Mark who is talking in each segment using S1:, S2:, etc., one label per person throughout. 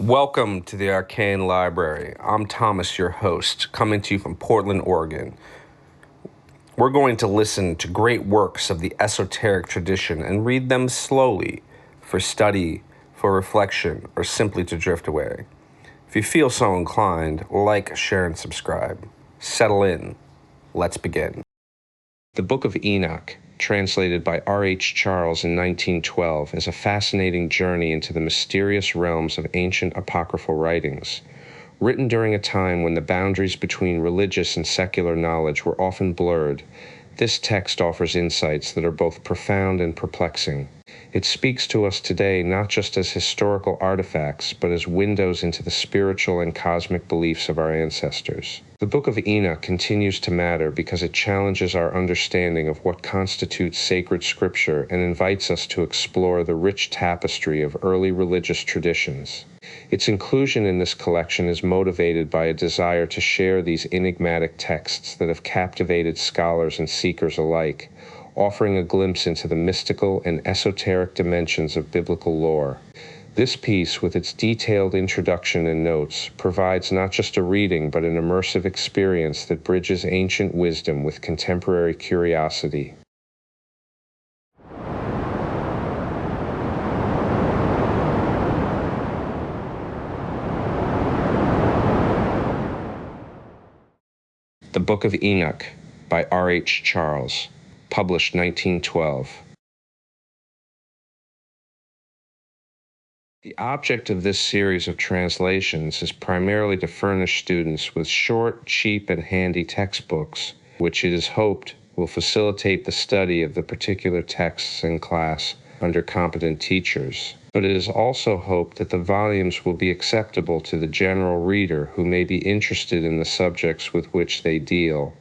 S1: Welcome to the Arcane Library. I'm Thomas, your host, coming to you from Portland, Oregon. We're going to listen to great works of the esoteric tradition and read them slowly for study, for reflection, or simply to drift away. If you feel so inclined, like, share, and subscribe. Settle in. Let's begin. The Book of Enoch, translated by R.H. Charles in 1912, is a fascinating journey into the mysterious realms of ancient apocryphal writings. Written during a time when the boundaries between religious and secular knowledge were often blurred, this text offers insights that are both profound and perplexing. It speaks to us today not just as historical artifacts, but as windows into the spiritual and cosmic beliefs of our ancestors. The Book of Enoch continues to matter because it challenges our understanding of what constitutes sacred scripture and invites us to explore the rich tapestry of early religious traditions. Its inclusion in this collection is motivated by a desire to share these enigmatic texts that have captivated scholars and seekers alike, offering a glimpse into the mystical and esoteric dimensions of biblical lore. This piece, with its detailed introduction and notes, provides not just a reading but an immersive experience that bridges ancient wisdom with contemporary curiosity. The Book of Enoch by R.H. Charles, published 1912. The object of this series of translations is primarily to furnish students with short, cheap, and handy textbooks, which it is hoped will facilitate the study of the particular texts in class under competent teachers. But it is also hoped that the volumes will be acceptable to the general reader who may be interested in the subjects with which they deal.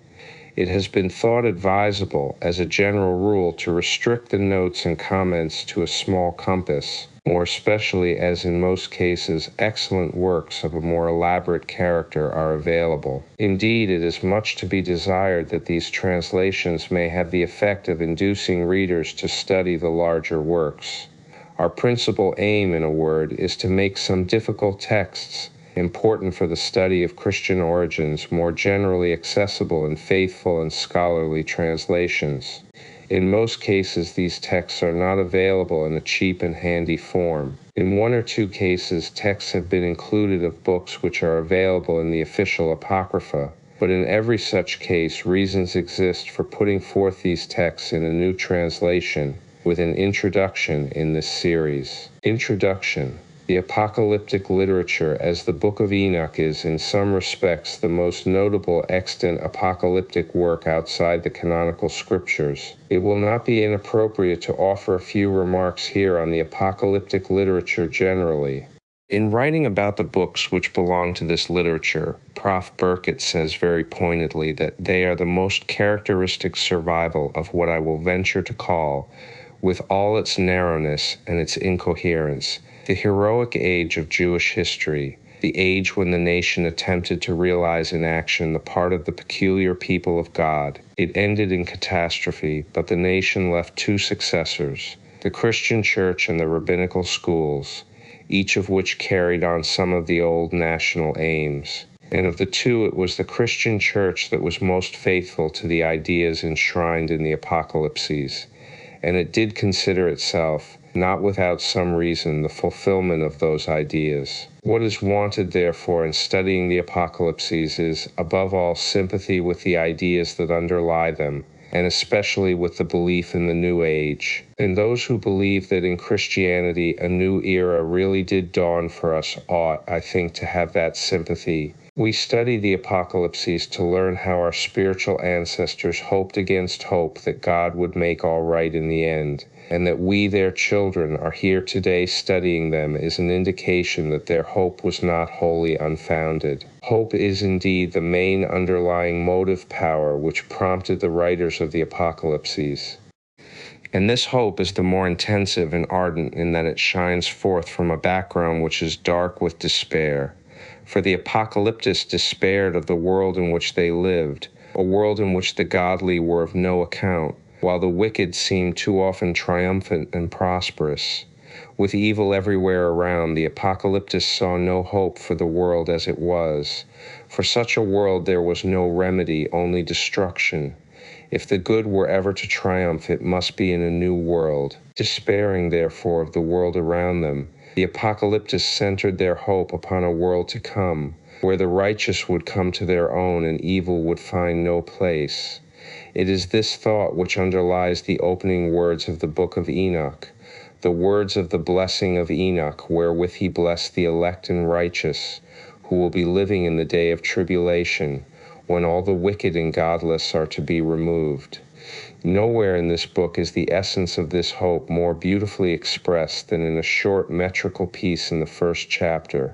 S1: It has been thought advisable, as a general rule, to restrict the notes and comments to a small compass, more especially as in most cases excellent works of a more elaborate character are available. Indeed, it is much to be desired that these translations may have the effect of inducing readers to study the larger works. Our principal aim, in a word, is to make some difficult texts, important for the study of Christian origins, more generally accessible in faithful and scholarly translations. In most cases, these texts are not available in a cheap and handy form. In one or two cases, texts have been included of books which are available in the official apocrypha, but in every such case, reasons exist for putting forth these texts in a new translation, with an introduction in this series. Introduction. The apocalyptic literature, as the Book of Enoch is in some respects the most notable extant apocalyptic work outside the canonical scriptures, it will not be inappropriate to offer a few remarks here on the apocalyptic literature generally. In writing about the books which belong to this literature, Prof. Burkitt says very pointedly that they are the most characteristic survival of what I will venture to call, with all its narrowness and its incoherence, the heroic age of Jewish history, the age when the nation attempted to realize in action the part of the peculiar people of God. It ended in catastrophe, but the nation left two successors, the Christian church and the rabbinical schools, each of which carried on some of the old national aims. And of the two, it was the Christian church that was most faithful to the ideas enshrined in the apocalypses, and it did consider itself, not without some reason, the fulfillment of those ideas. What is wanted, therefore, in studying the apocalypses is, above all, sympathy with the ideas that underlie them, and especially with the belief in the new age. And those who believe that in Christianity a new era really did dawn for us ought, I think, to have that sympathy. We study the apocalypses to learn how our spiritual ancestors hoped against hope that God would make all right in the end, and that we, their children, are here today studying them is an indication that their hope was not wholly unfounded. Hope is indeed the main underlying motive power which prompted the writers of the apocalypses. And this hope is the more intensive and ardent in that it shines forth from a background which is dark with despair. For the apocalyptists despaired of the world in which they lived, a world in which the godly were of no account, while the wicked seemed too often triumphant and prosperous. With evil everywhere around, the apocalyptists saw no hope for the world as it was. For such a world there was no remedy, only destruction. If the good were ever to triumph, it must be in a new world. Despairing, therefore, of the world around them, the apocalyptists centered their hope upon a world to come, where the righteous would come to their own and evil would find no place. It is this thought which underlies the opening words of the Book of Enoch, the words of the blessing of Enoch, wherewith he blessed the elect and righteous, who will be living in the day of tribulation, when all the wicked and godless are to be removed. Nowhere in this book is the essence of this hope more beautifully expressed than in a short metrical piece in the first chapter.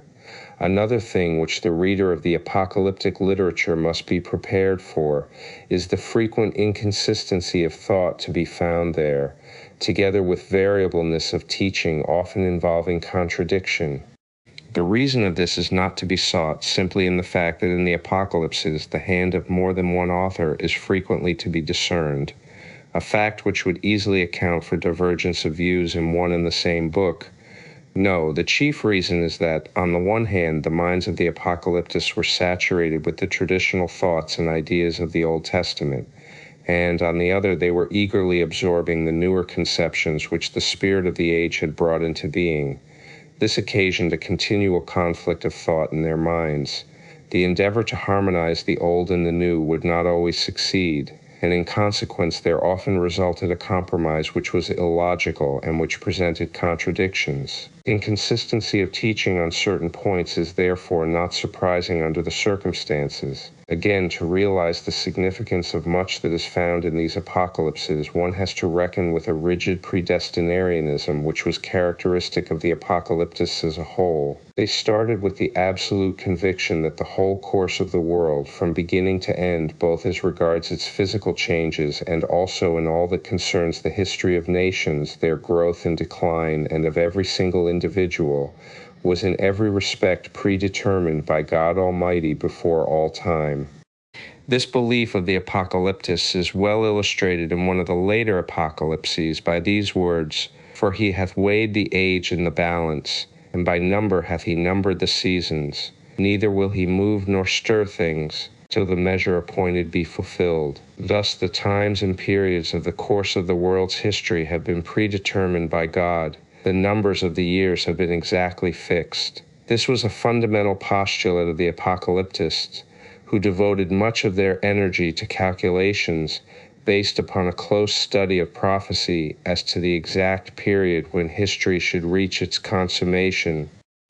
S1: Another thing which the reader of the apocalyptic literature must be prepared for is the frequent inconsistency of thought to be found there, together with variableness of teaching often involving contradiction. The reason of this is not to be sought simply in the fact that in the apocalypses the hand of more than one author is frequently to be discerned, a fact which would easily account for divergence of views in one and the same book. No, the chief reason is that, on the one hand, the minds of the apocalyptists were saturated with the traditional thoughts and ideas of the Old Testament, and on the other they were eagerly absorbing the newer conceptions which the spirit of the age had brought into being. This occasioned a continual conflict of thought in their minds. The endeavor to harmonize the old and the new would not always succeed, and in consequence there often resulted a compromise which was illogical and which presented contradictions. Inconsistency of teaching on certain points is therefore not surprising under the circumstances. Again, to realize the significance of much that is found in these apocalypses, one has to reckon with a rigid predestinarianism which was characteristic of the apocalyptists as a whole. They started with the absolute conviction that the whole course of the world, from beginning to end, both as regards its physical changes and also in all that concerns the history of nations, their growth and decline, and of every single individual, was in every respect predetermined by God Almighty before all time. This belief of the apocalyptists is well illustrated in one of the later apocalypses by these words, "For he hath weighed the age in the balance, and by number hath he numbered the seasons. Neither will he move nor stir things, till the measure appointed be fulfilled." Thus the times and periods of the course of the world's history have been predetermined by God. The numbers of the years have been exactly fixed. This was a fundamental postulate of the apocalyptists, who devoted much of their energy to calculations based upon a close study of prophecy as to the exact period when history should reach its consummation.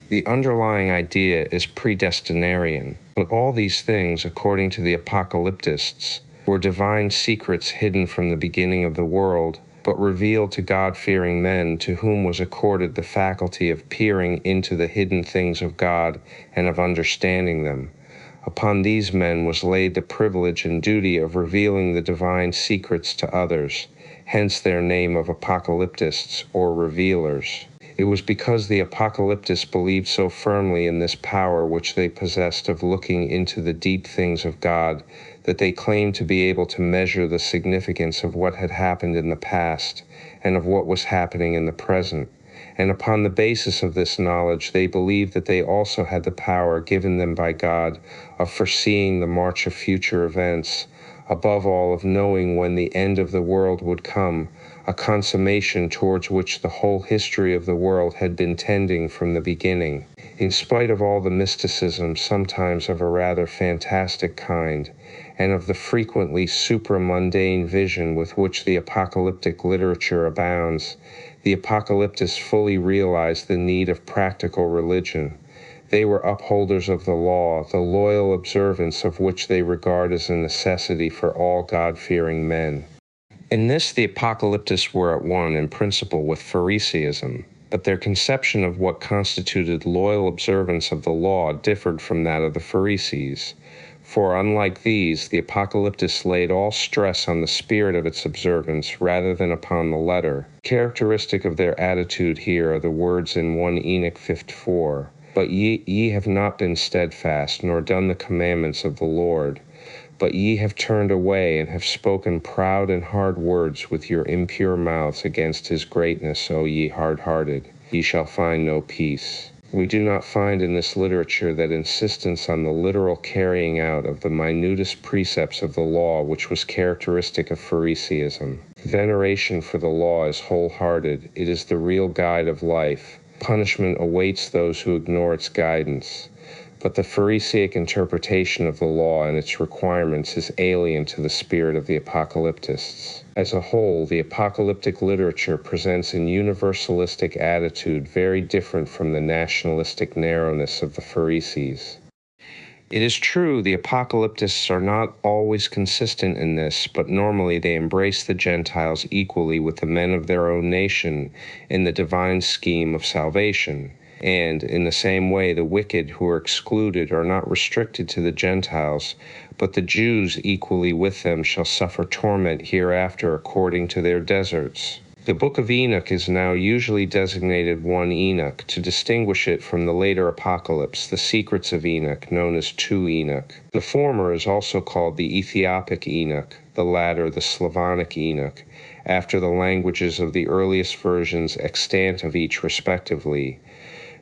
S1: The underlying idea is predestinarian, but all these things, according to the apocalyptists, were divine secrets hidden from the beginning of the world, but revealed to God-fearing men, to whom was accorded the faculty of peering into the hidden things of God and of understanding them. Upon these men was laid the privilege and duty of revealing the divine secrets to others, hence their name of apocalyptists or revealers. It was because the apocalyptists believed so firmly in this power which they possessed of looking into the deep things of God that they claimed to be able to measure the significance of what had happened in the past and of what was happening in the present. And upon the basis of this knowledge, they believed that they also had the power given them by God of foreseeing the march of future events, above all of knowing when the end of the world would come, a consummation towards which the whole history of the world had been tending from the beginning. In spite of all the mysticism, sometimes of a rather fantastic kind, and of the frequently supramundane vision with which the apocalyptic literature abounds, the apocalyptists fully realized the need of practical religion. They were upholders of the law, the loyal observance of which they regard as a necessity for all God-fearing men. In this, the apocalyptists were at one in principle with Phariseeism, but their conception of what constituted loyal observance of the law differed from that of the Pharisees. For unlike these, the apocalyptists laid all stress on the spirit of its observance rather than upon the letter. Characteristic of their attitude here are the words in 1 Enoch 54, "But ye have not been steadfast, nor done the commandments of the Lord. But ye have turned away, and have spoken proud and hard words with your impure mouths against his greatness, O ye hard-hearted." ye shall find no peace. We do not find in this literature that insistence on the literal carrying out of the minutest precepts of the law which was characteristic of Phariseeism. Veneration for the law is wholehearted. It is the real guide of life. Punishment awaits those who ignore its guidance. But the Pharisaic interpretation of the law and its requirements is alien to the spirit of the apocalyptists. As a whole, the apocalyptic literature presents an universalistic attitude very different from the nationalistic narrowness of the Pharisees. It is true the apocalyptists are not always consistent in this, but normally they embrace the Gentiles equally with the men of their own nation in the divine scheme of salvation. And, in the same way, the wicked who are excluded are not restricted to the Gentiles, but the Jews equally with them shall suffer torment hereafter according to their deserts. The Book of Enoch is now usually designated 1 Enoch to distinguish it from the later Apocalypse, the Secrets of Enoch, known as 2 Enoch. The former is also called the Ethiopic Enoch, the latter the Slavonic Enoch, after the languages of the earliest versions extant of each respectively.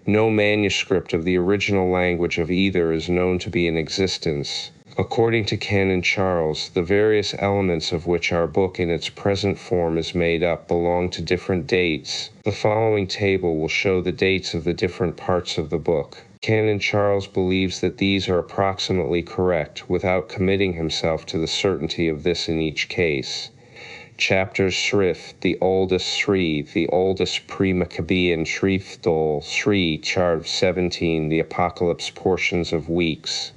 S1: No manuscript of the original language of either is known to be in existence. According to Canon Charles, the various elements of which our book in its present form is made up belong to different dates. The following table will show the dates of the different parts of the book. Canon Charles believes that these are approximately correct, without committing himself to the certainty of this in each case. Chapters Shrif, the oldest Sri, the oldest pre-Maccabean Shrifdol, Sri, Charv 17, the Apocalypse portions of weeks.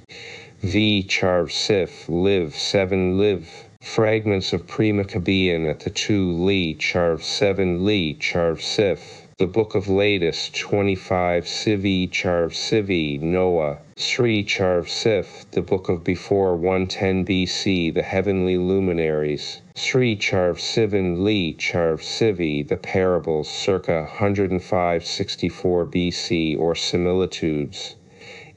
S1: V. Charv Sif, Liv, 7 Liv. Fragments of pre-Maccabean at the 2 Li, Charv 7 Li, Charv Sif. The Book of Latest, 25 Sivi, Charv Sivi, Noah. Sri, Charv Sif, the Book of Before 110 BC, the Heavenly Luminaries. Sri, Charv Sivan Li, Charv Sivi, the Parables, circa 105-64 BC, or Similitudes.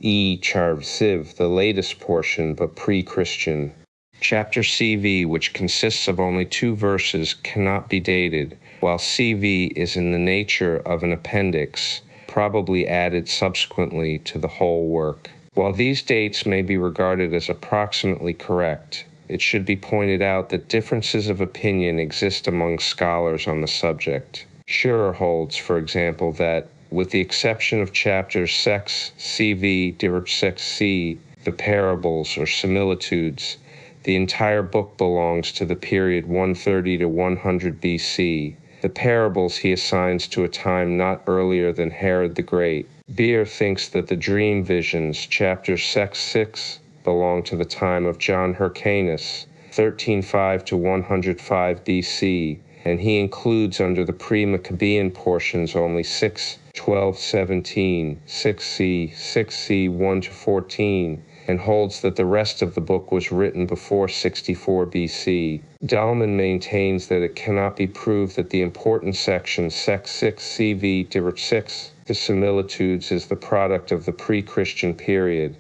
S1: E. Charv Siv, the latest portion, but pre-Christian. Chapter CV, which consists of only 2 verses, cannot be dated, while CV is in the nature of an appendix, probably added subsequently to the whole work. While these dates may be regarded as approximately correct, it should be pointed out that differences of opinion exist among scholars on the subject. Schurer holds, for example, that, with the exception of chapters Sex, CV, Sex C, the Parables or Similitudes, the entire book belongs to the period 130 to 100 BC. The Parables he assigns to a time not earlier than Herod the Great. Beer thinks that the dream visions, chapters Sex 6, belong to the time of John Hyrcanus, 1305 to 105 BC, and he includes under the pre-Maccabean portions only 6, 12, 17, 6c, 6c, 1 to 14, and holds that the rest of the book was written before 64 BC. Dahlman maintains that it cannot be proved that the important section, Sec 6 CV, Dirich 6, the Similitudes, is the product of the pre-Christian period,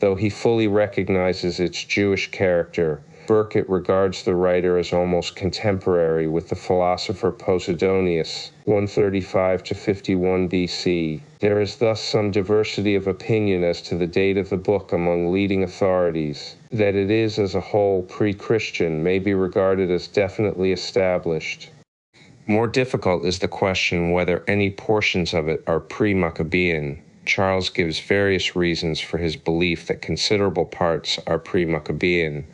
S1: though he fully recognizes its Jewish character. Burkitt regards the writer as almost contemporary with the philosopher Posidonius, 135 to 51 BC. There is thus some diversity of opinion as to the date of the book among leading authorities. That it is as a whole pre-Christian may be regarded as definitely established. More difficult is the question whether any portions of it are pre-Maccabean. Charles gives various reasons for his belief that considerable parts are pre-Maccabean.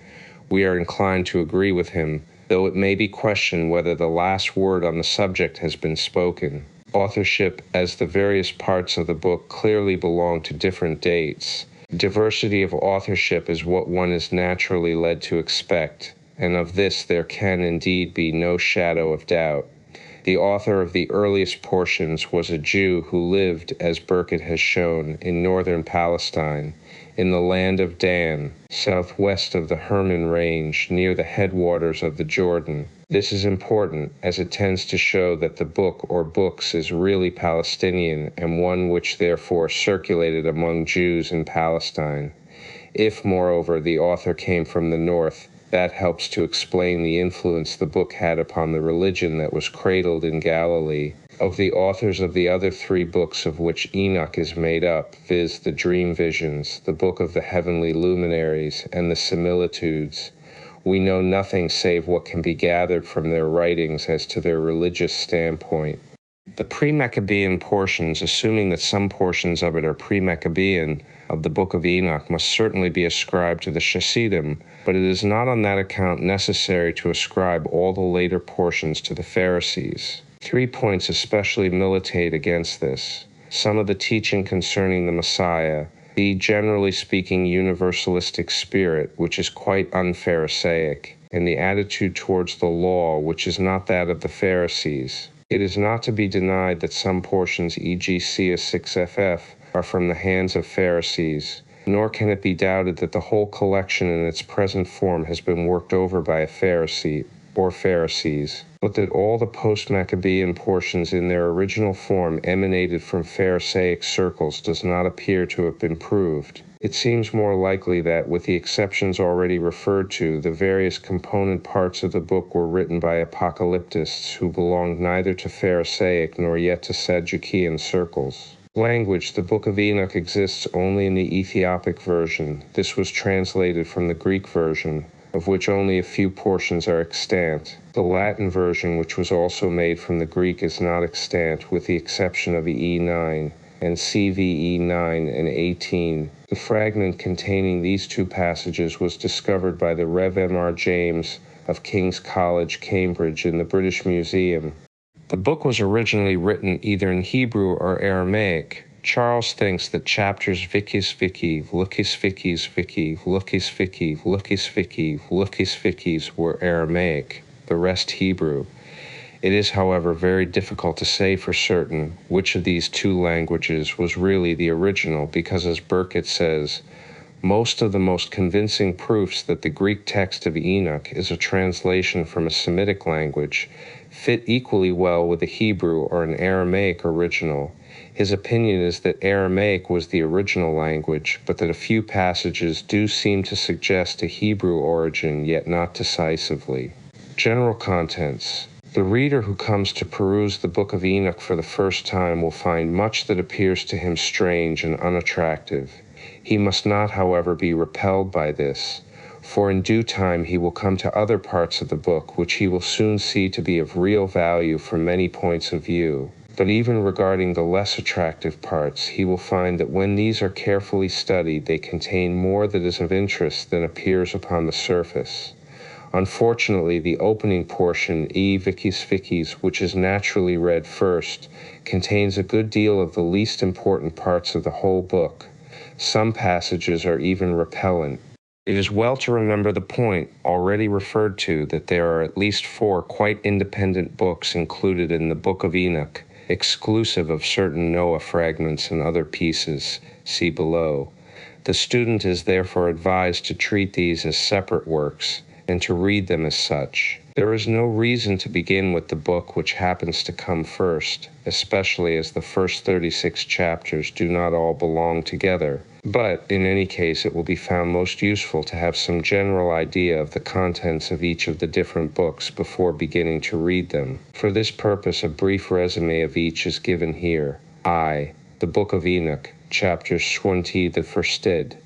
S1: We are inclined to agree with him, though it may be questioned whether the last word on the subject has been spoken. Authorship, as the various parts of the book clearly belong to different dates. Diversity of authorship is what one is naturally led to expect, and of this there can indeed be no shadow of doubt. The author of the earliest portions was a Jew who lived, as Burkitt has shown, in northern Palestine, in the land of Dan, southwest of the Hermon Range, near the headwaters of the Jordan. This is important, as it tends to show that the book or books is really Palestinian and one which therefore circulated among Jews in Palestine. If, moreover, the author came from the north, that helps to explain the influence the book had upon the religion that was cradled in Galilee. of the authors of the other 3 books of which Enoch is made up, viz. The Dream Visions, the Book of the Heavenly Luminaries, and the Similitudes, we know nothing save what can be gathered from their writings as to their religious standpoint. The pre-Maccabean portions, assuming that some portions of it are pre-Maccabean, of the Book of Enoch must certainly be ascribed to the Chassidim, but it is not on that account necessary to ascribe all the later portions to the Pharisees. 3 points especially militate against this. Some of the teaching concerning the Messiah, the generally speaking universalistic spirit, which is quite un-Pharisaic, and the attitude towards the law, which is not that of the Pharisees. It is not to be denied that some portions, e.g. Cia 6ff, are from the hands of Pharisees, nor can it be doubted that the whole collection in its present form has been worked over by a Pharisee or Pharisees, but that all the post-Maccabean portions in their original form emanated from Pharisaic circles does not appear to have been proved. It seems more likely that, with the exceptions already referred to, the various component parts of the book were written by apocalyptists who belonged neither to Pharisaic nor yet to Sadducean circles. Language: the Book of Enoch exists only in the Ethiopic version. This was translated from the Greek version, of which only a few portions are extant. The Latin version, which was also made from the Greek, is not extant, with the exception of E9 and CVE 9 and 18. The fragment containing these 2 passages was discovered by the Rev. M.R. James of King's College, Cambridge, in the British Museum. The book was originally written either in Hebrew or Aramaic. Charles thinks that chapters Vikis Viki, Lukis Vikis Viki, Lukis Viki, Lukis Viki, Lukis Vikis were Aramaic, the rest Hebrew. It is, however, very difficult to say for certain which of these 2 languages was really the original, because, as Burkitt says, most of the most convincing proofs that the Greek text of Enoch is a translation from a Semitic language fit equally well with a Hebrew or an Aramaic original. His opinion is that Aramaic was the original language, but that a few passages do seem to suggest a Hebrew origin, yet not decisively. General contents. The reader who comes to peruse the Book of Enoch for the first time will find much that appears to him strange and unattractive. He must not, however, be repelled by this, for in due time he will come to other parts of the book which he will soon see to be of real value from many points of view. But even regarding the less attractive parts, he will find that when these are carefully studied, they contain more that is of interest than appears upon the surface. Unfortunately, the opening portion, E Vikis Vikis, which is naturally read first, contains a good deal of the least important parts of the whole book. Some passages are even repellent. It is well to remember the point, already referred to, that there are at least 4 quite independent books included in the Book of Enoch, exclusive of certain Noah fragments and other pieces, see below. The student is therefore advised to treat these as separate works, and to read them as such. There is no reason to begin with the book which happens to come first, especially as the first 36 chapters do not all belong together. But, in any case, it will be found most useful to have some general idea of the contents of each of the different books before beginning to read them. For this purpose, a brief resume of each is given here. I. The Book of Enoch, chapters 20 the Versted.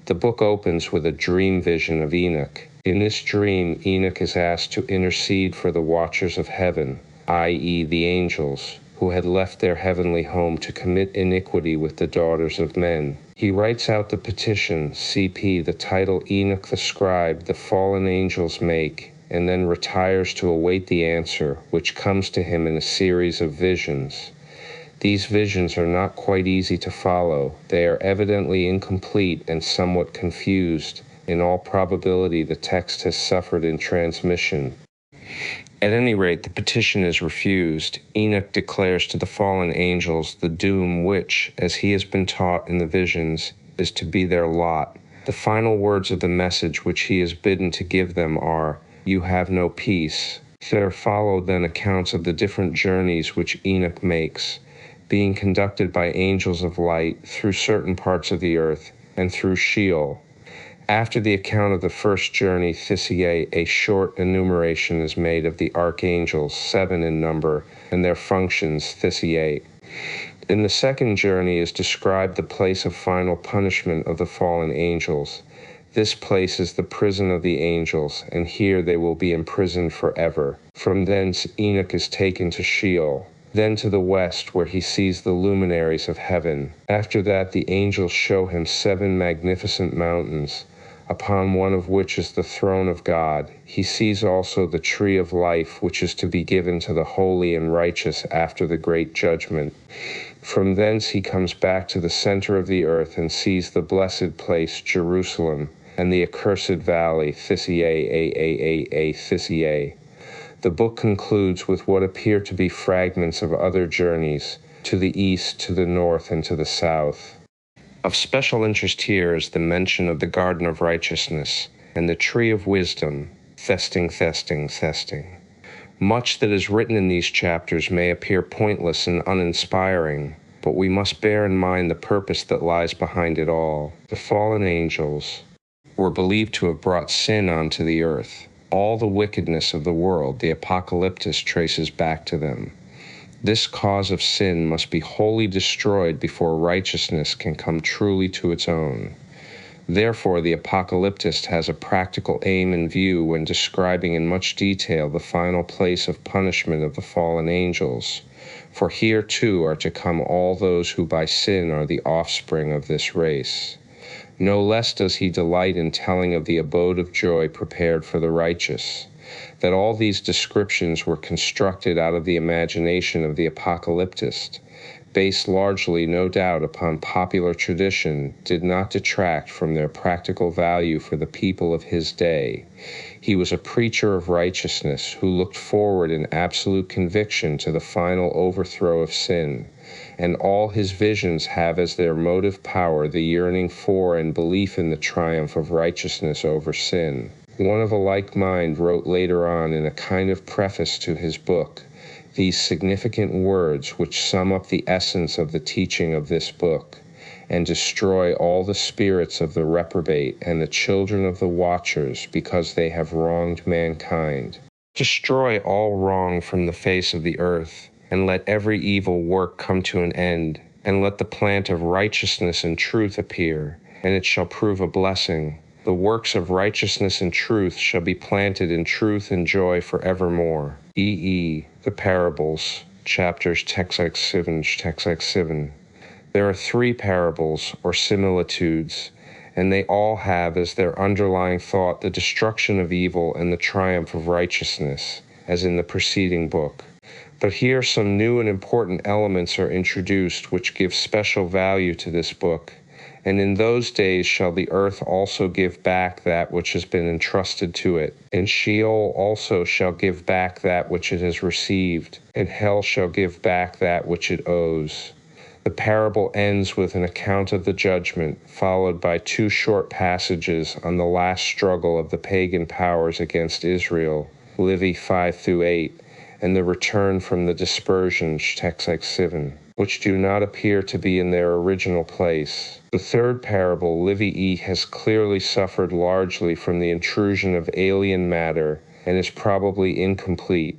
S1: The book opens with a dream vision of Enoch. In this dream, Enoch is asked to intercede for the watchers of heaven, i.e. the angels, who had left their heavenly home to commit iniquity with the daughters of men. He writes out the petition, cp. the title Enoch the scribe, the fallen angels make, and then retires to await the answer, which comes to him in a series of visions. These visions are not quite easy to follow. They are evidently incomplete and somewhat confused. In all probability, the text has suffered in transmission. At any rate, the petition is refused. Enoch declares to the fallen angels the doom which, as he has been taught in the visions, is to be their lot. The final words of the message which he is bidden to give them are, "You have no peace." There follow then accounts of the different journeys which Enoch makes, being conducted by angels of light through certain parts of the earth and through Sheol. After the account of the first journey, Thisiae, a short enumeration is made of the archangels, 7 in number, and their functions, Thisiae. In the second journey is described the place of final punishment of the fallen angels. This place is the prison of the angels, and here they will be imprisoned forever. From thence Enoch is taken to Sheol, then to the west, where he sees the luminaries of heaven. After that the angels show him 7 magnificent mountains, upon one of which is the throne of God. He sees also the tree of life, which is to be given to the holy and righteous after the great judgment. From thence he comes back to the center of the earth and sees the blessed place, Jerusalem, and the accursed valley, Thisiae. The book concludes with what appear to be fragments of other journeys, to the east, to the north, and to the south. Of special interest here is the mention of the Garden of Righteousness and the Tree of Wisdom, thesting. Much that is written in these chapters may appear pointless and uninspiring, but we must bear in mind the purpose that lies behind it all. The fallen angels were believed to have brought sin onto the earth. All the wickedness of the world, the apocalyptus traces back to them. This cause of sin must be wholly destroyed before righteousness can come truly to its own. Therefore, the apocalyptist has a practical aim in view when describing in much detail the final place of punishment of the fallen angels. For here too are to come all those who by sin are the offspring of this race. No less does he delight in telling of the abode of joy prepared for the righteous. That all these descriptions were constructed out of the imagination of the apocalyptist, based largely, no doubt, upon popular tradition, did not detract from their practical value for the people of his day. He was a preacher of righteousness who looked forward in absolute conviction to the final overthrow of sin, and all his visions have as their motive power the yearning for and belief in the triumph of righteousness over sin. One of a like mind wrote later on in a kind of preface to his book these significant words which sum up the essence of the teaching of this book, and destroy all the spirits of the reprobate and the children of the watchers because they have wronged mankind. Destroy all wrong from the face of the earth, and let every evil work come to an end, and let the plant of righteousness and truth appear, and it shall prove a blessing. The works of righteousness and truth shall be planted in truth and joy forevermore. The Parables, chapters text 7. There are 3 parables, or similitudes, and they all have as their underlying thought the destruction of evil and the triumph of righteousness, as in the preceding book. But here some new and important elements are introduced which give special value to this book. And in those days shall the earth also give back that which has been entrusted to it, and Sheol also shall give back that which it has received, and hell shall give back that which it owes. The parable ends with an account of the judgment, followed by 2 short passages on the last struggle of the pagan powers against Israel, Livy 5-8, and the return from the dispersion, text 7, which do not appear to be in their original place. The third parable, Livy has clearly suffered largely from the intrusion of alien matter and is probably incomplete.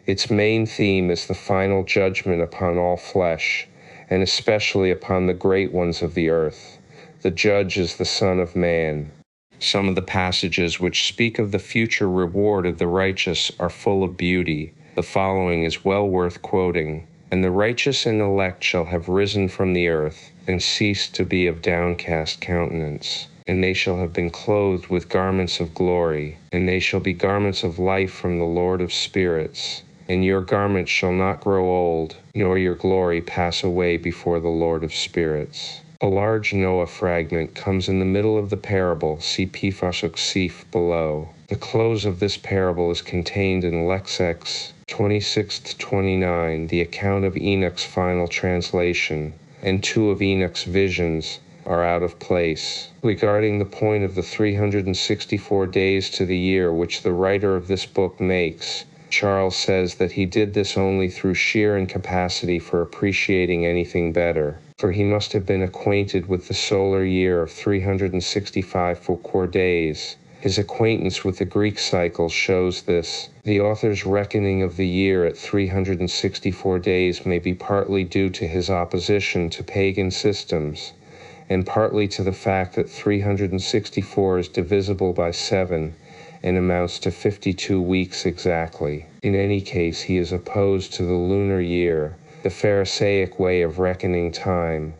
S1: Its main theme is the final judgment upon all flesh, and especially upon the great ones of the earth. The judge is the Son of Man. Some of the passages which speak of the future reward of the righteous are full of beauty. The following is well worth quoting. And the righteous and elect shall have risen from the earth, and ceased to be of downcast countenance. And they shall have been clothed with garments of glory, and they shall be garments of life from the Lord of spirits. And your garments shall not grow old, nor your glory pass away before the Lord of spirits. A large Noah fragment comes in the middle of the parable, see P-Sif below. The close of this parable is contained in Lexex 26-29, the account of Enoch's final translation, and 2 of Enoch's visions are out of place. Regarding the point of the 364 days to the year which the writer of this book makes, Charles says that he did this only through sheer incapacity for appreciating anything better. for he must have been acquainted with the solar year of 365 full days. His acquaintance with the Greek cycle shows this. The author's reckoning of the year at 364 days may be partly due to his opposition to pagan systems, and partly to the fact that 364 is divisible by 7 and amounts to 52 weeks exactly. In any case, he is opposed to the lunar year, the Pharisaic way of reckoning time,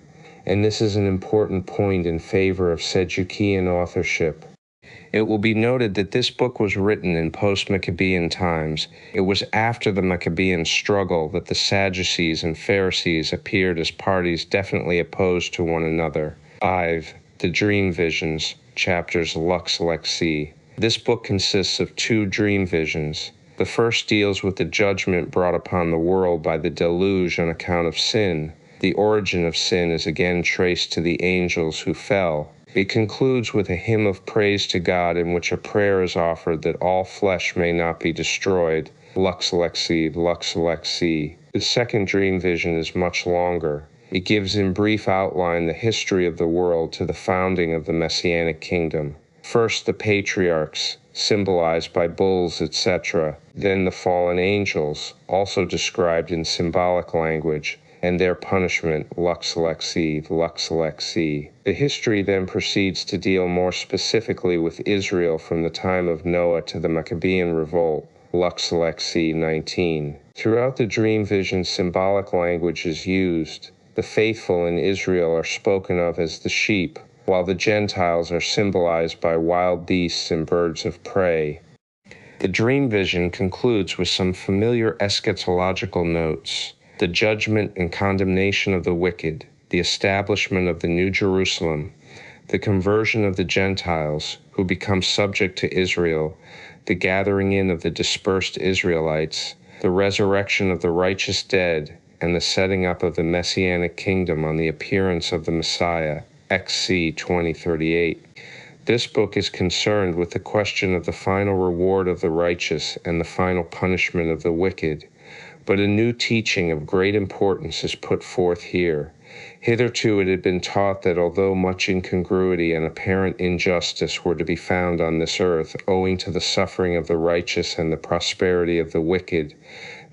S1: and this is an important point in favor of Sadducean authorship. It will be noted that this book was written in post-Maccabean times. It was after the Maccabean struggle that the Sadducees and Pharisees appeared as parties definitely opposed to one another. 5. The Dream Visions, chapters Lux Lexi. This book consists of 2 dream visions. The first deals with the judgment brought upon the world by the deluge on account of sin. The origin of sin is again traced to the angels who fell. It concludes with a hymn of praise to God in which a prayer is offered that all flesh may not be destroyed. Lux Lexi, Lux Lexi. The second dream vision is much longer. It gives in brief outline the history of the world to the founding of the Messianic kingdom. First the patriarchs, symbolized by bulls, etc., then the fallen angels, also described in symbolic language, and their punishment, Lux Lexi, Lux Lexi. The history then proceeds to deal more specifically with Israel from the time of Noah to the Maccabean revolt, Lux Lexi 19. Throughout the dream vision, symbolic language is used. The faithful in Israel are spoken of as the sheep, while the Gentiles are symbolized by wild beasts and birds of prey. The dream vision concludes with some familiar eschatological notes. The judgment and condemnation of the wicked, the establishment of the New Jerusalem, the conversion of the Gentiles, who become subject to Israel, the gathering in of the dispersed Israelites, the resurrection of the righteous dead, and the setting up of the Messianic kingdom on the appearance of the Messiah, XC 2038. This book is concerned with the question of the final reward of the righteous and the final punishment of the wicked. But a new teaching of great importance is put forth here. Hitherto it had been taught that although much incongruity and apparent injustice were to be found on this earth owing to the suffering of the righteous and the prosperity of the wicked,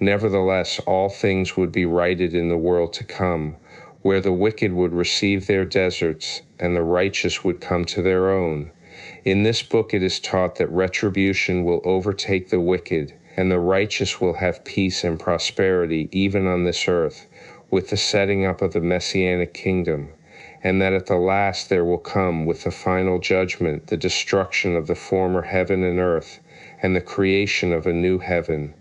S1: nevertheless all things would be righted in the world to come, where the wicked would receive their deserts and the righteous would come to their own. In this book it is taught that retribution will overtake the wicked, and the righteous will have peace and prosperity even on this earth, with the setting up of the Messianic kingdom, and that at the last there will come, with the final judgment, the destruction of the former heaven and earth, and the creation of a new heaven.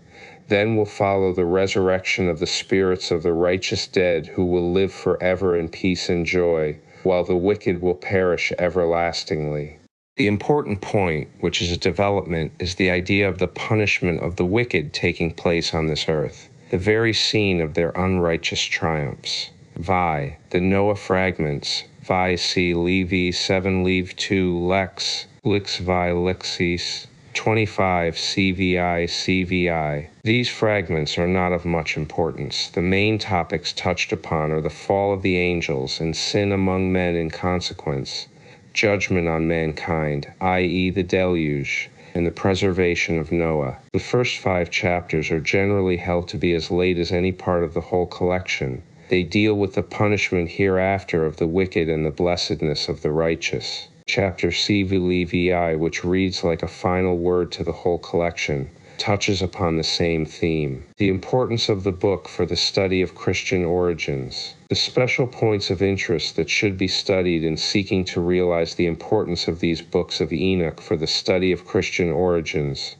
S1: Then will follow the resurrection of the spirits of the righteous dead, who will live forever in peace and joy, while the wicked will perish everlastingly. The important point, which is a development, is the idea of the punishment of the wicked taking place on this earth, the very scene of their unrighteous triumphs. Vi, the Noah fragments, Vi C. Levi 7 Lev 2 Lex, Lix Vi Lexis, 25 CVI CVI. These fragments are not of much importance. The main topics touched upon are the fall of the angels and sin among men in consequence, judgment on mankind, i.e. the deluge, and the preservation of Noah. The first 5 chapters are generally held to be as late as any part of the whole collection. They deal with the punishment hereafter of the wicked and the blessedness of the righteous. Chapter CVI, which reads like a final word to the whole collection, touches upon the same theme. The importance of the book for the study of Christian origins. The special points of interest that should be studied in seeking to realize the importance of these books of Enoch for the study of Christian origins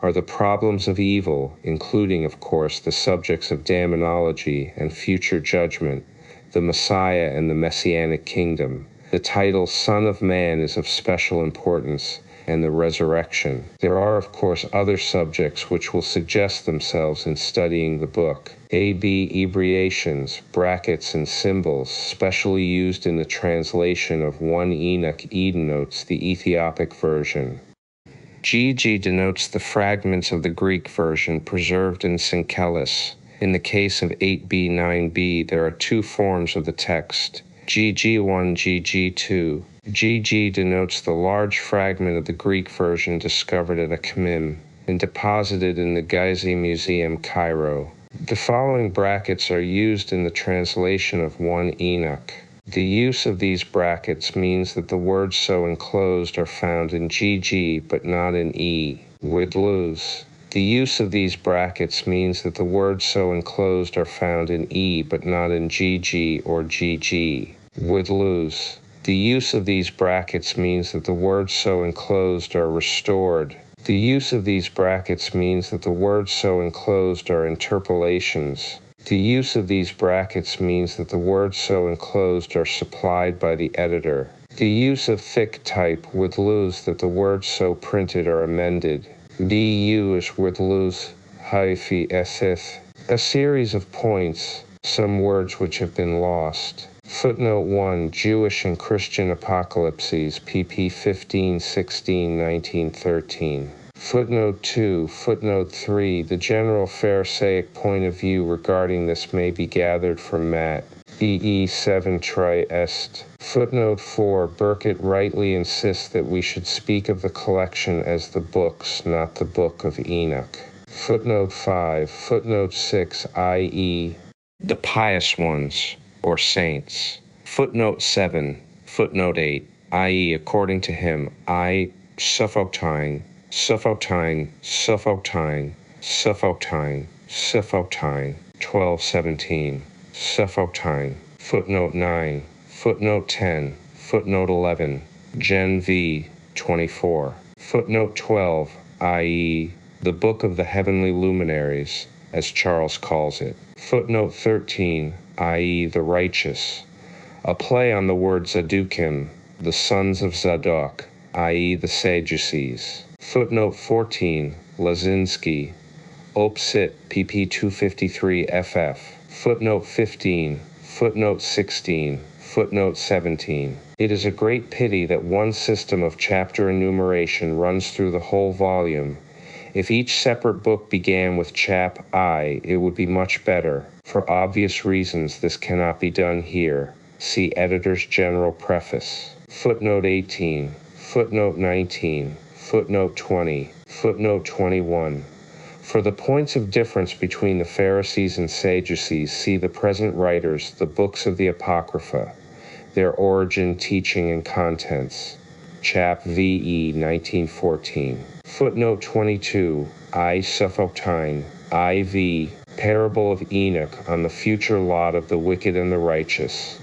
S1: are the problems of evil, including, of course, the subjects of demonology and future judgment, the Messiah and the Messianic kingdom. The title Son of Man is of special importance, and the resurrection. There are, of course, other subjects which will suggest themselves in studying the book. A.B. abbreviations, brackets, and symbols, specially used in the translation of 1 Enoch Edenotes, the Ethiopic version. GG denotes the fragments of the Greek version preserved in Synkelis. In the case of 8b, 9b, there are two forms of the text, GG1, GG2. GG denotes the large fragment of the Greek version discovered at Akhmim and deposited in the Gizeh Museum, Cairo. The following brackets are used in the translation of 1 Enoch. The use of these brackets means that the words so enclosed are found in GG but not in E. Would lose. The use of these brackets means that the words so enclosed are found in E but not in GG or GG. Would lose. The use of these brackets means that the words so enclosed are restored. The use of these brackets means that the words so enclosed are interpolations. The use of these brackets means that the words so enclosed are supplied by the editor. The use of thick type would lose that the words so printed are amended. DU is would lose hyphy ss. A series of points, some words which have been lost. Footnote 1, Jewish and Christian Apocalypses, pp. 15, 16, 19, 13. Footnote 2, footnote 3, the general Pharisaic point of view regarding this may be gathered from Matt. EE 7 tri est. Footnote 4, Burkitt rightly insists that we should speak of the collection as the books, not the Book of Enoch. Footnote 5, footnote 6, i.e., the pious ones, or saints. Footnote 7, footnote 8, i.e., according to him, Suffotine, Suffotine, Suffotine, Suffotine, Suffotine, 1217, Suffotine. Footnote 9, footnote 10, footnote 11, Gen V, 24. Footnote 12, i.e., the Book of the Heavenly Luminaries, as Charles calls it. Footnote 13, i.e., the righteous, a play on the word Zadukim, the sons of Zadok, i.e., the Sadducees. Footnote 14, Lazinski, Op. Cit. pp. 253 ff. Footnote 15, footnote 16, footnote 17. It is a great pity that one system of chapter enumeration runs through the whole volume. If each separate book began with chap I, it would be much better. For obvious reasons, this cannot be done here. See Editor's General Preface. Footnote 18, footnote 19, footnote 20, footnote 21. For the points of difference between the Pharisees and Sadducees, see the present writers, the books of the Apocrypha, their origin, teaching, and contents. Chap. V.E. 1914. Footnote 22, I. Suffotine, I.V., Parable of Enoch on the future lot of the wicked and the righteous.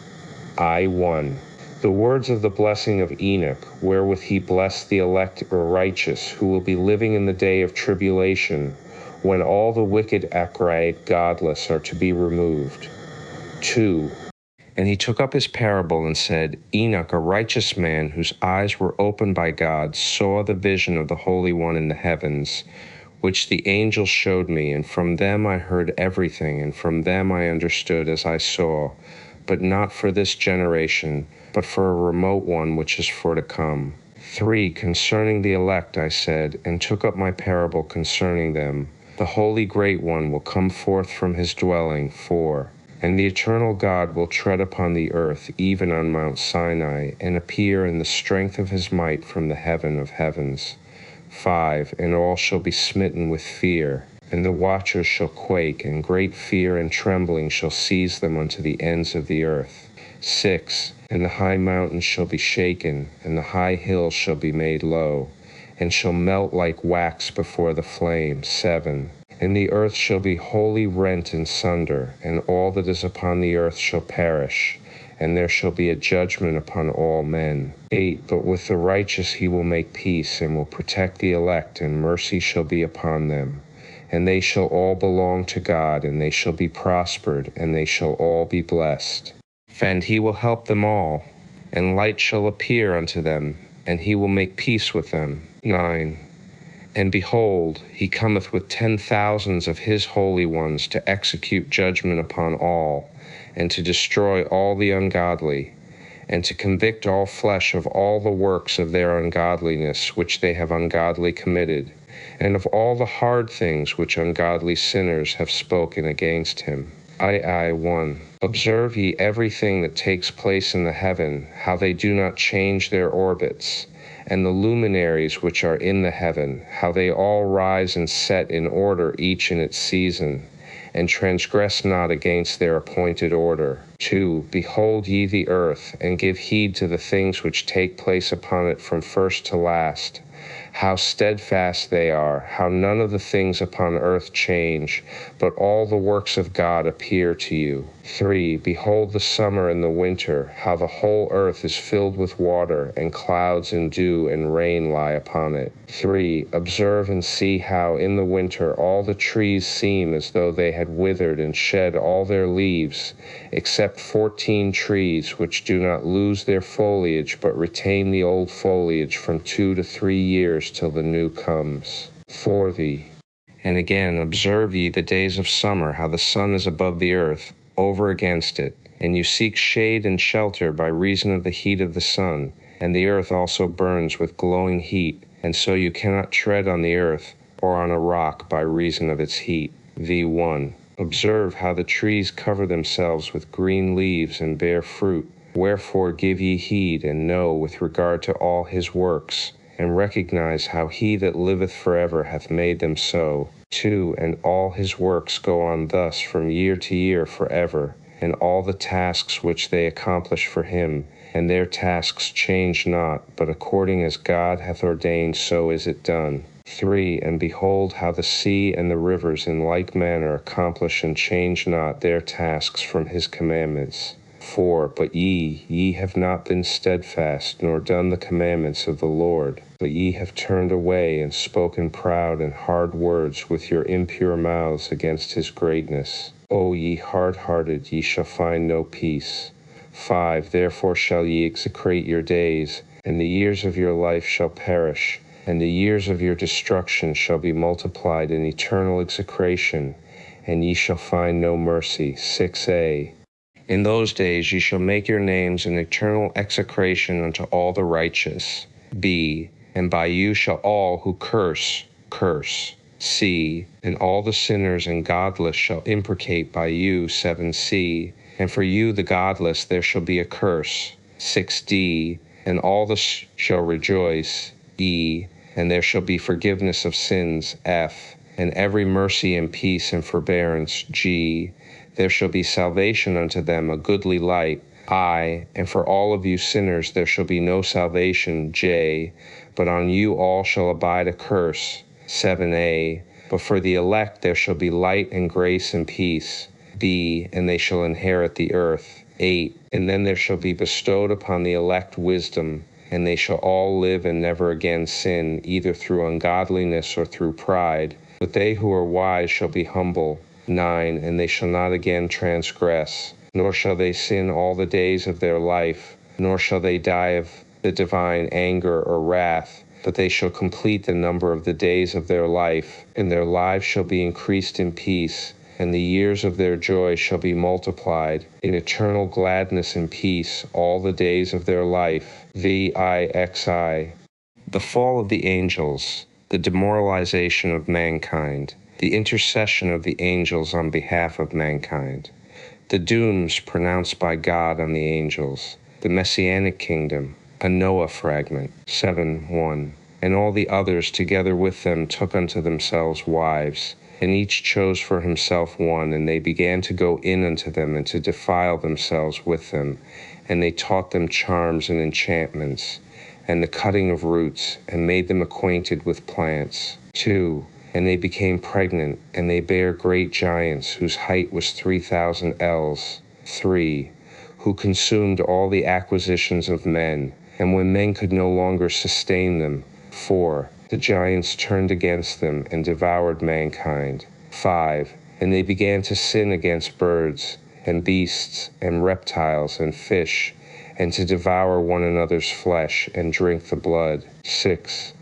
S1: I.1. The words of the blessing of Enoch, wherewith he blessed the elect or righteous, who will be living in the day of tribulation, when all the wicked, achraic, godless are to be removed. 2. And he took up his parable and said, Enoch, a righteous man, whose eyes were opened by God, saw the vision of the Holy One in the heavens, which the angel showed me, and from them I heard everything, and from them I understood as I saw, but not for this generation, but for a remote one which is for to come. 3. Concerning the elect I said, and took up my parable concerning them, the Holy Great One will come forth from his dwelling. 4. And the eternal God will tread upon the earth, even on Mount Sinai, and appear in the strength of his might from the heaven of heavens. 5. And all shall be smitten with fear, and the watchers shall quake, and great fear and trembling shall seize them unto the ends of the earth. 6. And the high mountains shall be shaken, and the high hills shall be made low, and shall melt like wax before the flame. 7. And the earth shall be wholly rent in sunder, and all that is upon the earth shall perish, and there shall be a judgment upon all men. 8. But with the righteous he will make peace, and will protect the elect, and mercy shall be upon them. And they shall all belong to God, and they shall be prospered, and they shall all be blessed. And he will help them all, and light shall appear unto them, and he will make peace with them. 9. And behold, he cometh with 10,000s of his holy ones to execute judgment upon all, and to destroy all the ungodly, and to convict all flesh of all the works of their ungodliness which they have ungodly committed, and of all the hard things which ungodly sinners have spoken against him. 1. Observe ye everything that takes place in the heaven, how they do not change their orbits, and the luminaries which are in the heaven, how they all rise and set in order each in its season, and transgress not against their appointed order. 2. Behold ye the earth, and give heed to the things which take place upon it from first to last, how steadfast they are, how none of the things upon earth change, but all the works of God appear to you. 3. Behold the summer and the winter, how the whole earth is filled with water, and clouds and dew and rain lie upon it. 3. Observe and see how in the winter all the trees seem as though they had withered and shed all their leaves, except 14 trees which do not lose their foliage, but retain the old foliage from 2 to 3 years till the new comes. 4. And again, observe ye the days of summer, how the sun is above the earth, over against it, and you seek shade and shelter by reason of the heat of the sun, and the earth also burns with glowing heat, and so you cannot tread on the earth or on a rock by reason of its heat. 1. Observe how the trees cover themselves with green leaves and bear fruit. Wherefore give ye heed, and know with regard to all his works, and recognize how he that liveth forever hath made them so. 2. And all his works go on thus from year to year forever, and all the tasks which they accomplish for him, and their tasks change not, but according as God hath ordained so is it done. 3. And behold how the sea and the rivers in like manner accomplish and change not their tasks from his commandments. 4. But ye have not been steadfast, nor done the commandments of the Lord, but ye have turned away and spoken proud and hard words with your impure mouths against his greatness. O ye hard-hearted, ye shall find no peace. 5. Therefore shall ye execrate your days, and the years of your life shall perish, and the years of your destruction shall be multiplied in eternal execration, and ye shall find no mercy. 6a. In those days ye shall make your names an eternal execration unto all the righteous. B. And by you shall all who curse. C. And all the sinners and godless shall imprecate by you. 7c. And for you the godless there shall be a curse. 6d. And all the shall rejoice. E. And there shall be forgiveness of sins. F. And every mercy and peace and forbearance. G. There shall be salvation unto them, a goodly light. I. And for all of you sinners there shall be no salvation. J. But on you all shall abide a curse. 7a. But for the elect there shall be light and grace and peace. B. And they shall inherit the earth. 8. And then there shall be bestowed upon the elect wisdom, and they shall all live and never again sin, either through ungodliness or through pride. But they who are wise shall be humble. 9. And they shall not again transgress, nor shall they sin all the days of their life, nor shall they die of the divine anger or wrath, but they shall complete the number of the days of their life, and their lives shall be increased in peace, and the years of their joy shall be multiplied in eternal gladness and peace all the days of their life. VIXI. The fall of the angels, the demoralization of mankind, the intercession of the angels on behalf of mankind, the dooms pronounced by God on the angels, the Messianic kingdom, a Noah fragment. 7:1. And all the others together with them took unto themselves wives, and each chose for himself one, and they began to go in unto them and to defile themselves with them, and they taught them charms and enchantments, and the cutting of roots, and made them acquainted with plants. 2. And they became pregnant, and they bare great giants, whose height was 3,000 ells. 3. Who consumed all the acquisitions of men, and when men could no longer sustain them. 4. The giants turned against them, and devoured mankind. 5. And they began to sin against birds, and beasts, and reptiles, and fish, and to devour one another's flesh, and drink the blood. 6.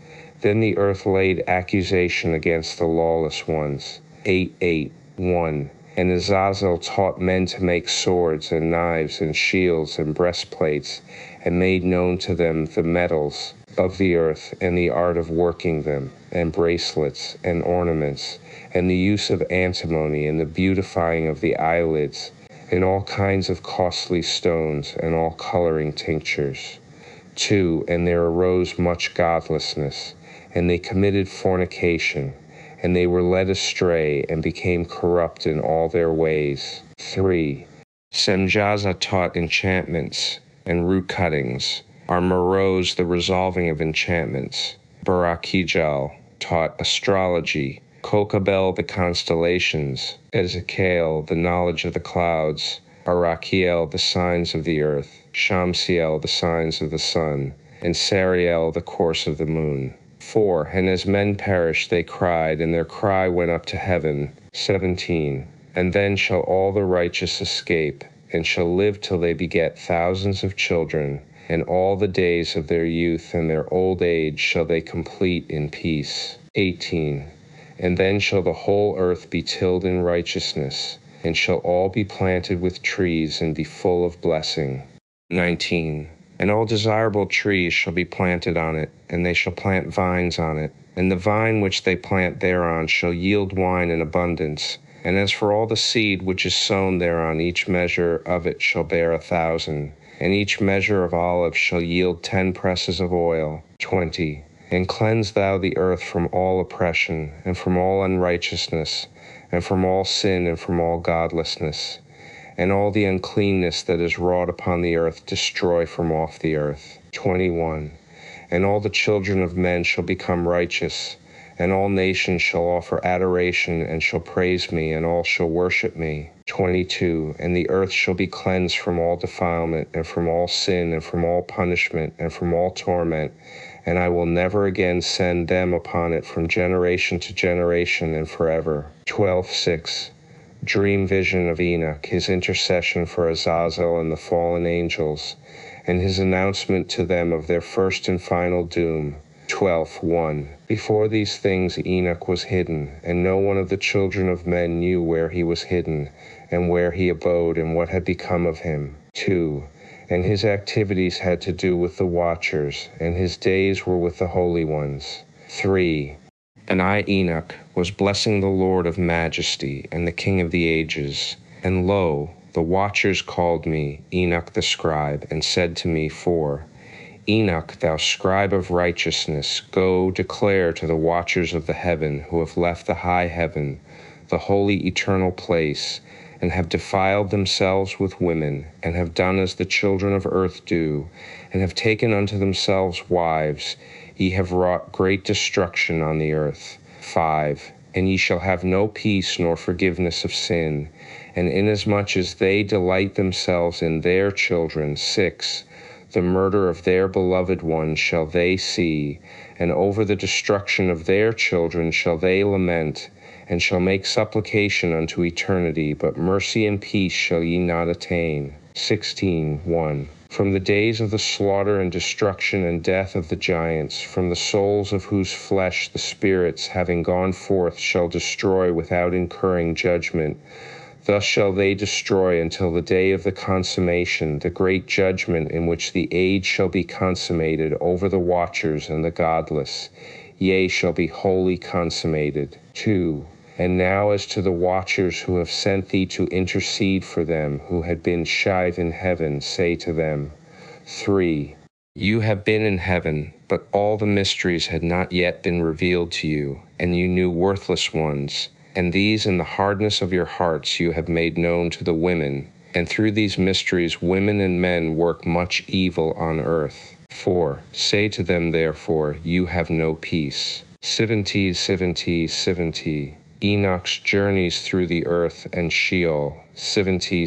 S1: Then the earth laid accusation against the lawless ones. 8:1. And Azazel taught men to make swords, and knives, and shields, and breastplates, and made known to them the metals. of the earth, and the art of working them, and bracelets, and ornaments, and the use of antimony, and the beautifying of the eyelids, and all kinds of costly stones, and all coloring tinctures. 2. And there arose much godlessness, and they committed fornication, and they were led astray, and became corrupt in all their ways. 3. Semjaza taught enchantments and root cuttings. Armorose the resolving of enchantments. Barakijal taught astrology. Kokabel the constellations. Ezekiel the knowledge of the clouds. Arakiel the signs of the earth. Shamsiel the signs of the sun. And Sariel the course of the moon. 4. And as men perished they cried, and their cry went up to heaven. 17. And then shall all the righteous escape, and shall live till they beget thousands of children, and all the days of their youth and their old age shall they complete in peace. 18. And then shall the whole earth be tilled in righteousness, and shall all be planted with trees, and be full of blessing. 19. And all desirable trees shall be planted on it, and they shall plant vines on it, and the vine which they plant thereon shall yield wine in abundance. And as for all the seed which is sown thereon, each measure of it shall bear 1,000, and each measure of olive shall yield 10 presses of oil. 20. And cleanse thou the earth from all oppression, and from all unrighteousness, and from all sin, and from all godlessness. And all the uncleanness that is wrought upon the earth destroy from off the earth. 21. And all the children of men shall become righteous, and all nations shall offer adoration, and shall praise me, and all shall worship me. 22. And the earth shall be cleansed from all defilement, and from all sin, and from all punishment, and from all torment, and I will never again send them upon it from generation to generation and forever. 12:6. Dream vision of Enoch, his intercession for Azazel and the fallen angels, and his announcement to them of their first and final doom. 12:1. Before these things Enoch was hidden, and no one of the children of men knew where he was hidden, and where he abode, and what had become of him. 2. And his activities had to do with the watchers, and his days were with the holy ones. 3. And I, Enoch, was blessing the Lord of majesty, and the King of the ages. And lo, the watchers called me, Enoch the scribe, and said to me, 4. Enoch, thou scribe of righteousness, go declare to the watchers of the heaven, who have left the high heaven, the holy eternal place, and have defiled themselves with women, and have done as the children of earth do, and have taken unto themselves wives, ye have wrought great destruction on the earth. 5. And ye shall have no peace nor forgiveness of sin, and inasmuch as they delight themselves in their children. 6. The murder of their beloved ones shall they see, and over the destruction of their children shall they lament, and shall make supplication unto eternity, but mercy and peace shall ye not attain. 16:1. From the days of the slaughter and destruction and death of the giants, from the souls of whose flesh the spirits, having gone forth, shall destroy without incurring judgment. Thus shall they destroy until the day of the consummation, the great judgment in which the age shall be consummated over the watchers and the godless, yea, shall be wholly consummated. 2. And now as to the watchers who have sent thee to intercede for them, who had been shive in heaven, say to them. 3. You have been in heaven, but all the mysteries had not yet been revealed to you, and you knew worthless ones, and these in the hardness of your hearts you have made known to the women, and through these mysteries women and men work much evil on earth. 4. Say to them therefore, you have no peace. 70. Enoch's journeys through the earth and Sheol. 70.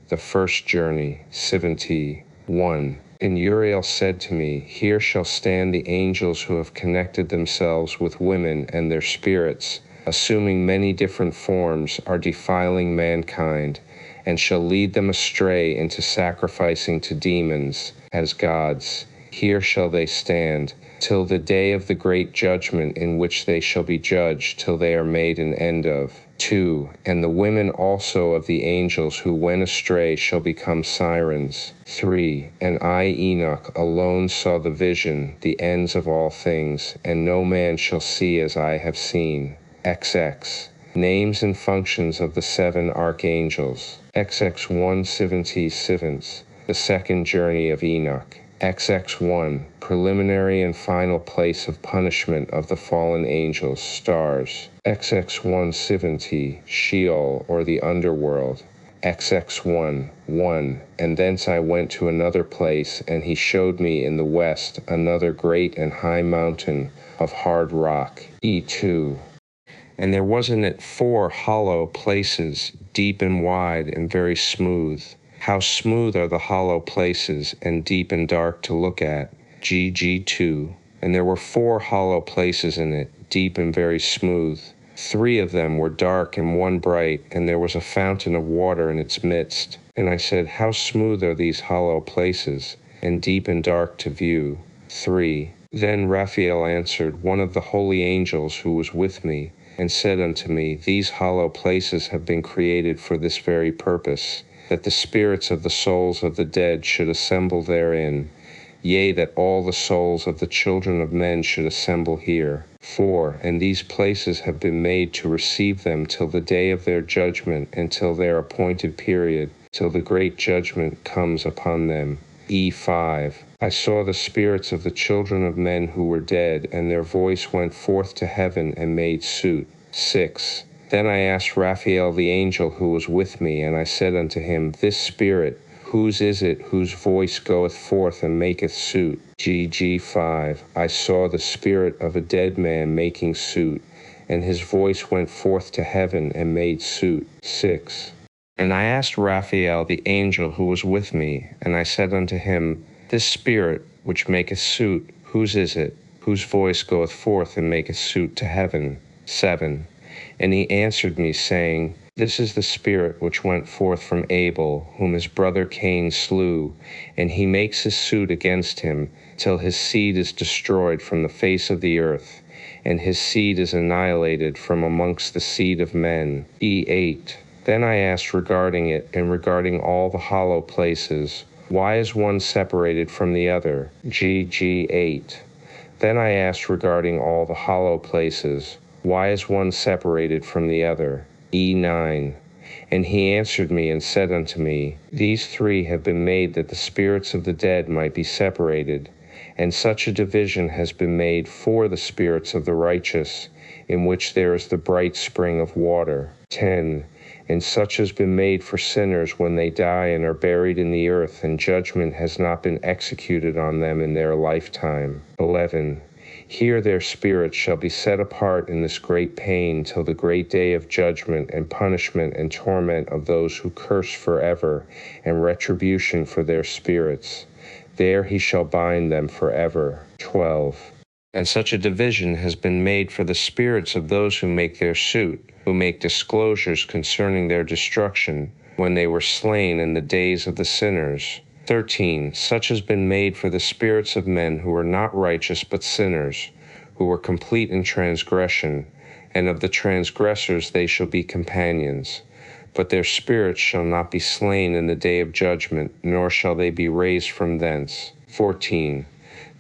S1: The first journey. 71. And Uriel said to me, here shall stand the angels who have connected themselves with women, and their spirits, assuming many different forms, are defiling mankind, and shall lead them astray into sacrificing to demons as gods, Here shall they stand, till the day of the great judgment in which they shall be judged, till they are made an end of. 2. And the women also of the angels who went astray shall become sirens. 3. And I, Enoch, alone saw the vision, the ends of all things, and no man shall see as I have seen. XX. Names and functions of the 7 archangels. XX 177. The second journey of Enoch. XX1. Preliminary and final place of punishment of the fallen angels, stars. XX 170. Sheol, or the underworld. XX1. 1. And thence I went to another place, and he showed me in the west another great and high mountain of hard rock. E2. And there was in it 4 hollow places, deep and wide and very smooth. How smooth are the hollow places, and deep and dark to look at. GG2. And there were 4 hollow places in it, deep and very smooth. 3 of them were dark and 1 bright, and there was a fountain of water in its midst. And I said, how smooth are these hollow places, and deep and dark to view. 3. Then Raphael answered, one of the holy angels who was with me, and said unto me, these hollow places have been created for this very purpose, that the spirits of the souls of the dead should assemble therein, yea, that all the souls of the children of men should assemble here. 4. And these places have been made to receive them till the day of their judgment, and till their appointed period, till the great judgment comes upon them. E5. I saw the spirits of the children of men who were dead, and their voice went forth to heaven and made suit. 6. Then I asked Raphael the angel who was with me, and I said unto him, this spirit, whose is it whose voice goeth forth and maketh suit? GG5. I saw the spirit of a dead man making suit, and his voice went forth to heaven and made suit. 6. And I asked Raphael the angel who was with me, and I said unto him, this spirit which maketh suit, whose is it, whose voice goeth forth and maketh suit to heaven? 7. And he answered me, saying, this is the spirit which went forth from Abel, whom his brother Cain slew, and he makes his suit against him, till his seed is destroyed from the face of the earth, and his seed is annihilated from amongst the seed of men. E8. Then I asked regarding it, and regarding all the hollow places, why is one separated from the other? GG8. Then I asked regarding all the hollow places, why is one separated from the other? E9. And he answered me and said unto me, these 3 have been made that the spirits of the dead might be separated, and such a division has been made for the spirits of the righteous, in which there is the bright spring of water. 10. And such has been made for sinners when they die and are buried in the earth, and judgment has not been executed on them in their lifetime. 11. Here their spirits shall be set apart in this great pain till the great day of judgment and punishment and torment of those who curse forever, and retribution for their spirits. There he shall bind them forever. 12. And such a division has been made for the spirits of those who make their suit, who make disclosures concerning their destruction, when they were slain in the days of the sinners. 13. Such has been made for the spirits of men who were not righteous but sinners, who were complete in transgression, and of the transgressors they shall be companions. But their spirits shall not be slain in the day of judgment, nor shall they be raised from thence. 14.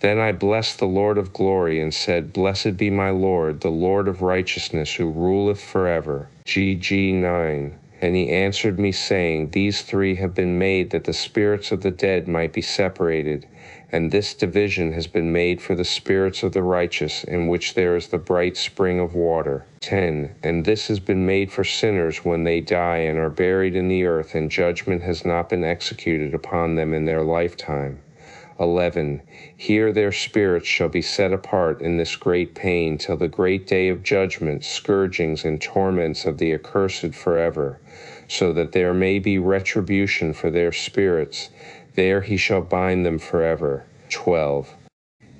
S1: Then I blessed the Lord of glory, and said, blessed be my Lord, the Lord of righteousness, who ruleth forever. GG9. And he answered me, saying, these 3 have been made that the spirits of the dead might be separated, and this division has been made for the spirits of the righteous, in which there is the bright spring of water. 10. And this has been made for sinners when they die and are buried in the earth, and judgment has not been executed upon them in their lifetime. 11. Here their spirits shall be set apart in this great pain till the great day of judgment, scourgings and torments of the accursed forever, so that there may be retribution for their spirits. There he shall bind them forever. 12.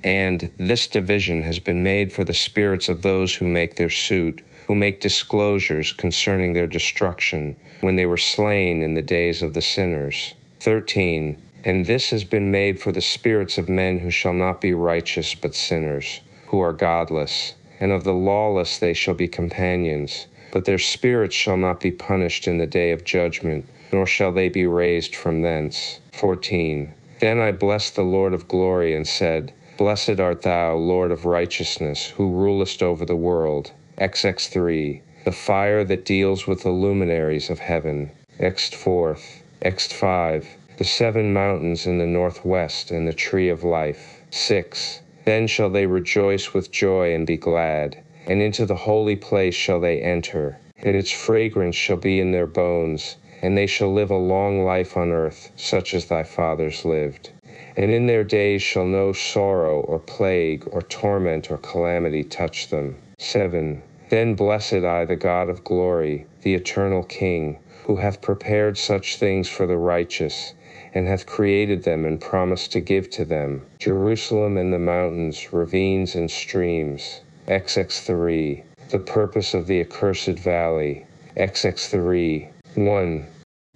S1: And this division has been made for the spirits of those who make their suit, who make disclosures concerning their destruction, when they were slain in the days of the sinners. 13. And this has been made for the spirits of men who shall not be righteous but sinners, who are godless, and of the lawless they shall be companions. But their spirits shall not be punished in the day of judgment, nor shall they be raised from thence. 14. Then I blessed the Lord of glory and said, Blessed art thou, Lord of righteousness, who rulest over the world. XX 3. The fire that deals with the luminaries of heaven. Ext 4. Ext 5. The 7 mountains in the northwest and the tree of life. 6. Then shall they rejoice with joy and be glad, and into the holy place shall they enter, and its fragrance shall be in their bones, and they shall live a long life on earth, such as thy fathers lived. And in their days shall no sorrow or plague or torment or calamity touch them. 7. Then blessed I the God of glory, the eternal King, who hath prepared such things for the righteous, and hath created them and promised to give to them Jerusalem and the mountains, ravines and streams. XX 3. The purpose of the accursed valley. XX 3. 1.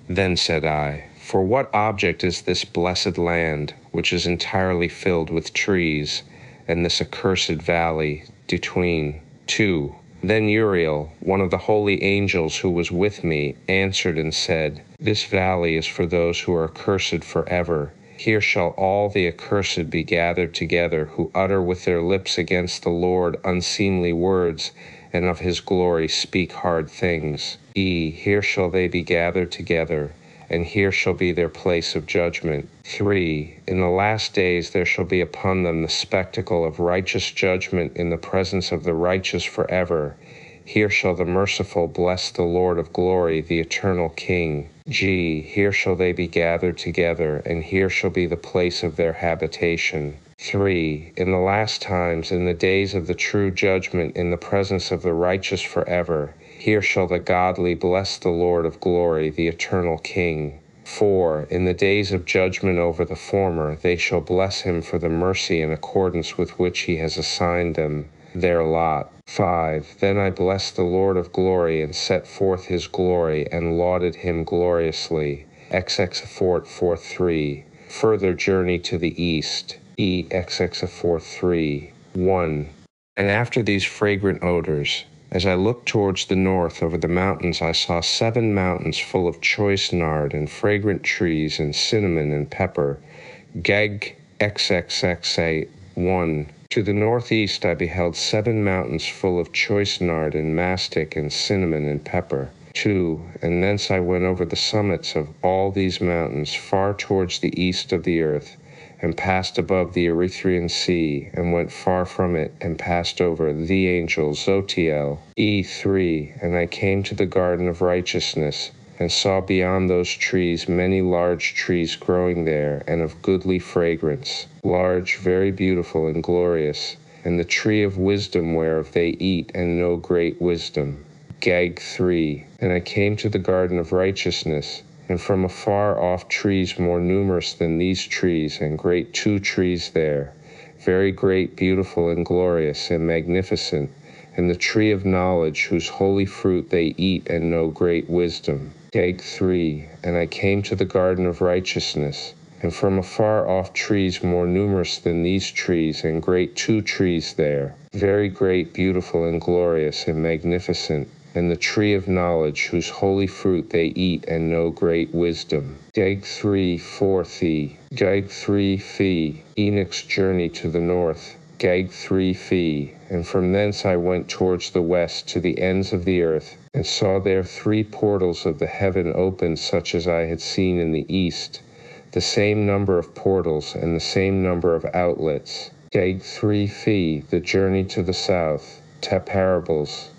S1: Then said I, For what object is this blessed land, which is entirely filled with trees, and this accursed valley between? 2. Then Uriel, one of the holy angels who was with me, answered and said, This valley is for those who are accursed forever. Here shall all the accursed be gathered together, who utter with their lips against the Lord unseemly words, and of his glory speak hard things. Here shall they be gathered together, and here shall be their place of judgment. 3. In the last days there shall be upon them the spectacle of righteous judgment in the presence of the righteous forever. Here shall the merciful bless the Lord of glory, the eternal King. Here shall they be gathered together, and here shall be the place of their habitation. 3. In the last times, in the days of the true judgment, in the presence of the righteous forever, here shall the godly bless the Lord of glory, the eternal King. 4. In the days of judgment over the former, they shall bless him for the mercy in accordance with which he has assigned them their lot. 5. Then I blessed the Lord of glory and set forth his glory and lauded him gloriously. XX 3. Further journey to the east. XX 3. 1. And after these fragrant odors, as I looked towards the north over the mountains, I saw 7 mountains full of choice nard and fragrant trees and cinnamon and pepper. Geg XXXA 1. To the northeast I beheld 7 mountains full of choice nard and mastic and cinnamon and pepper. 2. And thence I went over the summits of all these mountains far towards the east of the earth, and passed above the Erythraean Sea, and went far from it, and passed over the angel Zotiel. E3. And I came to the garden of righteousness, and saw beyond those trees many large trees growing there, and of goodly fragrance, large, very beautiful and glorious, and the tree of wisdom whereof they eat and know great wisdom. Gag 3. And I came to the garden of righteousness, and from afar off trees more numerous than these trees, and great 2 trees there, very great, beautiful, and glorious, and magnificent, and the tree of knowledge, whose holy fruit they eat and know great wisdom. Gag 3. And I came to the garden of righteousness, and from afar off trees more numerous than these trees, and great 2 trees there, very great, beautiful, and glorious, and magnificent, and the tree of knowledge, whose holy fruit they eat and know great wisdom. Gag 3 4 Thee. Gag 3 Fee. Enoch's journey to the north. Gag 3 Fee. And from thence I went towards the west to the ends of the earth, and saw there 3 portals of the heaven opened, such as I had seen in the east, the same number of portals and the same number of outlets. Gag 3 Fee. The journey to the south. Parables.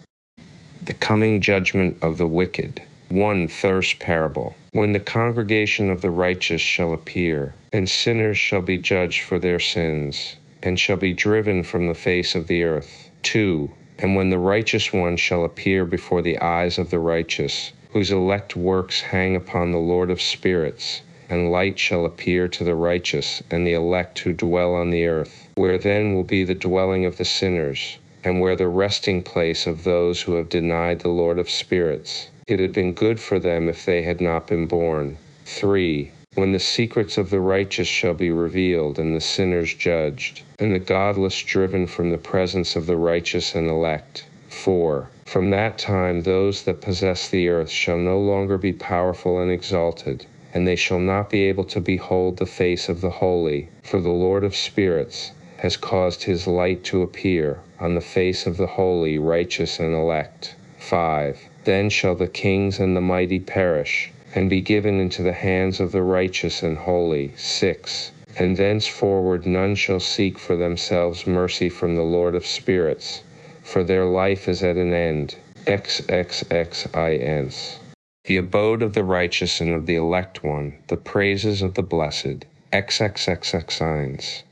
S1: The coming judgment of the wicked. 1 Thirst parable. When the congregation of the righteous shall appear, and sinners shall be judged for their sins, and shall be driven from the face of the earth. 2. And when the righteous one shall appear before the eyes of the righteous, whose elect works hang upon the Lord of spirits, and light shall appear to the righteous and the elect who dwell on the earth, where then will be the dwelling of the sinners, and where the resting place of those who have denied the Lord of spirits. It had been good for them if they had not been born. 3. when the secrets of the righteous shall be revealed, and the sinners judged, and the godless driven from the presence of the righteous and elect. 4. From that time those that possess the earth shall no longer be powerful and exalted, and they shall not be able to behold the face of the holy, for the Lord of spirits has caused his light to appear on the face of the holy, righteous, and elect. 5. Then shall the kings and the mighty perish, and be given into the hands of the righteous and holy. 6. And thenceforward none shall seek for themselves mercy from the Lord of spirits, for their life is at an end. XXXINs. The abode of the righteous and of the elect one, the praises of the blessed. XXXXINs.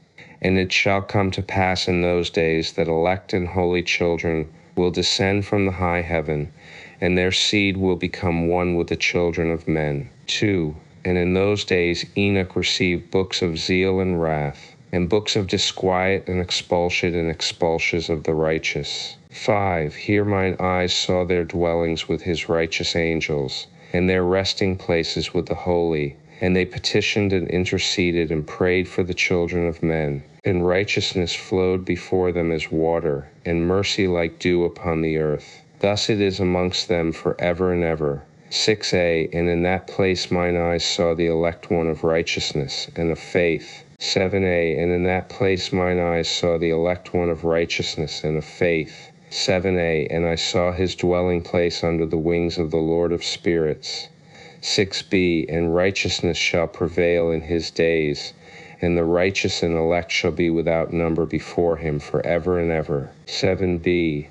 S1: And it shall come to pass in those days that elect and holy children will descend from the high heaven, and their seed will become one with the children of men. 2. And in those days Enoch received books of zeal and wrath, and books of disquiet and expulsion and expulsions of the righteous. 5. Here mine eyes saw their dwellings with his righteous angels, and their resting places with the holy. And they petitioned and interceded and prayed for the children of men. And righteousness flowed before them as water, and mercy like dew upon the earth. Thus it is amongst them for ever and ever. 6a. And in that place mine eyes saw the elect one of righteousness and of faith. 7a. And in that place mine eyes saw the elect one of righteousness and of faith. 7a. And I saw his dwelling place under the wings of the Lord of spirits. 6b. And righteousness shall prevail in his days, and the righteous and elect shall be without number before him for ever and ever. 7b.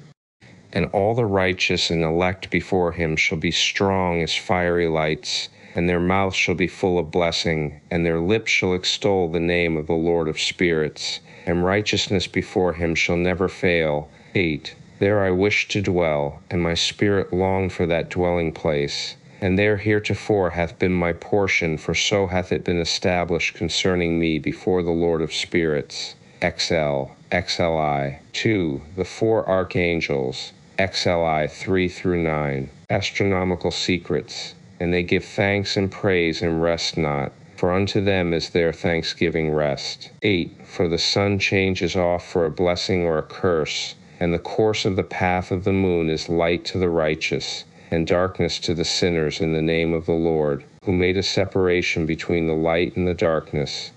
S1: And all the righteous and elect before him shall be strong as fiery lights, and their mouth shall be full of blessing, and their lips shall extol the name of the Lord of spirits, and righteousness before him shall never fail. 8. There I wished to dwell, and my spirit longed for that dwelling place. And there heretofore hath been my portion, for so hath it been established concerning me before the Lord of spirits. XLI. 2. The 4 archangels. XLI 3-9. Astronomical secrets. And they give thanks and praise and rest not, for unto them is their thanksgiving rest. 8. For the sun changes off for a blessing or a curse, and the course of the path of the moon is light to the righteous, and darkness to the sinners in the name of the Lord, who made a separation between the light and the darkness,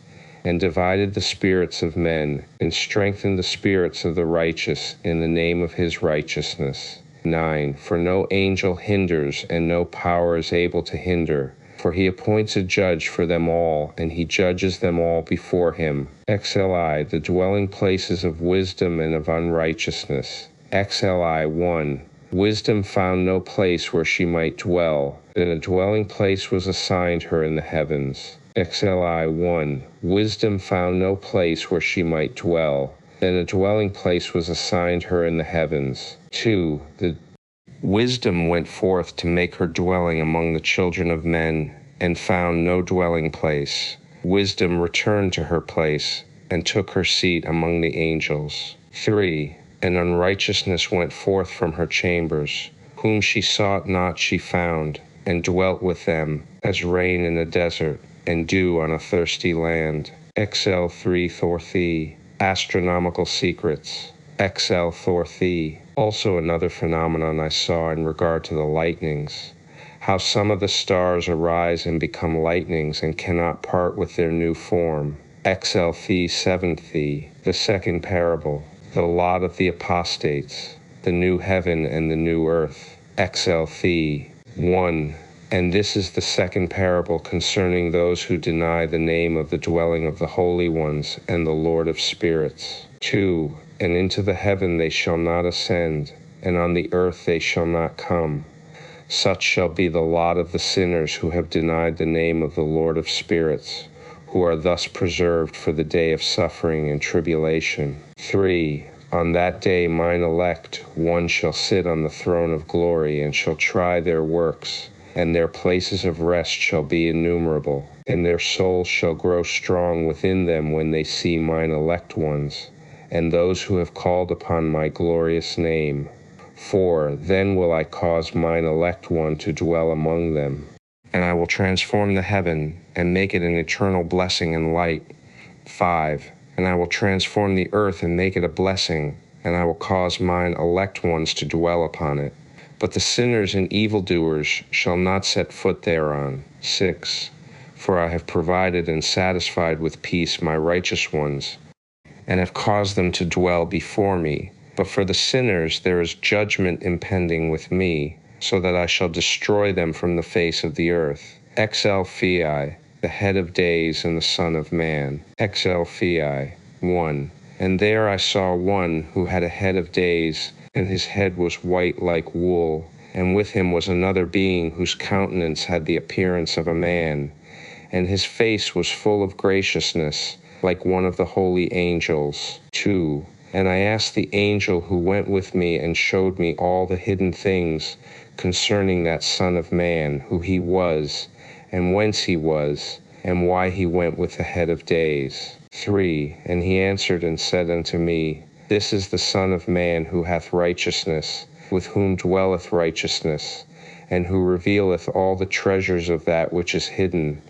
S1: and divided the spirits of men, and strengthened the spirits of the righteous in the name of his righteousness. 9. For no angel hinders, and no power is able to hinder, for he appoints a judge for them all, and he judges them all before him. XLI. The dwelling places of wisdom and of unrighteousness. XLI 1. Wisdom found no place where she might dwell, and a dwelling place was assigned her in the heavens. XLI 1. Wisdom found no place where she might dwell, and a dwelling place was assigned her in the heavens. 2. The wisdom went forth to make her dwelling among the children of men, and found no dwelling place. Wisdom returned to her place, and took her seat among the angels. 3. And unrighteousness went forth from her chambers, whom she sought not she found, and dwelt with them, as rain in a desert, and dew on a thirsty land. XL 3 Thorthi. Astronomical secrets. XL Thorthi. Also another phenomenon I saw in regard to the lightnings, how some of the stars arise and become lightnings and cannot part with their new form. XL Thi 7 Thi. The second parable. The lot of the apostates, the new heaven and the new earth. XL Thi 1. And this is the second parable concerning those who deny the name of the dwelling of the holy ones and the Lord of spirits. 2. And into the heaven they shall not ascend, and on the earth they shall not come. Such shall be the lot of the sinners who have denied the name of the Lord of spirits, who are thus preserved for the day of suffering and tribulation. 3. On that day mine elect, one shall sit on the throne of glory, and shall try their works, and their places of rest shall be innumerable, and their souls shall grow strong within them when they see mine elect ones, and those who have called upon my glorious name. 4. Then will I cause mine elect one to dwell among them. And I will transform the heaven and make it an eternal blessing and light. 5. And I will transform the earth and make it a blessing, and I will cause mine elect ones to dwell upon it. But the sinners and evildoers shall not set foot thereon. 6. For I have provided and satisfied with peace my righteous ones, and have caused them to dwell before me. But for the sinners there is judgment impending with me, so that I shall destroy them from the face of the earth. Exel Phi, the head of days and the Son of Man. Exel Phi. 1. And there I saw one who had a head of days, and his head was white like wool, and with him was another being whose countenance had the appearance of a man, and his face was full of graciousness, like one of the holy angels. 2. And I asked the angel who went with me and showed me all the hidden things concerning that Son of Man, who he was, and whence he was, and why he went with the head of days. 3. And he answered and said unto me, This is the Son of Man who hath righteousness, with whom dwelleth righteousness, and who revealeth all the treasures of that which is hidden,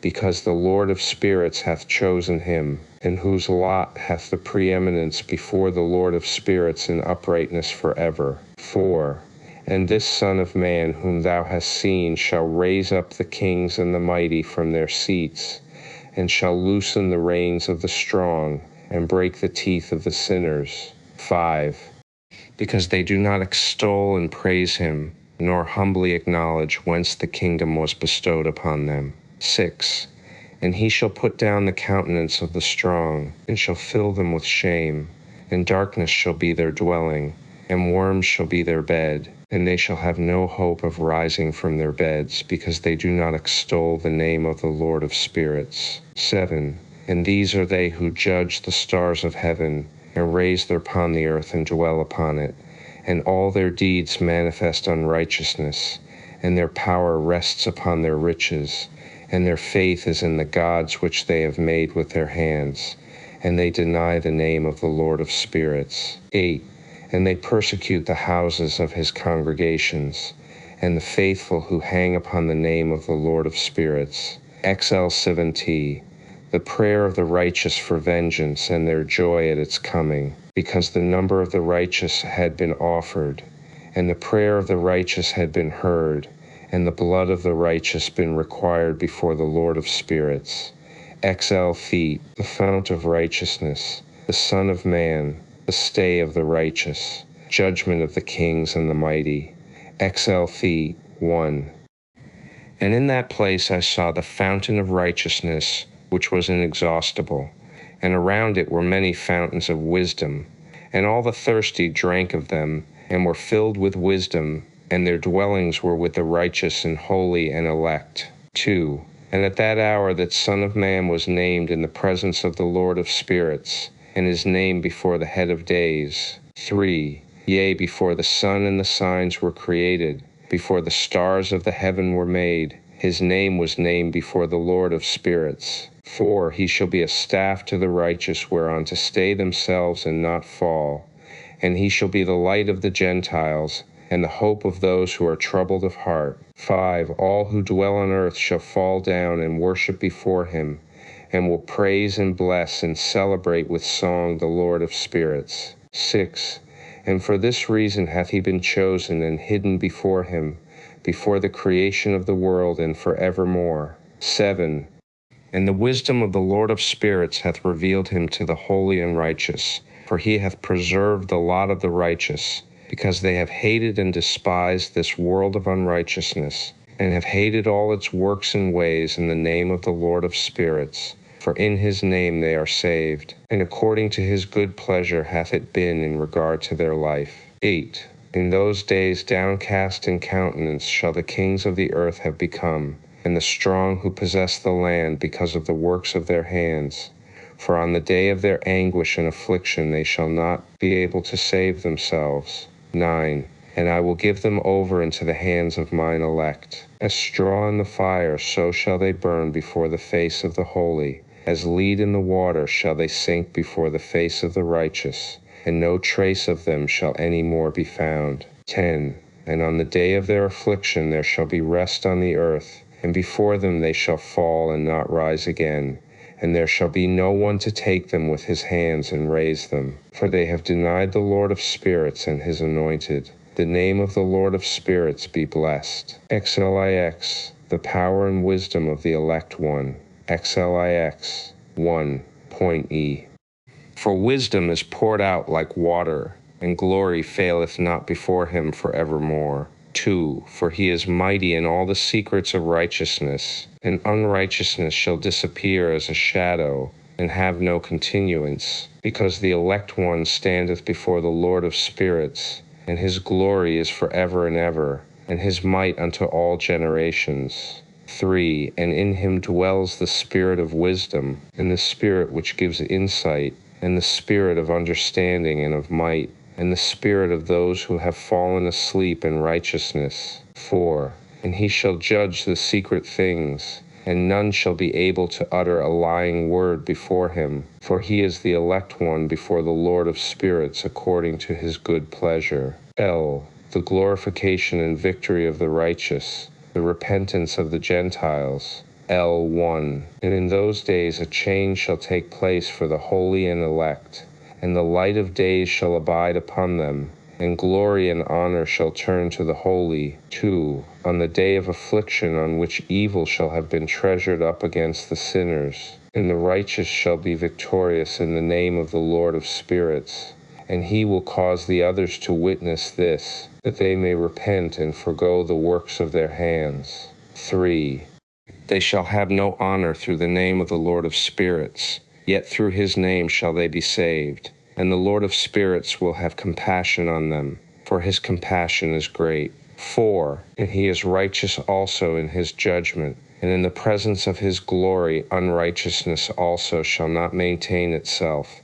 S1: because the Lord of spirits hath chosen him, and whose lot hath the preeminence before the Lord of spirits in uprightness forever. 4. And this Son of Man whom thou hast seen shall raise up the kings and the mighty from their seats, and shall loosen the reins of the strong, and break the teeth of the sinners. 5. Because they do not extol and praise him, nor humbly acknowledge whence the kingdom was bestowed upon them. 6. And he shall put down the countenance of the strong, and shall fill them with shame, and darkness shall be their dwelling, and worms shall be their bed, and they shall have no hope of rising from their beds, because they do not extol the name of the Lord of spirits. 7. And these are they who judge the stars of heaven, and raise their upon the earth and dwell upon it, and all their deeds manifest unrighteousness, and their power rests upon their riches, and their faith is in the gods which they have made with their hands, and they deny the name of the Lord of spirits. 8. And they persecute the houses of his congregations, and the faithful who hang upon the name of the Lord of spirits. XL 7T. The prayer of the righteous for vengeance, and their joy at its coming, because the number of the righteous had been offered, and the prayer of the righteous had been heard, and the blood of the righteous been required before the Lord of spirits. XL Feet, the fount of righteousness, the Son of Man, the stay of the righteous, judgment of the kings and the mighty. XL Feet 1. And in that place I saw the fountain of righteousness, which was inexhaustible, and around it were many fountains of wisdom, and all the thirsty drank of them, and were filled with wisdom, and their dwellings were with the righteous and holy and elect. 2. And at that hour that Son of Man was named in the presence of the Lord of spirits, and his name before the head of days. 3. Yea, before the sun and the signs were created, before the stars of the heaven were made, his name was named before the Lord of spirits. 4. He shall be a staff to the righteous, whereon to stay themselves and not fall. And he shall be the light of the Gentiles, and the hope of those who are troubled of heart. 5. All who dwell on earth shall fall down and worship before him, and will praise and bless and celebrate with song the Lord of spirits. 6. And for this reason hath he been chosen and hidden before him, before the creation of the world and forevermore. 7. And the wisdom of the Lord of spirits hath revealed him to the holy and righteous, for he hath preserved the lot of the righteous, because they have hated and despised this world of unrighteousness, and have hated all its works and ways in the name of the Lord of spirits. For in his name they are saved, and according to his good pleasure hath it been in regard to their life. 8. In those days downcast in countenance shall the kings of the earth have become, and the strong who possess the land because of the works of their hands. For on the day of their anguish and affliction they shall not be able to save themselves. 9. And I will give them over into the hands of mine elect. As straw in the fire, so shall they burn before the face of the holy. As lead in the water shall they sink before the face of the righteous, and no trace of them shall any more be found. 10. And on the day of their affliction there shall be rest on the earth, and before them they shall fall and not rise again, and there shall be no one to take them with his hands and raise them. For they have denied the Lord of spirits and his anointed. The name of the Lord of spirits be blessed. XLIX, the power and wisdom of the elect one. XLIX 1.E. For wisdom is poured out like water, and glory faileth not before him for evermore. 2. For he is mighty in all the secrets of righteousness, and unrighteousness shall disappear as a shadow, and have no continuance, because the elect one standeth before the Lord of spirits, and his glory is for ever and ever, and his might unto all generations. 3. And in him dwells the spirit of wisdom, and the spirit which gives insight, and the spirit of understanding and of might, and the spirit of those who have fallen asleep in righteousness. 4. And he shall judge the secret things, and none shall be able to utter a lying word before him, for he is the elect one before the Lord of spirits according to his good pleasure. L. The glorification and victory of the righteous, the repentance of the Gentiles. L1. And in those days a change shall take place for the holy and elect, and the light of days shall abide upon them, and glory and honor shall turn to the holy. 2. On the day of affliction on which evil shall have been treasured up against the sinners, and the righteous shall be victorious in the name of the Lord of spirits, and he will cause the others to witness this, that they may repent and forgo the works of their hands. 3. They shall have no honor through the name of the Lord of spirits, yet through his name shall they be saved. And the Lord of spirits will have compassion on them, for his compassion is great. 4. And he is righteous also in his judgment, and in the presence of his glory unrighteousness also shall not maintain itself.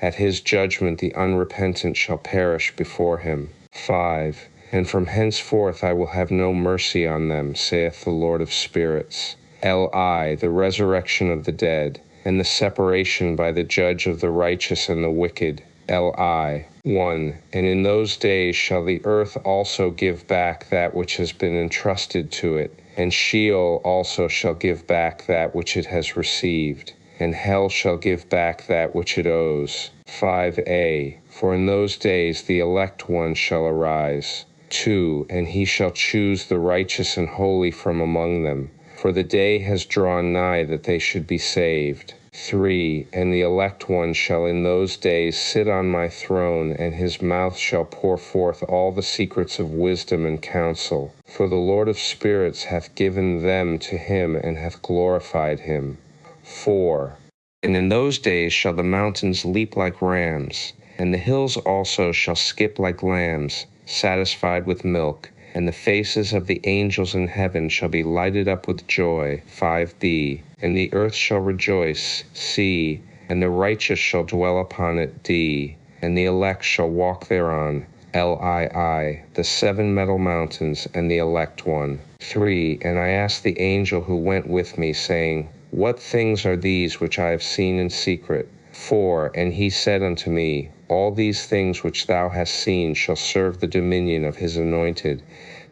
S1: At his judgment the unrepentant shall perish before him. 5. And from henceforth I will have no mercy on them, saith the Lord of spirits. LI, the resurrection of the dead, and the separation by the judge of the righteous and the wicked. LI 1. And in those days shall the earth also give back that which has been entrusted to it, and Sheol also shall give back that which it has received, and hell shall give back that which it owes. 5a. For in those days the elect one shall arise. 2. And he shall choose the righteous and holy from among them, for the day has drawn nigh that they should be saved. 3. And the elect one shall in those days sit on my throne, and his mouth shall pour forth all the secrets of wisdom and counsel. For the Lord of spirits hath given them to him, and hath glorified him. 4. And in those days shall the mountains leap like rams, and the hills also shall skip like lambs, satisfied with milk, and the faces of the angels in heaven shall be lighted up with joy. 5b. And the earth shall rejoice. C. And the righteous shall dwell upon it. D. And the elect shall walk thereon. LII. The 7 metal mountains and the elect one. 3. And I asked the angel who went with me, saying, What things are these which I have seen in secret? 4. And he said unto me, All these things which thou hast seen shall serve the dominion of his anointed,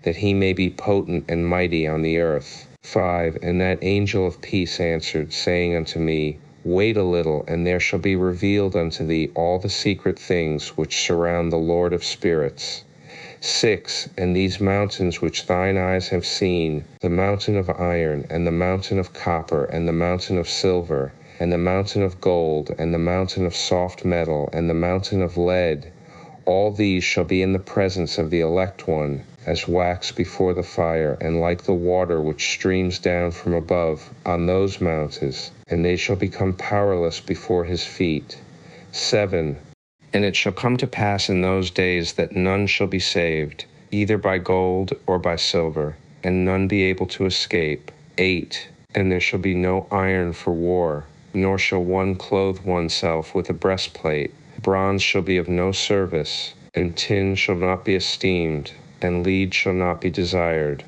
S1: that he may be potent and mighty on the earth. 5. And that angel of peace answered, saying unto me, Wait a little, and there shall be revealed unto thee all the secret things which surround the Lord of spirits. 6. And these mountains which thine eyes have seen, the mountain of iron, and the mountain of copper, and the mountain of silver, and the mountain of gold, and the mountain of soft metal, and the mountain of lead, all these shall be in the presence of the elect one, as wax before the fire, and like the water which streams down from above on those mountains, and they shall become powerless before his feet. 7. And it shall come to pass in those days that none shall be saved, either by gold or by silver, and none be able to escape. 8. And there shall be no iron for war, nor shall one clothe oneself with a breastplate. Bronze shall be of no service, and tin shall not be esteemed, and lead shall not be desired.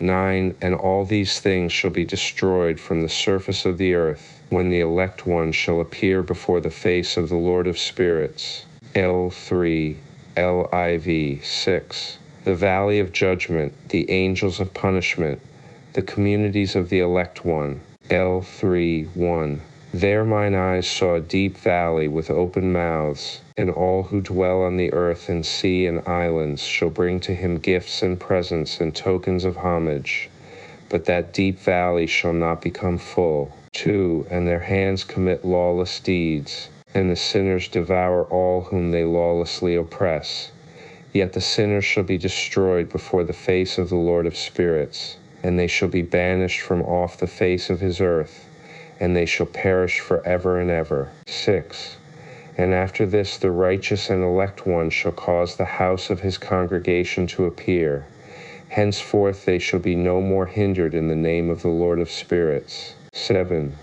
S1: 9. And all these things shall be destroyed from the surface of the earth, when the elect one shall appear before the face of the Lord of spirits. L3, LIV 6. The valley of judgment, the angels of punishment, The communities of the elect one. L3:1. There mine eyes saw a deep valley with open mouths, and all who dwell on the earth and sea and islands shall bring to him gifts and presents and tokens of homage. But that deep valley shall not become full. 2. And their hands commit lawless deeds, and the sinners devour all whom they lawlessly oppress. Yet the sinners shall be destroyed before the face of the Lord of spirits, and they shall be banished from off the face of his earth, and they shall perish forever and ever. 6. And after this the righteous and elect one shall cause the house of his congregation to appear. Henceforth they shall be no more hindered in the name of the Lord of spirits. 7.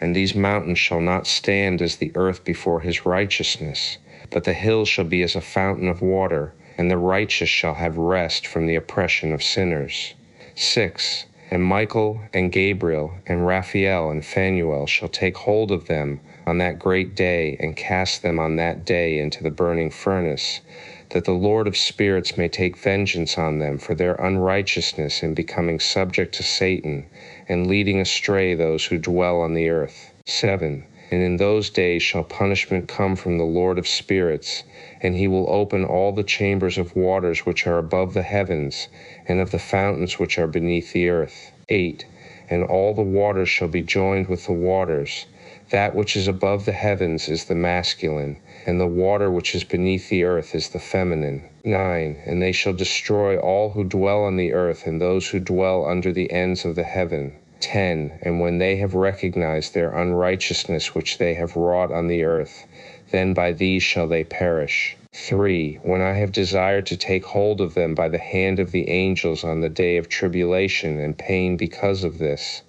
S1: And these mountains shall not stand as the earth before his righteousness, but the hills shall be as a fountain of water, and the righteous shall have rest from the oppression of sinners. 6. And Michael and Gabriel and Raphael and Phanuel shall take hold of them on that great day and cast them on that day into the burning furnace, that the Lord of spirits may take vengeance on them for their unrighteousness in becoming subject to Satan and leading astray those who dwell on the earth. 7. And in those days shall punishment come from the Lord of spirits, and he will open all the chambers of waters which are above the heavens, and of the fountains which are beneath the earth. 8. And all the waters shall be joined with the waters. That which is above the heavens is the masculine, and the water which is beneath the earth is the feminine. 9. And they shall destroy all who dwell on the earth, and those who dwell under the ends of the heaven. 10. And when they have recognized their unrighteousness which they have wrought on the earth, then by these shall they perish. 3. When I have desired to take hold of them by the hand of the angels on the day of tribulation and pain because of this,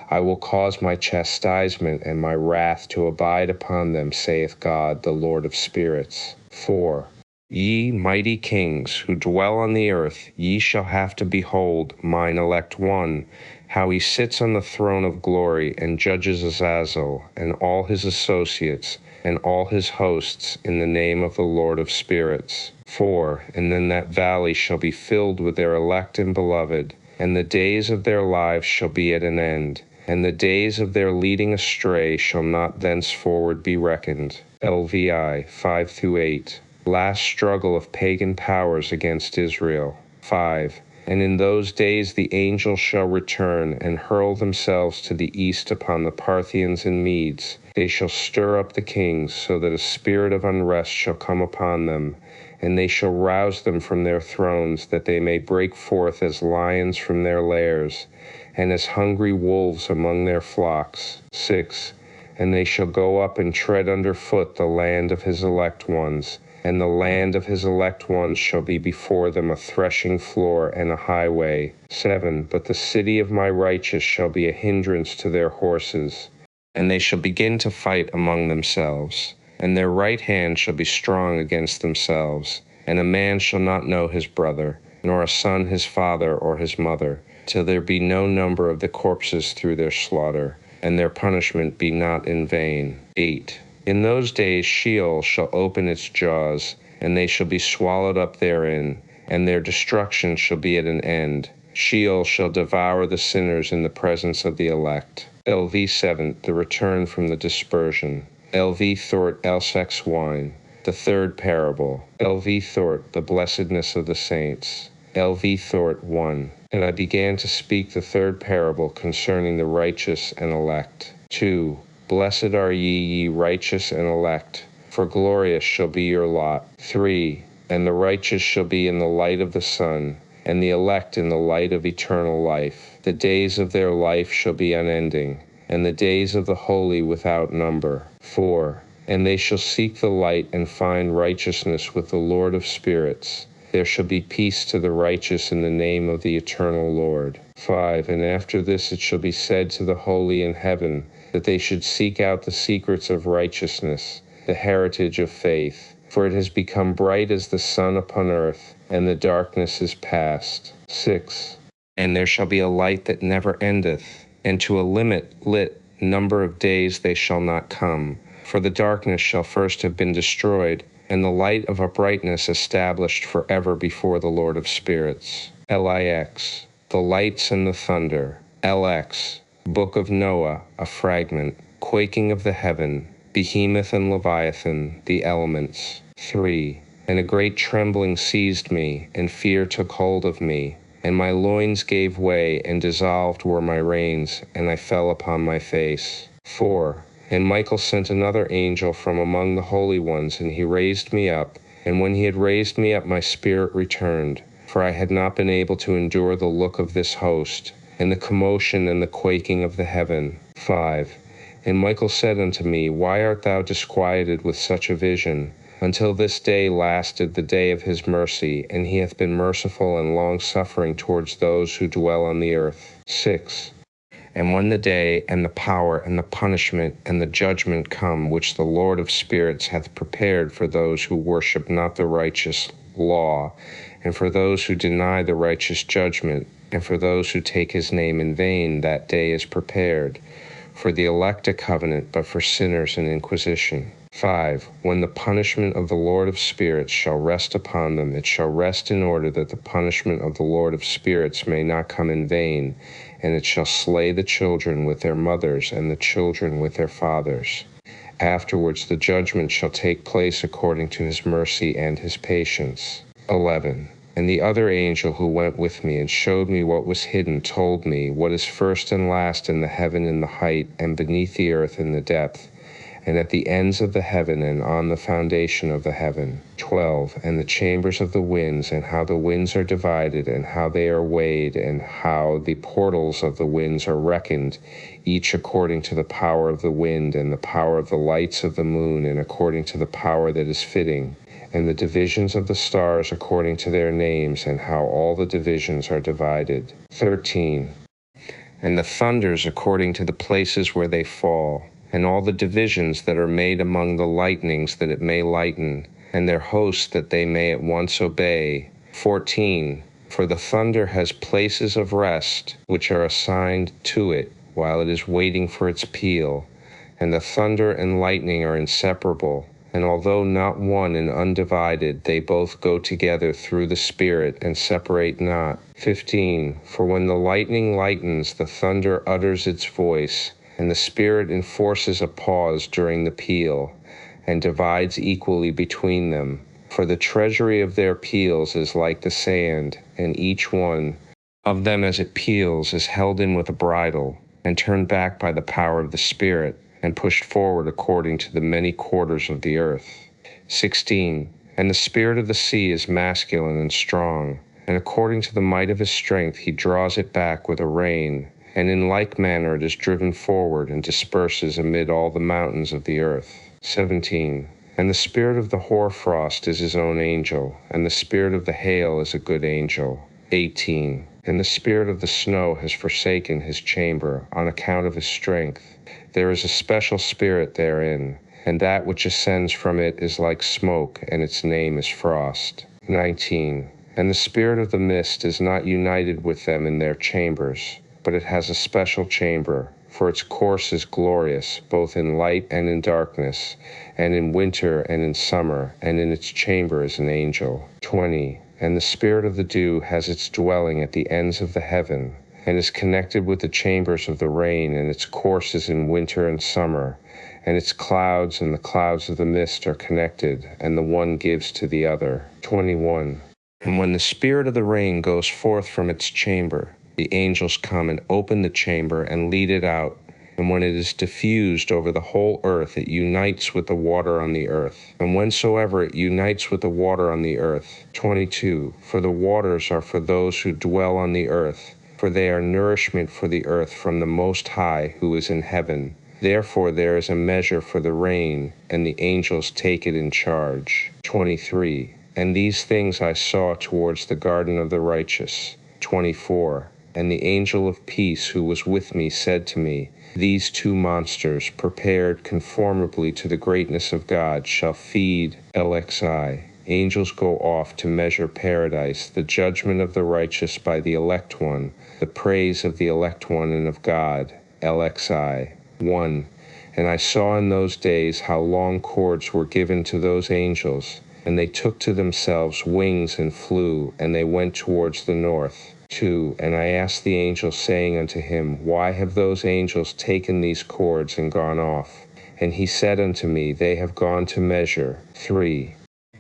S1: I will cause my chastisement and my wrath to abide upon them, saith God, the Lord of spirits. 4. Ye mighty kings who dwell on the earth, ye shall have to behold mine elect one, how he sits on the throne of glory and judges Azazel and all his associates and all his hosts in the name of the Lord of spirits. 4. And then that valley shall be filled with their elect and beloved, and the days of their lives shall be at an end, and the days of their leading astray shall not thenceforward be reckoned. LVI 5-8. Last struggle of pagan powers against Israel. 5. And in those days the angels shall return and hurl themselves to the east upon the Parthians and Medes. They shall stir up the kings, so that a spirit of unrest shall come upon them, and they shall rouse them from their thrones, that they may break forth as lions from their lairs, and as hungry wolves among their flocks. 6. And they shall go up and tread under foot the land of his elect ones, and the land of his elect ones shall be before them a threshing floor and a highway. 7. But the city of my righteous shall be a hindrance to their horses, and they shall begin to fight among themselves, and their right hand shall be strong against themselves, and a man shall not know his brother, nor a son his father or his mother, till there be no number of the corpses through their slaughter, and their punishment be not in vain. 8. In those days Sheol shall open its jaws, and they shall be swallowed up therein, and their destruction shall be at an end. Sheol shall devour the sinners in the presence of the elect. LV 7, the return from the dispersion. LV Thort Elsex Wine, the third parable. LV Thort, the blessedness of the saints. LV Thort 1. And I began to speak the third parable concerning the righteous and elect. 2. Blessed are ye righteous and elect, for glorious shall be your lot. 3. And the righteous shall be in the light of the sun, and the elect in the light of eternal life. The days of their life shall be unending, and the days of the holy without number. 4. And they shall seek the light and find righteousness with the Lord of spirits. There shall be peace to the righteous in the name of the eternal Lord. 5. And after this it shall be said to the holy in heaven, that they should seek out the secrets of righteousness, the heritage of faith. For it has become bright as the sun upon earth, and the darkness is past. 6. And there shall be a light that never endeth, and to a lit number of days they shall not come. For the darkness shall first have been destroyed, and the light of a brightness established forever before the Lord of spirits. LIX. the lights and the thunder, LX, Book of Noah, a fragment, quaking of the heaven, Behemoth and Leviathan, the elements. 3. And a great trembling seized me, and fear took hold of me, and my loins gave way, and dissolved were my reins, and I fell upon my face. 4. And Michael sent another angel from among the holy ones, and he raised me up, and when he had raised me up, my spirit returned, for I had not been able to endure the look of this host, and the commotion and the quaking of the heaven. 5. And Michael said unto me, Why art thou disquieted with such a vision? Until this day lasted the day of his mercy, and he hath been merciful and long-suffering towards those who dwell on the earth. 6. And when the day, and the power, and the punishment, and the judgment come, which the Lord of spirits hath prepared for those who worship not the righteous law, and for those who deny the righteous judgment, and for those who take his name in vain, that day is prepared. For the elect a covenant, but for sinners an inquisition. 5. When the punishment of the Lord of spirits shall rest upon them, it shall rest in order that the punishment of the Lord of spirits may not come in vain, and it shall slay the children with their mothers, and the children with their fathers. Afterwards the judgment shall take place according to his mercy and his patience. 11. And the other angel who went with me and showed me what was hidden told me what is first and last in the heaven in the height, and beneath the earth in the depth, and at the ends of the heaven and on the foundation of the heaven. 12. And the chambers of the winds, and how the winds are divided, and how they are weighed, and how the portals of the winds are reckoned, each according to the power of the wind, and the power of the lights of the moon, and according to the power that is fitting, and the divisions of the stars according to their names, and how all the divisions are divided. 13. And the thunders according to the places where they fall, and all the divisions that are made among the lightnings, that it may lighten, and their hosts that they may at once obey. 14. For the thunder has places of rest, which are assigned to it, while it is waiting for its peal. And the thunder and lightning are inseparable, and although not one and undivided, they both go together through the Spirit, and separate not. 15. For when the lightning lightens, the thunder utters its voice, and the Spirit enforces a pause during the peal, and divides equally between them. For the treasury of their peals is like the sand, and each one of them as it peals is held in with a bridle, and turned back by the power of the Spirit, and pushed forward according to the many quarters of the earth. 16. And the spirit of the sea is masculine and strong, and according to the might of his strength he draws it back with a rein, and in like manner it is driven forward and disperses amid all the mountains of the earth. 17. And the spirit of the hoarfrost is his own angel, and the spirit of the hail is a good angel. 18. And the spirit of the snow has forsaken his chamber on account of his strength. There is a special spirit therein, and that which ascends from it is like smoke, and its name is frost. 19. And the spirit of the mist is not united with them in their chambers, but it has a special chamber, for its course is glorious, both in light and in darkness, and in winter and in summer, and in its chamber is an angel. 20. And the spirit of the dew has its dwelling at the ends of the heaven, and is connected with the chambers of the rain, and its course is in winter and summer, and its clouds and the clouds of the mist are connected, and the one gives to the other. 21. And when the spirit of the rain goes forth from its chamber, the angels come and open the chamber and lead it out, and when it is diffused over the whole earth, it unites with the water on the earth. And whensoever it unites with the water on the earth. 22. For the waters are for those who dwell on the earth, for they are nourishment for the earth from the Most High who is in heaven. Therefore there is a measure for the rain, and the angels take it in charge. 23. And these things I saw towards the garden of the righteous. 24. And the angel of peace who was with me said to me, These two monsters, prepared conformably to the greatness of God, shall feed LXI. Angels go off to measure paradise, the judgment of the righteous by the elect one, the praise of the elect one and of God, LXI. 1. And I saw in those days how long cords were given to those angels, And they took to themselves wings and flew, and they went towards the north. 2. And I asked the angel, saying unto him, Why have those angels taken these cords and gone off? And he said unto me, They have gone to measure. 3.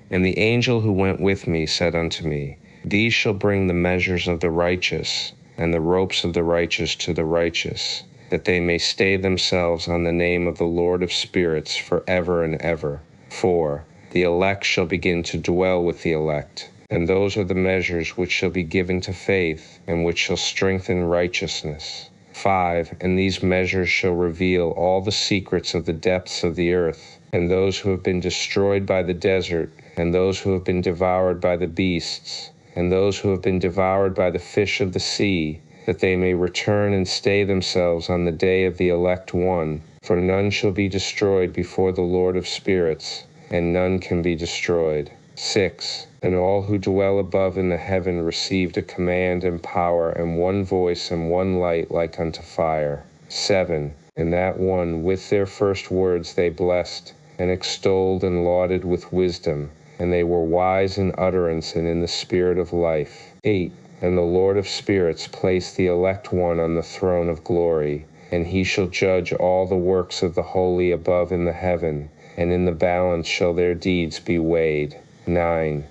S1: And the angel who went with me said unto me, These shall bring the measures of the righteous, and the ropes of the righteous to the righteous, that they may stay themselves on the name of the Lord of spirits forever and ever. 4. The elect shall begin to dwell with the elect, and those are the measures which shall be given to faith, and which shall strengthen righteousness. 5. And these measures shall reveal all the secrets of the depths of the earth, and those who have been destroyed by the desert, and those who have been devoured by the beasts, and those who have been devoured by the fish of the sea, that they may return and stay themselves on the day of the elect one. For none shall be destroyed before the Lord of spirits, and none can be destroyed. 6. And all who dwell above in the heaven received a command and power, and one voice and one light like unto fire. 7. And that one with their first words they blessed, and extolled and lauded with wisdom, and they were wise in utterance and in the spirit of life. 8. And the Lord of spirits placed the elect one on the throne of glory, and he shall judge all the works of the holy above in the heaven, and in the balance shall their deeds be weighed. 9.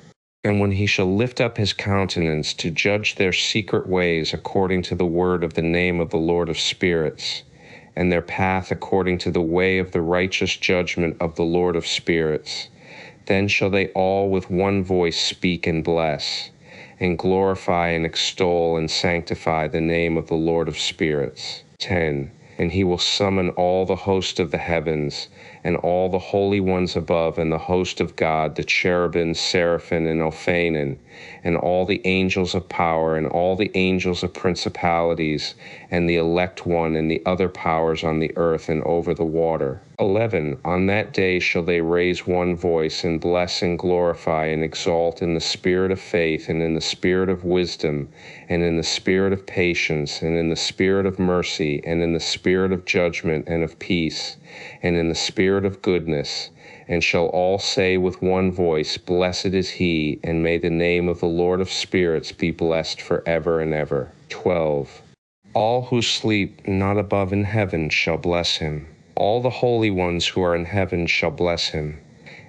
S1: And when he shall lift up his countenance to judge their secret ways according to the word of the name of the Lord of spirits, and their path according to the way of the righteous judgment of the Lord of spirits, then shall they all with one voice speak and bless, and glorify and extol and sanctify the name of the Lord of spirits. 10. And he will summon all the host of the heavens, and all the holy ones above, and the host of God, the cherubim, seraphim, and Ophanim, and all the angels of power, and all the angels of principalities, and the elect one, and the other powers on the earth and over the water. 11. On that day shall they raise one voice, and bless and glorify and exalt in the spirit of faith, and in the spirit of wisdom, and in the spirit of patience, and in the spirit of mercy, and in the spirit of judgment and of peace, and in the spirit of goodness. And shall all say with one voice, Blessed is he, and may the name of the Lord of spirits be blessed forever and ever. 12. All who sleep not above in heaven shall bless him. All the holy ones who are in heaven shall bless him,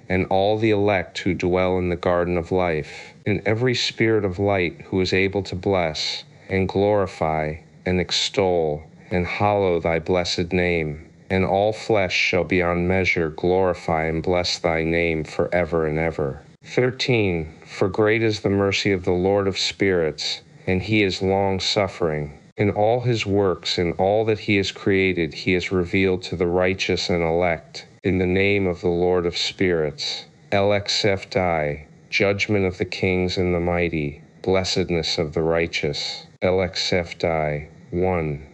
S1: and all the elect who dwell in the garden of life, and every spirit of light who is able to bless, and glorify, and extol, and hallow thy blessed name. And all flesh shall beyond measure glorify and bless thy name forever and ever. 13. For great is the mercy of the Lord of spirits, and he is long-suffering. In all his works, in all that he has created, he has revealed to the righteous and elect, in the name of the Lord of spirits. Elexephdai, judgment of the kings and the mighty, blessedness of the righteous. Elexephdai. 1.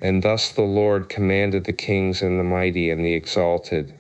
S1: And thus the Lord commanded the kings and the mighty and the exalted,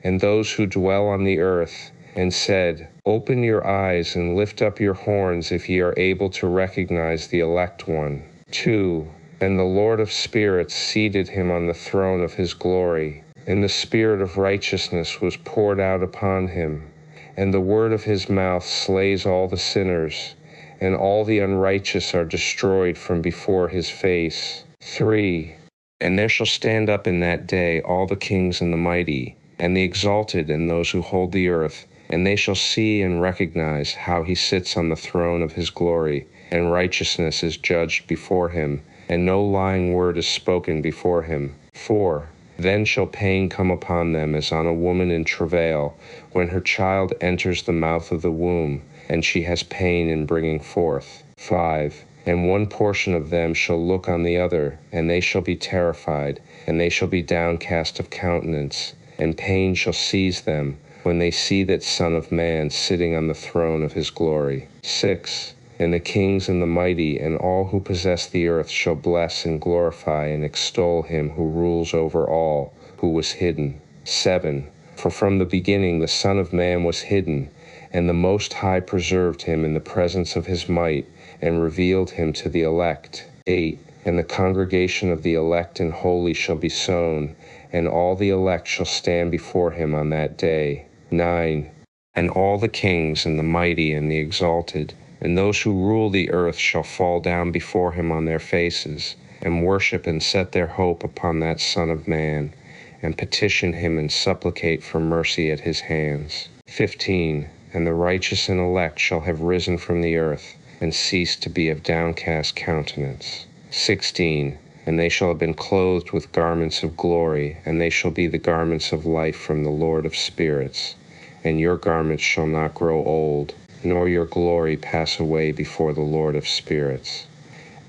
S1: and those who dwell on the earth, and said, Open your eyes and lift up your horns if ye are able to recognize the elect one. 2. And the Lord of spirits seated him on the throne of his glory, and the spirit of righteousness was poured out upon him, and the word of his mouth slays all the sinners, and all the unrighteous are destroyed from before his face. 3. And there shall stand up in that day all the kings and the mighty, and the exalted, and those who hold the earth, and they shall see and recognize how he sits on the throne of his glory, and righteousness is judged before him, and no lying word is spoken before him. 4. Then shall pain come upon them as on a woman in travail, when her child enters the mouth of the womb, and she has pain in bringing forth. 5. And one portion of them shall look on the other, and they shall be terrified, and they shall be downcast of countenance, and pain shall seize them, when they see that Son of Man sitting on the throne of his glory. 6. And the kings and the mighty and all who possess the earth shall bless and glorify and extol him who rules over all, who was hidden. 7. For from the beginning the Son of Man was hidden, and the Most High preserved him in the presence of his might, and revealed him to the elect. 8. And the congregation of the elect and holy shall be sown, and all the elect shall stand before him on that day. 9. And all the kings and the mighty and the exalted, and those who rule the earth shall fall down before him on their faces, and worship and set their hope upon that Son of Man, and petition him and supplicate for mercy at his hands. 15. And the righteous and elect shall have risen from the earth, and ceased to be of downcast countenance. 16. And they shall have been clothed with garments of glory, and they shall be the garments of life from the Lord of spirits. And your garments shall not grow old, nor your glory pass away before the Lord of spirits.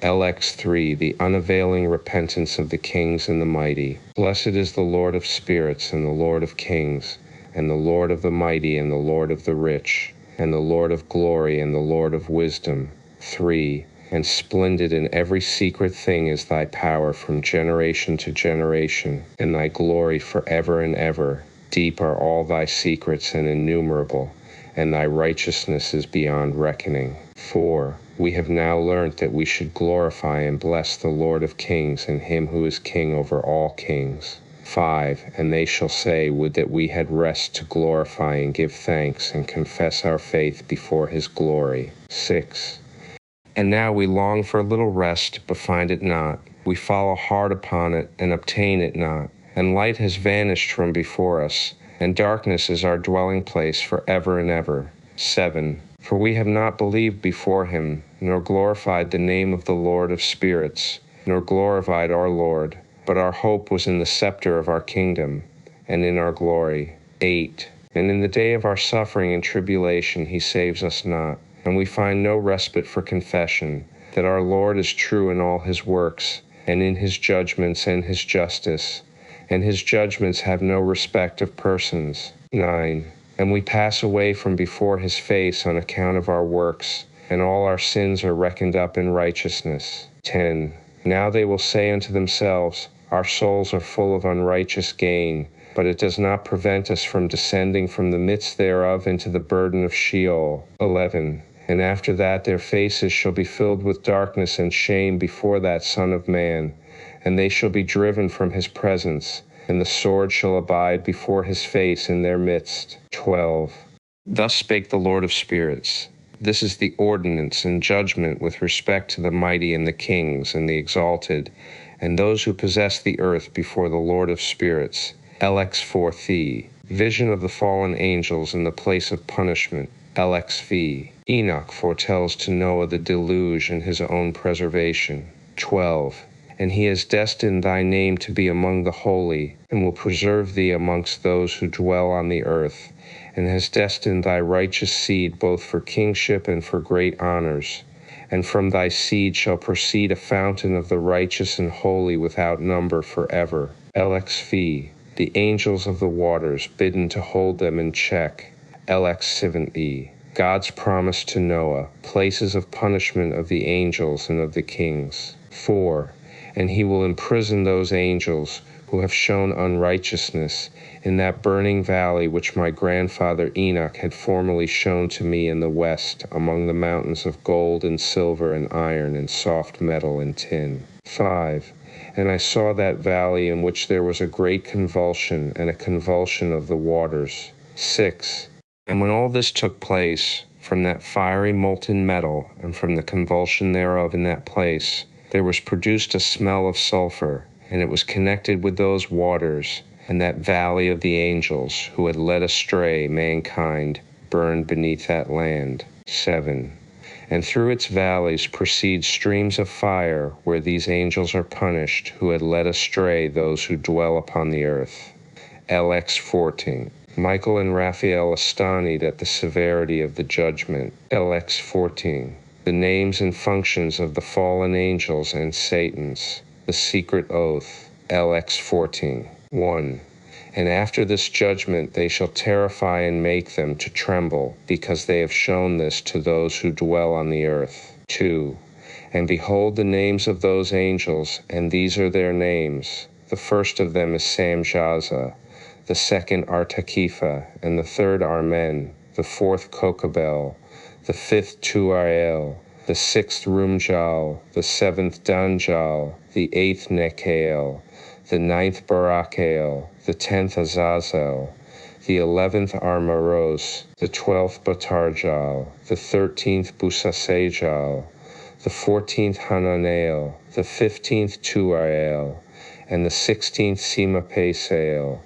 S1: LX3, the unavailing repentance of the kings and the mighty. Blessed is the Lord of spirits, and the Lord of kings, and the Lord of the mighty, and the Lord of the rich, and the Lord of glory, and the Lord of wisdom. 3. And splendid in every secret thing is thy power from generation to generation, and thy glory forever and ever. Deep are all thy secrets and innumerable, and thy righteousness is beyond reckoning. 4. We have now learnt that we should glorify and bless the Lord of kings and him who is king over all kings. 5. And they shall say, would that we had rest to glorify and give thanks and confess our faith before his glory. 6. And now we long for a little rest, but find it not. We follow hard upon it, and obtain it not. And light has vanished from before us, and darkness is our dwelling place for ever and ever. 7. For we have not believed before him, nor glorified the name of the Lord of spirits, nor glorified our Lord, but our hope was in the scepter of our kingdom, and in our glory. 8. And in the day of our suffering and tribulation he saves us not, and we find no respite for confession, that our Lord is true in all his works, and in his judgments and his justice, and his judgments have no respect of persons. 9. And we pass away from before his face on account of our works, and all our sins are reckoned up in righteousness. 10. Now they will say unto themselves, our souls are full of unrighteous gain, but it does not prevent us from descending from the midst thereof into the burden of Sheol. 11. And after that their faces shall be filled with darkness and shame before that Son of Man, and they shall be driven from his presence, and the sword shall abide before his face in their midst. 12. Thus spake the Lord of spirits. This is the ordinance and judgment with respect to the mighty and the kings and the exalted, and those who possess the earth before the Lord of spirits. LX4 Vision of the fallen angels in the place of punishment. LXV Enoch foretells to Noah the deluge and his own preservation. 12. And he has destined thy name to be among the holy, and will preserve thee amongst those who dwell on the earth, and has destined thy righteous seed both for kingship and for great honors. And from thy seed shall proceed a fountain of the righteous and holy without number forever. LXV The angels of the waters, bidden to hold them in check. LX7E God's promise to Noah, places of punishment of the angels and of the kings. 4. And he will imprison those angels who have shown unrighteousness in that burning valley which my grandfather Enoch had formerly shown to me in the west, among the mountains of gold and silver and iron and soft metal and tin. 5. And I saw that valley in which there was a great convulsion, and a convulsion of the waters. 6. And when all this took place, from that fiery molten metal, and from the convulsion thereof in that place, there was produced a smell of sulfur, and it was connected with those waters, and that valley of the angels, who had led astray mankind, burned beneath that land. 7. And through its valleys proceed streams of fire, where these angels are punished, who had led astray those who dwell upon the earth. LX14 Michael and Raphael astonied at the severity of the judgment. LX14 The names and functions of the fallen angels and Satan's. The secret oath. LX14 1. And after this judgment they shall terrify and make them to tremble, because they have shown this to those who dwell on the earth. 2. And behold the names of those angels, and these are their names. The first of them is Samjaza, the second Artakipha, and the third Armen, the fourth Kokabel, the fifth Tuael, the sixth Rumjal, the seventh Danjal, the eighth Nekael, the ninth Barakael, the 10th Azazel, the 11th Armaros, the 12th Batarjal, the 13th Busasejal, the 14th Hananel, the 15th Tuael, and the 16th Simapesael,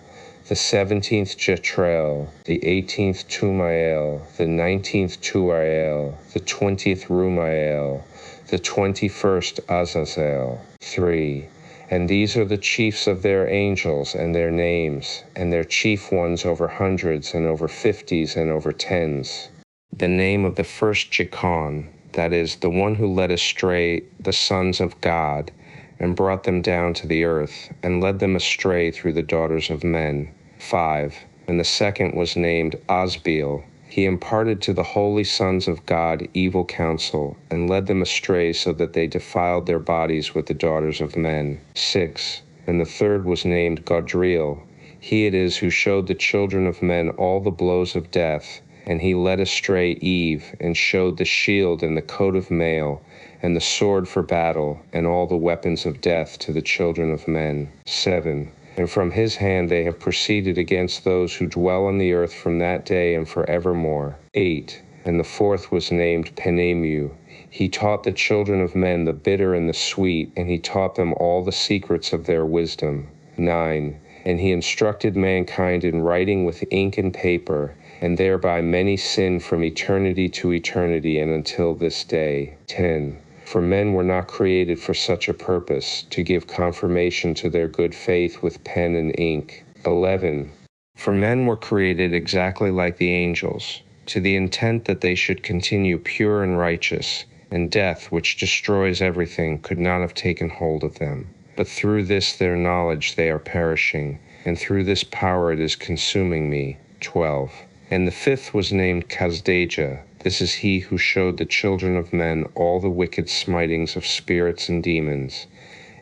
S1: the 17th Jetrel, the 18th Tumael, the 19th Tuael, the 20th Rumael, the 21st Azazel. 3. And these are the chiefs of their angels and their names, and their chief ones over hundreds and over 50s and over 10s. The name of the first Jikon, that is, the one who led astray the sons of God, and brought them down to the earth, and led them astray through the daughters of men. 5. And the second was named Asbeel. He imparted to the holy sons of God evil counsel, and led them astray so that they defiled their bodies with the daughters of men. 6. And the third was named Godriel. He it is who showed the children of men all the blows of death, and he led astray Eve, and showed the shield and the coat of mail, and the sword for battle, and all the weapons of death to the children of men. 7. And from his hand they have proceeded against those who dwell on the earth from that day and forevermore. 8. And the fourth was named Penemu. He taught the children of men the bitter and the sweet, and he taught them all the secrets of their wisdom. 9. And he instructed mankind in writing with ink and paper, and thereby many sinned from eternity to eternity and until this day. 10. For men were not created for such a purpose, to give confirmation to their good faith with pen and ink. 11. For men were created exactly like the angels, to the intent that they should continue pure and righteous, and death, which destroys everything, could not have taken hold of them. But through this their knowledge they are perishing, and through this power it is consuming me. 12. And the fifth was named Kazdeja. This is he who showed the children of men all the wicked smitings of spirits and demons,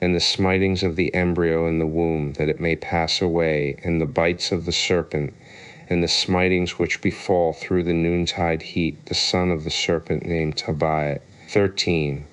S1: and the smitings of the embryo in the womb, that it may pass away, and the bites of the serpent, and the smitings which befall through the noontide heat, the son of the serpent named Tabiat. 13.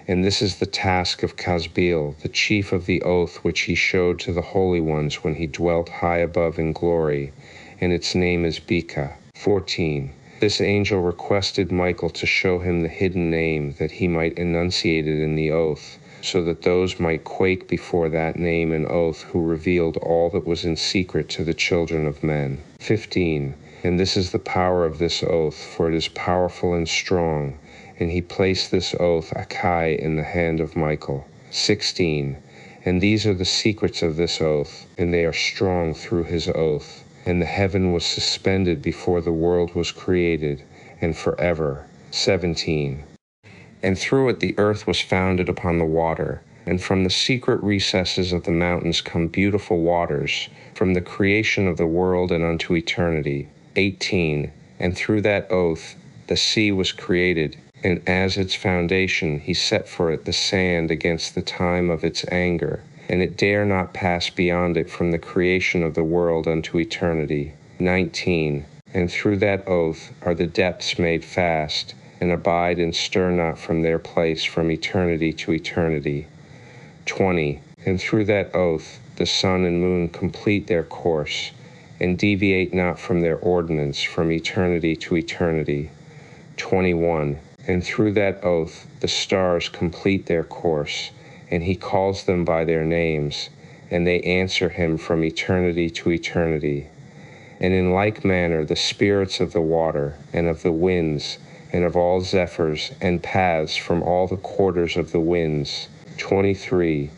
S1: And this is the task of Kazbeel, the chief of the oath which he showed to the holy ones when he dwelt high above in glory, and its name is Beka. 14. This angel requested Michael to show him the hidden name, that he might enunciate it in the oath, so that those might quake before that name and oath who revealed all that was in secret to the children of men. 15. And this is the power of this oath, for it is powerful and strong, and he placed this oath, Akai, in the hand of Michael. 16. And these are the secrets of this oath, and they are strong through his oath. And the heaven was suspended before the world was created, and forever. 17. And through it the earth was founded upon the water, and from the secret recesses of the mountains come beautiful waters, from the creation of the world and unto eternity. 18. And through that oath the sea was created, and as its foundation he set for it the sand against the time of its anger, and it dare not pass beyond it from the creation of the world unto eternity. 19. And through that oath are the depths made fast, and abide and stir not from their place from eternity to eternity. 20. And through that oath the sun and moon complete their course, and deviate not from their ordinance from eternity to eternity. 21. And through that oath the stars complete their course, and he calls them by their names, and they answer him from eternity to eternity. And in like manner the spirits of the water, and of the winds, and of all zephyrs, and paths from all the quarters of the winds. 23.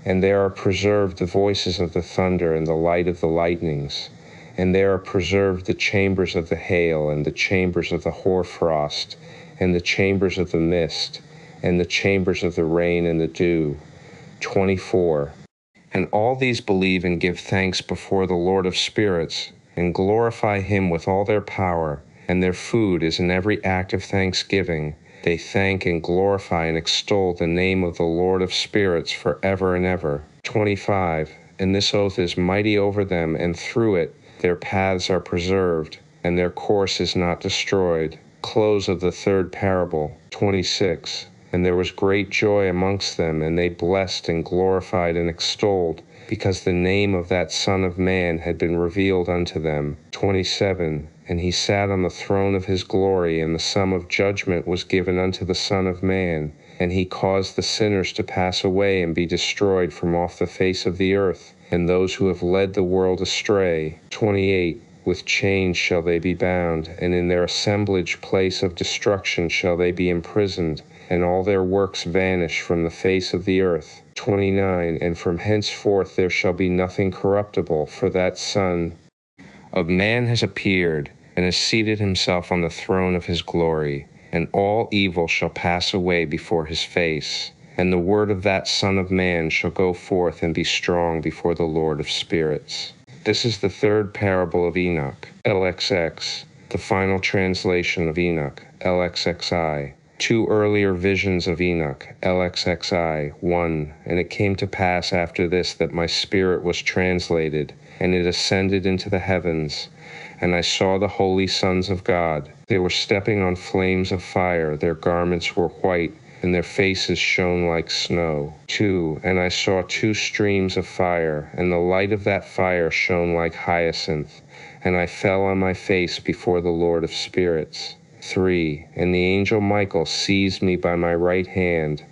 S1: And there are preserved the voices of the thunder, and the light of the lightnings. And there are preserved the chambers of the hail, and the chambers of the hoarfrost, and the chambers of the mist, and the chambers of the rain and the dew. 24. And all these believe and give thanks before the Lord of spirits, and glorify him with all their power, and their food is in every act of thanksgiving. They thank and glorify and extol the name of the Lord of spirits forever and ever. 25. And this oath is mighty over them, and through it their paths are preserved, and their course is not destroyed. Close of the third parable. 26. And there was great joy amongst them, and they blessed and glorified and extolled, because the name of that Son of Man had been revealed unto them. 27. And he sat on the throne of his glory, and the sum of judgment was given unto the Son of Man, and he caused the sinners to pass away and be destroyed from off the face of the earth, and those who have led the world astray. 28. With chains shall they be bound, and in their assemblage place of destruction shall they be imprisoned, and all their works vanish from the face of the earth. 29. And from henceforth there shall be nothing corruptible, for that Son of Man has appeared, and has seated himself on the throne of his glory, and all evil shall pass away before his face. And the word of that Son of Man shall go forth and be strong before the Lord of spirits. This is the third parable of Enoch, LXX, the final translation of Enoch, LXXI. Two earlier visions of Enoch, LXXI. 1. And it came to pass after this that my spirit was translated, and it ascended into the heavens. And I saw the holy sons of God. They were stepping on flames of fire. Their garments were white, and their faces shone like snow. 2. And I saw two streams of fire, and the light of that fire shone like hyacinth. And I fell on my face before the Lord of spirits. 3. And the angel Michael seized me by my right hand,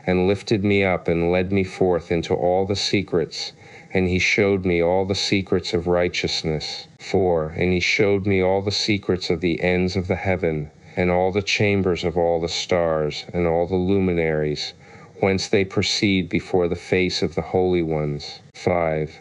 S1: and lifted me up, and led me forth into all the secrets, and he showed me all the secrets of righteousness. 4. And he showed me all the secrets of the ends of the heaven, and all the chambers of all the stars, and all the luminaries, whence they proceed before the face of the holy ones. 5.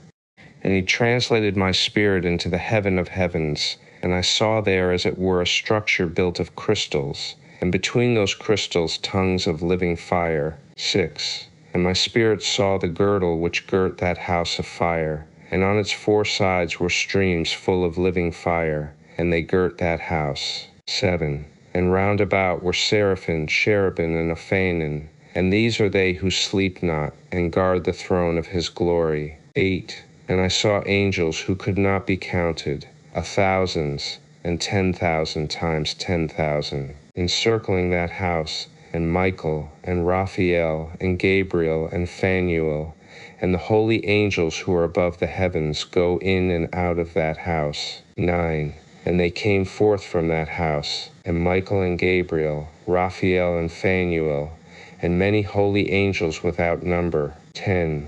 S1: And he translated my spirit into the heaven of heavens, and I saw there as it were a structure built of crystals, and between those crystals tongues of living fire. 6. And my spirit saw the girdle which girt that house of fire, and on its four sides were streams full of living fire, and they girt that house. 7. And round about were seraphim, cherubim, and aphanan, and these are they who sleep not, and guard the throne of his glory. 8. And I saw angels who could not be counted, 1,000s, and 10,000 times 10,000, encircling that house, and Michael, and Raphael, and Gabriel, and Phanuel, and the holy angels who are above the heavens go in and out of that house. 9. And they came forth from that house, and Michael and Gabriel, Raphael and Phanuel, and many holy angels without number. 10.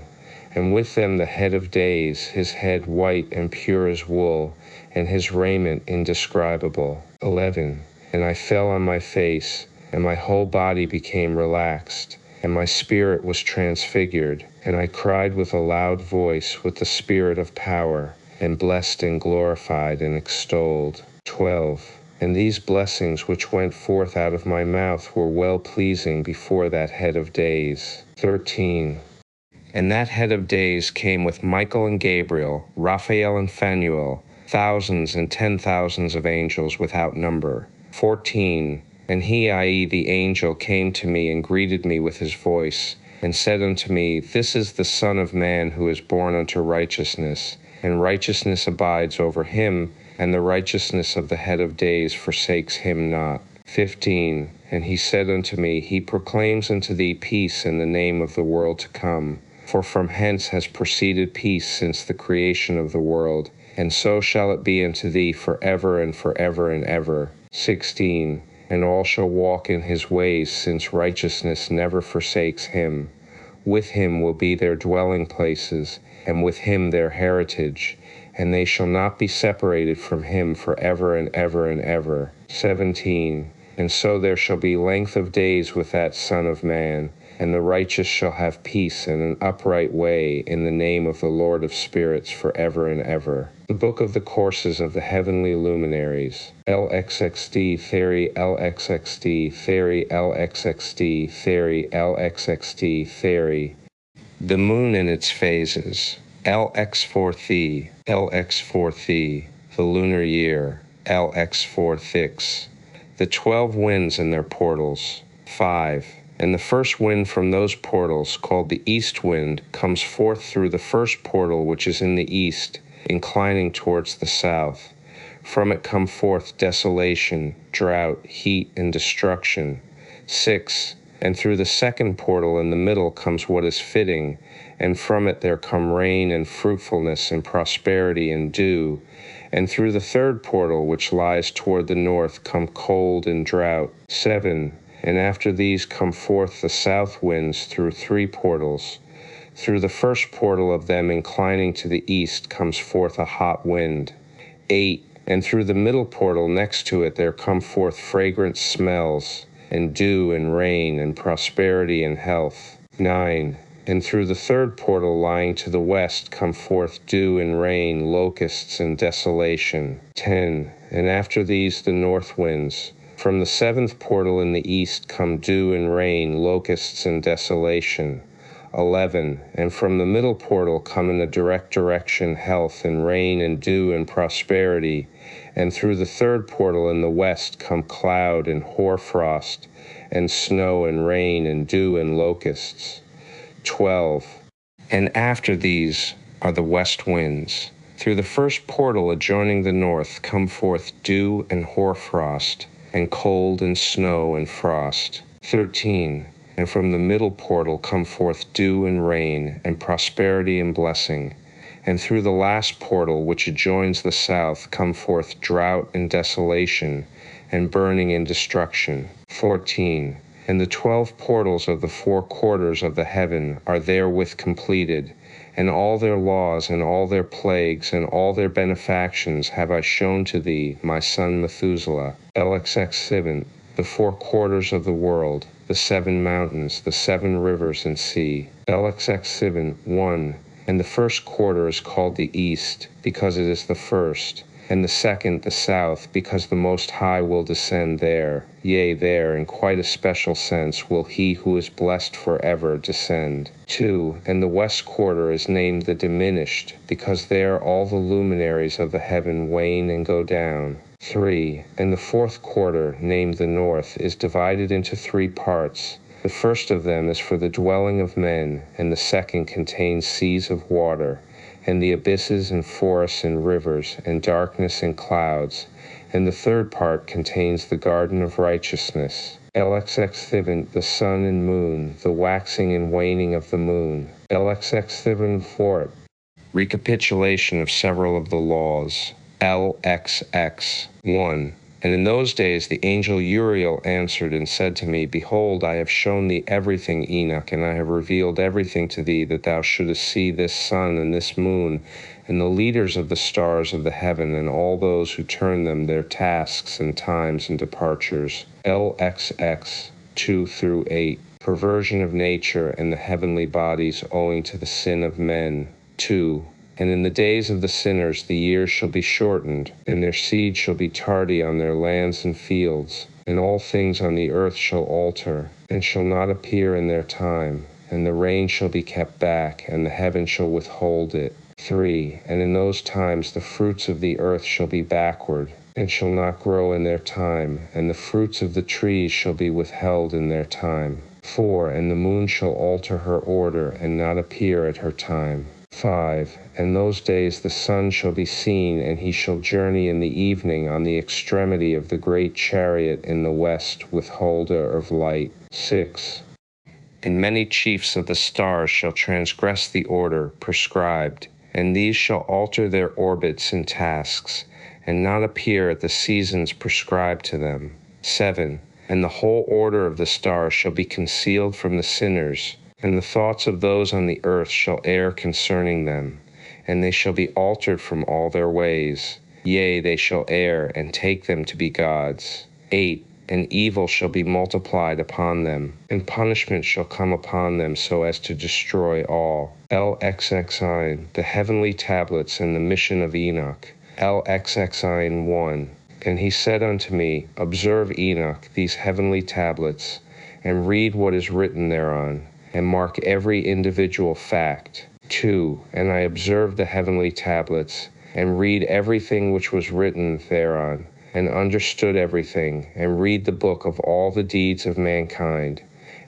S1: And with them the head of days, his head white and pure as wool, and his raiment indescribable. 11. And I fell on my face, and my whole body became relaxed, and my spirit was transfigured, and I cried with a loud voice with the spirit of power, and blessed and glorified and extolled. 12. And these blessings which went forth out of my mouth were well-pleasing before that head of days. 13. And that head of days came with Michael and Gabriel, Raphael and Phanuel, thousands and 10,000s of angels without number. 14. And he, i.e., the angel, came to me and greeted me with his voice, and said unto me, This is the Son of Man who is born unto righteousness, and righteousness abides over him, and the righteousness of the head of days forsakes him not. 15. And he said unto me, He proclaims unto thee peace in the name of the world to come. For from hence has proceeded peace since the creation of the world, and so shall it be unto thee forever and forever and ever. 16. And all shall walk in his ways, since righteousness never forsakes him. With him will be their dwelling places, and with him their heritage, and they shall not be separated from him forever and ever and ever. 17. And so there shall be length of days with that Son of Man, and the righteous shall have peace and an upright way in the name of the Lord of spirits forever and ever. The Book of the Courses of the Heavenly Luminaries. LXXD Theory, LXXD Theory, LXXD Theory, LXXD Theory. The Moon in its phases. LX4 LX4 the lunar year. LX4 Thix. The 12 winds and their portals. 5. And the first wind from those portals, called the east wind, comes forth through the first portal which is in the east, inclining towards the south. From it come forth desolation, drought, heat, and destruction. 6. And through the second portal in the middle comes what is fitting, and from it there come rain and fruitfulness and prosperity and dew. And through the third portal, which lies toward the north, come cold and drought. 7. And after these come forth the south winds through 3 portals. Through the first portal of them inclining to the east comes forth a hot wind. 8. And through the middle portal next to it there come forth fragrant smells, and dew and rain and prosperity and health. 9. And through the third portal lying to the west come forth dew and rain, locusts and desolation. 10. And after these the north winds. From the seventh portal in the east come dew and rain, locusts and desolation. 11. And from the middle portal come in a direct direction health and rain and dew and prosperity. And through the third portal in the west come cloud and hoarfrost, and snow and rain and dew and locusts. 12. And after these are the west winds. Through the first portal adjoining the north come forth dew and hoarfrost, and cold and snow and frost. 13. And from the middle portal come forth dew and rain, and prosperity and blessing. And through the last portal, which adjoins the south, come forth drought and desolation, and burning and destruction. 14. And the 12 portals of the 4 quarters of the heaven are therewith completed, and all their laws and all their plagues and all their benefactions have I shown to thee, my son Methuselah. LXX7. The 4 quarters of the world, the 7 mountains, the 7 rivers and sea. LXX7. 1. And the first quarter is called the east, because it is the first, and the second the south, because the Most High will descend there. Yea, there, in quite a special sense, will he who is blessed forever descend. 2. And the west quarter is named the diminished, because there all the luminaries of the heaven wane and go down. 3. And the fourth quarter, named the north, is divided into 3 parts. The first of them is for the dwelling of men, and the second contains seas of water, and the abysses and forests and rivers, and darkness and clouds. And the third part contains the garden of righteousness. LXX7. The sun and moon, the waxing and waning of the moon. LXX7. 4. Recapitulation of several of the laws. LXX. 1. And in those days the angel Uriel answered and said to me, Behold, I have shown thee everything, Enoch, and I have revealed everything to thee, that thou shouldest see this sun and this moon, and the leaders of the stars of the heaven, and all those who turn them, their tasks and times and departures. LXX. 2-8. Perversion of nature and the heavenly bodies owing to the sin of men. 2. And in the days of the sinners the years shall be shortened, and their seed shall be tardy on their lands and fields, and all things on the earth shall alter, and shall not appear in their time, and the rain shall be kept back, and the heaven shall withhold it. 3. And in those times the fruits of the earth shall be backward, and shall not grow in their time, and the fruits of the trees shall be withheld in their time. 4. And the moon shall alter her order, and not appear at her time. 5. And those days the sun shall be seen, and he shall journey in the evening on the extremity of the great chariot in the west, withholder of light. 6. And many chiefs of the stars shall transgress the order prescribed, and these shall alter their orbits and tasks, and not appear at the seasons prescribed to them. 7. And the whole order of the stars shall be concealed from the sinners, and the thoughts of those on the earth shall err concerning them, and they shall be altered from all their ways. Yea, they shall err, and take them to be gods. 8. And evil shall be multiplied upon them, and punishment shall come upon them so as to destroy all. LXXI. The heavenly tablets and the mission of Enoch. LXXI. 1. And he said unto me, Observe, Enoch, these heavenly tablets, and read what is written thereon, and mark every individual fact. 2. And I observed the heavenly tablets, and read everything which was written thereon, and understood everything, and read the book of all the deeds of mankind,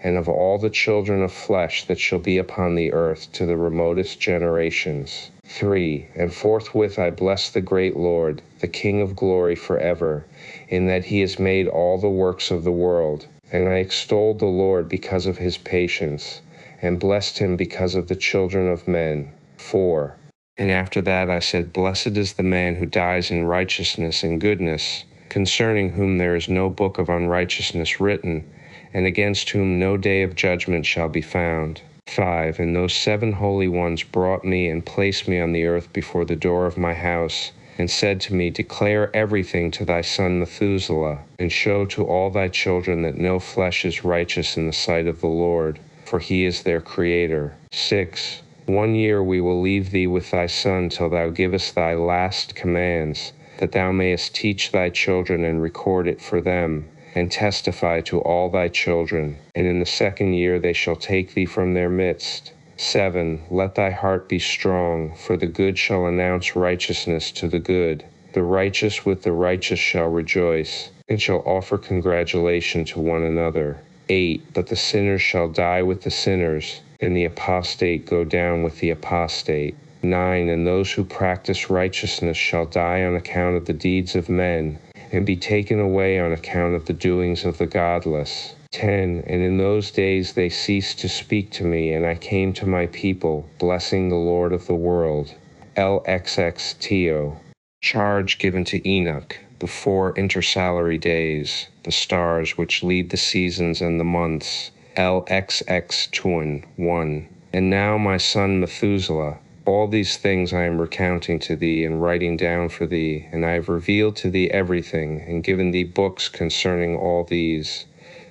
S1: and of all the children of flesh that shall be upon the earth to the remotest generations. 3. And forthwith I bless the great Lord, the King of glory forever, in that he has made all the works of the world, And I extolled the Lord because of his patience, and blessed him because of the children of men. 4. And after that I said, Blessed is the man who dies in righteousness and goodness, concerning whom there is no book of unrighteousness written, and against whom no day of judgment shall be found. 5. And those 7 holy ones brought me and placed me on the earth before the door of my house, and said to me, Declare everything to thy son Methuselah, and show to all thy children that no flesh is righteous in the sight of the Lord, for he is their Creator. 6. 1 year we will leave thee with thy son till thou givest thy last commands, that thou mayest teach thy children and record it for them, and testify to all thy children. And in the 2nd year they shall take thee from their midst. 7. Let thy heart be strong, for the good shall announce righteousness to the good. The righteous with the righteous shall rejoice, and shall offer congratulation to one another. 8. But the sinners shall die with the sinners, and the apostate go down with the apostate. 9. And those who practice righteousness shall die on account of the deeds of men, and be taken away on account of the doings of the godless. 10. And in those days they ceased to speak to me, and I came to my people, blessing the Lord of the world. LXXTO. Charge given to Enoch, the 4 intersalary days, the stars which lead the seasons and the months. LXX Twin 1. And now, my son Methuselah, all these things I am recounting to thee and writing down for thee, and I have revealed to thee everything, and given thee books concerning all these.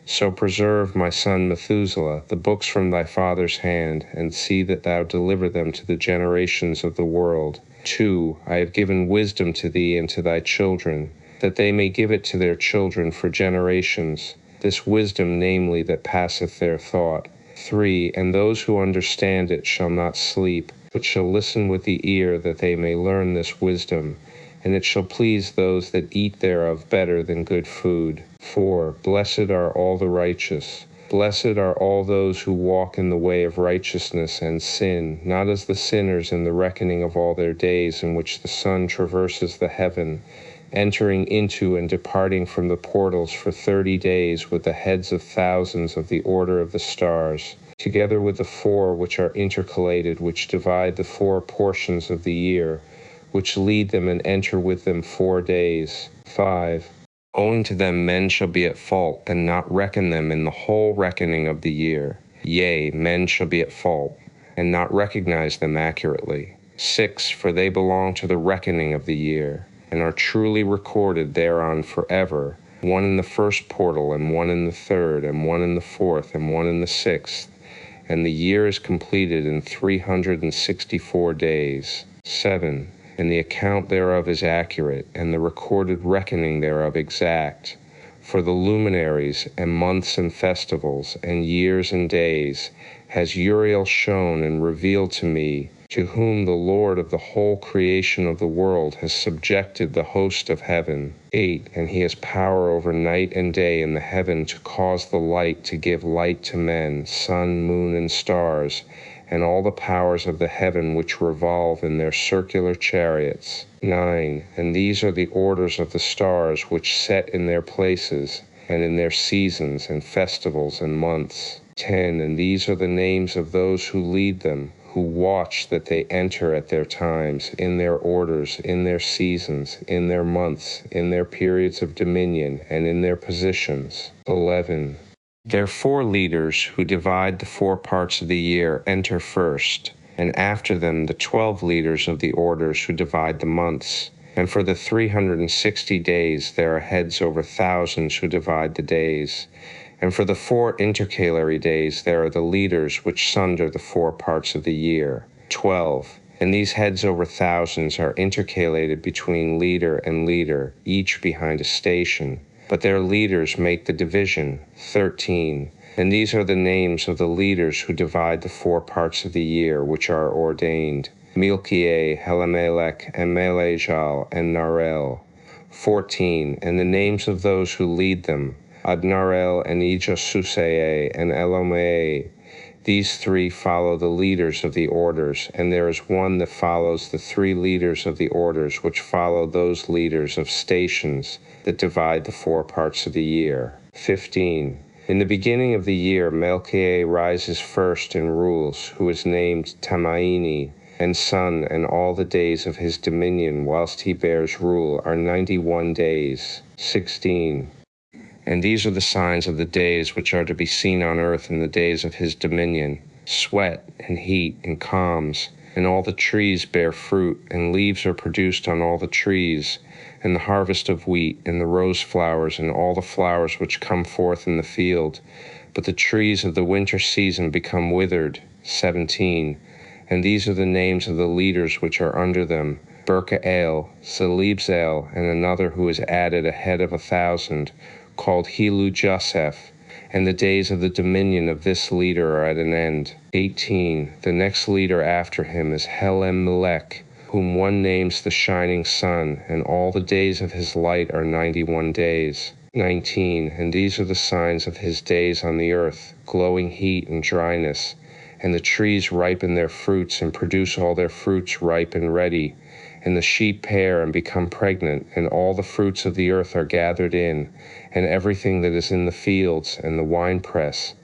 S1: So preserve, my son Methuselah, the books from thy father's hand, and see that thou deliver them to the generations of the world. 2. I have given wisdom to thee and to thy children, that they may give it to their children for generations, this wisdom, namely, that passeth their thought. 3. And those who understand it shall not sleep, but shall listen with the ear, that they may learn this wisdom, and it shall please those that eat thereof better than good food. 4. Blessed are all the righteous. Blessed are all those who walk in the way of righteousness and sin, not as the sinners in the reckoning of all their days, in which the sun traverses the heaven, entering into and departing from the portals for 30 days with the heads of thousands of the order of the stars, together with the 4 which are intercalated, which divide the 4 portions of the year, which lead them and enter with them 4 days. 5. Owing to them men shall be at fault, and not reckon them in the whole reckoning of the year. Yea, men shall be at fault, and not recognize them accurately. 6. For they belong to the reckoning of the year, and are truly recorded thereon forever, 1 in the 1st portal, and 1 in the 3rd, and 1 in the 4th, and 1 in the 6th. And the year is completed in 364 days. 7. And the account thereof is accurate, and the recorded reckoning thereof exact. For the luminaries, and months and festivals, and years and days, has Uriel shown and revealed to me, to whom the Lord of the whole creation of the world has subjected the host of heaven. 8. And he has power over night and day in the heaven, to cause the light to give light to men, sun, moon, and stars, and all the powers of the heaven which revolve in their circular chariots. 9. And these are the orders of the stars which set in their places, and in their seasons, and festivals, and months. 10. And these are the names of those who lead them, who watch that they enter at their times, in their orders, in their seasons, in their months, in their periods of dominion, and in their positions. 11. Their 4 leaders, who divide the 4 parts of the year, enter first, and after them the 12 leaders of the orders, who divide the months. And for the 360 days there are heads over thousands, who divide the days. And for the 4 intercalary days there are the leaders which sunder the 4 parts of the year. 12. And these heads over thousands are intercalated between leader and leader, each behind a station. But their leaders make the division. 13. And these are the names of the leaders who divide the 4 parts of the year, which are ordained: Milkiah, Helamelech, and Melejal, and Narel. 14. And the names of those who lead them: Adnarel, and Ejasusae, and Elomei. These 3 follow the leaders of the orders, and there is one that follows the 3 leaders of the orders, which follow those leaders of stations that divide the 4 parts of the year. 15. In the beginning of the year, Melchiah rises first and rules, who is named Tamaini, and son, and all the days of his dominion whilst he bears rule are 91 days. 16. And these are the signs of the days which are to be seen on earth in the days of his dominion: sweat, and heat, and calms, and all the trees bear fruit, and leaves are produced on all the trees, and the harvest of wheat, and the rose flowers, and all the flowers which come forth in the field. But the trees of the winter season become withered. 17. And these are the names of the leaders which are under them: Berkael, Selibzael, and another who is added ahead of 1,000, called Helu Joseph. And the days of the dominion of this leader are at an end. 18. The next leader after him is Helem Melech, whom one names the shining sun, and all the days of his light are 91 days. 19. And these are the signs of his days on the earth: glowing heat and dryness. And the trees ripen their fruits and produce all their fruits ripe and ready. And the sheep pair and become pregnant, and all the fruits of the earth are gathered in, and everything that is in the fields, and the winepress.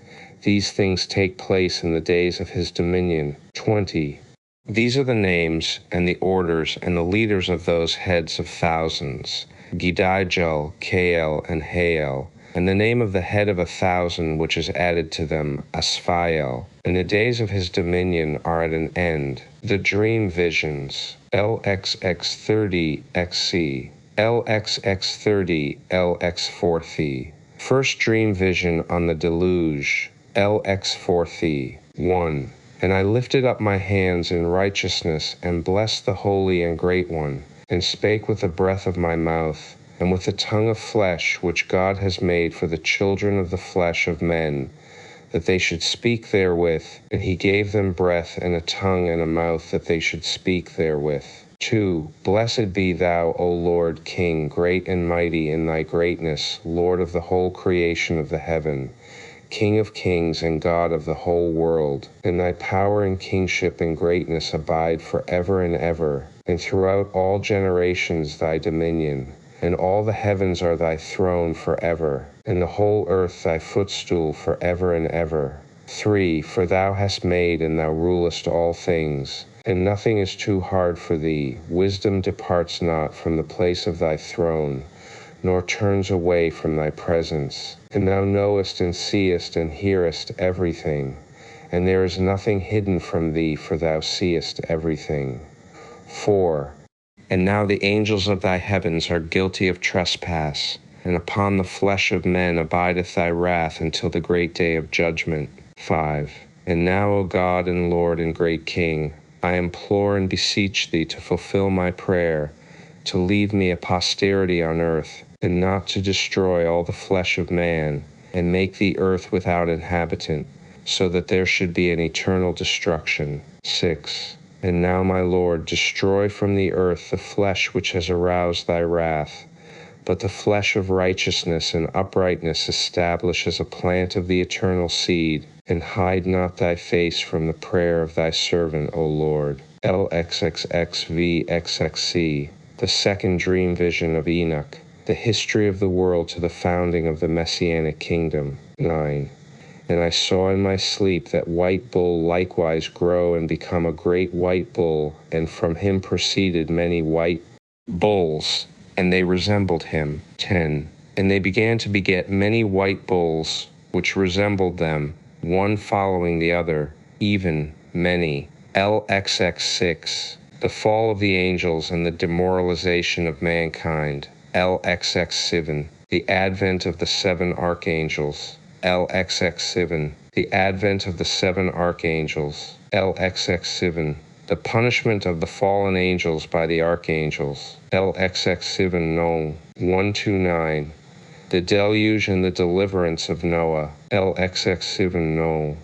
S1: These things take place in the days of his dominion. 20. These are the names, and the orders, and the leaders of those heads of thousands: Gidijel, Kael, and Hael. And the name of the head of 1,000 which is added to them, Asphael. And the days of his dominion are at an end. The dream visions: LXX30XC, LXX30, LX4 First dream vision on the deluge, LX4 1. And I lifted up my hands in righteousness, and blessed the Holy and Great One, and spake with the breath of my mouth, and with the tongue of flesh which God has made for the children of the flesh of men, that they should speak therewith, and he gave them breath and a tongue and a mouth that they should speak therewith. 2. Blessed be thou, O Lord, King, great and mighty in thy greatness, Lord of the whole creation of the heaven, King of kings and God of the whole world. And thy power and kingship and greatness abide for ever and ever, and throughout all generations thy dominion. And all the heavens are thy throne forever, and the whole earth thy footstool forever and ever. 3. For thou hast made, and thou rulest all things, and nothing is too hard for thee. Wisdom departs not from the place of thy throne, nor turns away from thy presence. And thou knowest and seest and hearest everything, and there is nothing hidden from thee, for thou seest everything. 4. And now the angels of thy heavens are guilty of trespass, and upon the flesh of men abideth thy wrath until the great day of judgment. 5. And now, O God and Lord and great King, I implore and beseech thee to fulfill my prayer, to leave me a posterity on earth, and not to destroy all the flesh of man, and make the earth without inhabitant, so that there should be an eternal destruction. 6. And now, my Lord, destroy from the earth the flesh which has aroused thy wrath, but the flesh of righteousness and uprightness establish as a plant of the eternal seed, and hide not thy face from the prayer of thy servant, O Lord. LXXXVXXC. The second dream vision of Enoch, the history of the world to the founding of the Messianic kingdom. 9. And I saw in my sleep that white bull likewise grow and become a great white bull, and from him proceeded many white bulls, and they resembled him. 10. And they began to beget many white bulls, which resembled them, one following the other, even many. LXX6. The fall of the angels and the demoralization of mankind. LXX7. The advent of the 7 archangels. LXX7. The advent of the 7 archangels. LXX7. The punishment of the fallen angels by the archangels. LXX7 no. 129. The deluge and the deliverance of Noah. LXX7 no.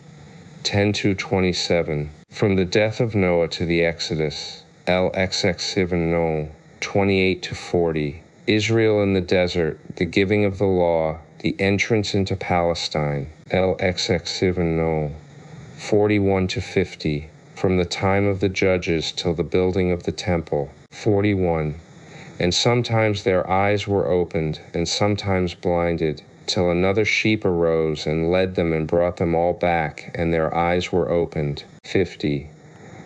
S1: 10-27. From the death of Noah to the Exodus. LXX7 no. 28-40. Israel in the desert, the giving of the law, the entrance into Palestine. LXX7 no. 41-50. From the time of the judges till the building of the temple. 41. And sometimes their eyes were opened, and sometimes blinded, till another sheep arose and led them and brought them all back, and their eyes were opened. 50.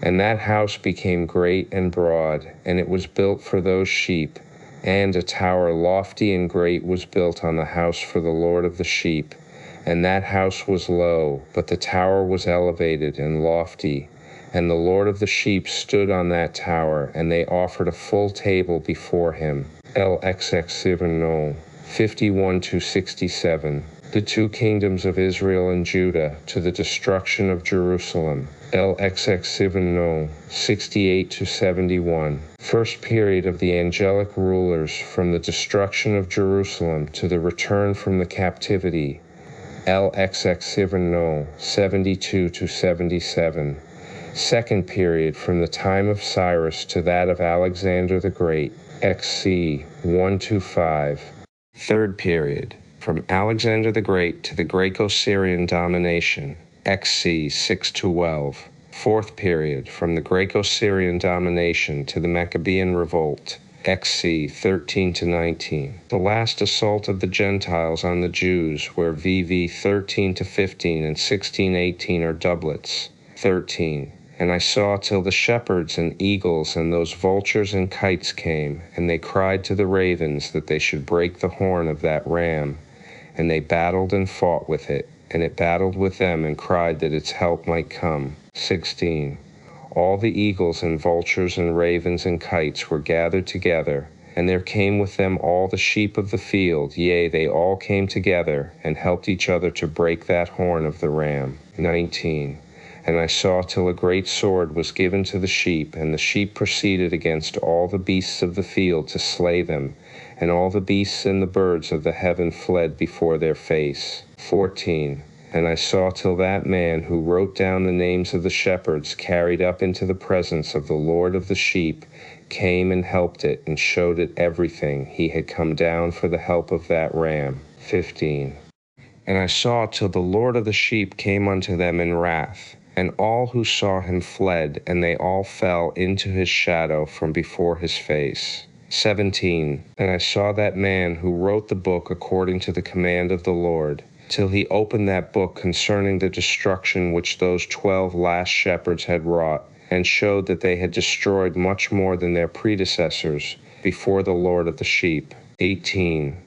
S1: And that house became great and broad, and it was built for those sheep, and a tower lofty and great was built on the house for the Lord of the sheep. And that house was low, but the tower was elevated and lofty. And the Lord of the sheep stood on that tower, and they offered a full table before him. LXX 51-67. The two kingdoms of Israel and Judah to the destruction of Jerusalem. LXX 68-71. First period of the angelic rulers from the destruction of Jerusalem to the return from the captivity. LXX 72-77. Second period from the time of Cyrus to that of Alexander the Great. XC 1-5. Third period from Alexander the Great to the Greco-Syrian domination. XC 6-12. Fourth period from the Greco-Syrian domination to the Maccabean revolt. XC 13-19. The last assault of the Gentiles on the Jews, where VV 13-15 and 16-18 are doublets. 13. And I saw till the shepherds and eagles and those vultures and kites came, and they cried to the ravens that they should break the horn of that ram. And they battled and fought with it, and it battled with them and cried that its help might come. 16. All the eagles and vultures and ravens and kites were gathered together, and there came with them all the sheep of the field, yea, they all came together, and helped each other to break that horn of the ram. 19. And I saw till a great sword was given to the sheep, and the sheep proceeded against all the beasts of the field to slay them, and all the beasts and the birds of the heaven fled before their face. 14. And I saw till that man who wrote down the names of the shepherds carried up into the presence of the Lord of the sheep came and helped it, and showed it everything. He had come down for the help of that ram. 15. And I saw till the Lord of the sheep came unto them in wrath, and all who saw him fled, and they all fell into his shadow from before his face. 17. And I saw that man who wrote the book according to the command of the Lord, till he opened that book concerning the destruction which those 12 last shepherds had wrought, and showed that they had destroyed much more than their predecessors before the Lord of the sheep. 18.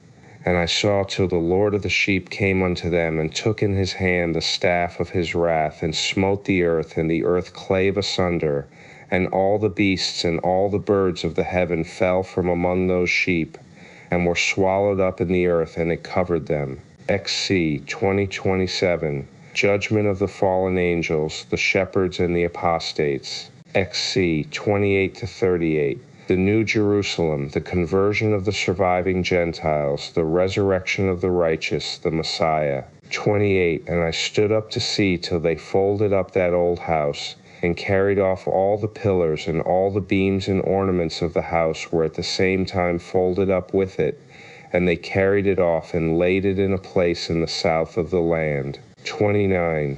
S1: And I saw till the Lord of the sheep came unto them, and took in his hand the staff of his wrath, and smote the earth, and the earth clave asunder, and all the beasts and all the birds of the heaven fell from among those sheep, and were swallowed up in the earth, and it covered them. XC 20-27. Judgment of the fallen angels, the shepherds and the apostates. XC 28-38. The New Jerusalem, the conversion of the surviving Gentiles, the resurrection of the righteous, the Messiah. 28. And I stood up to see till they folded up that old house, and carried off all the pillars, and all the beams and ornaments of the house were at the same time folded up with it, and they carried it off and laid it in a place in the south of the land. 29.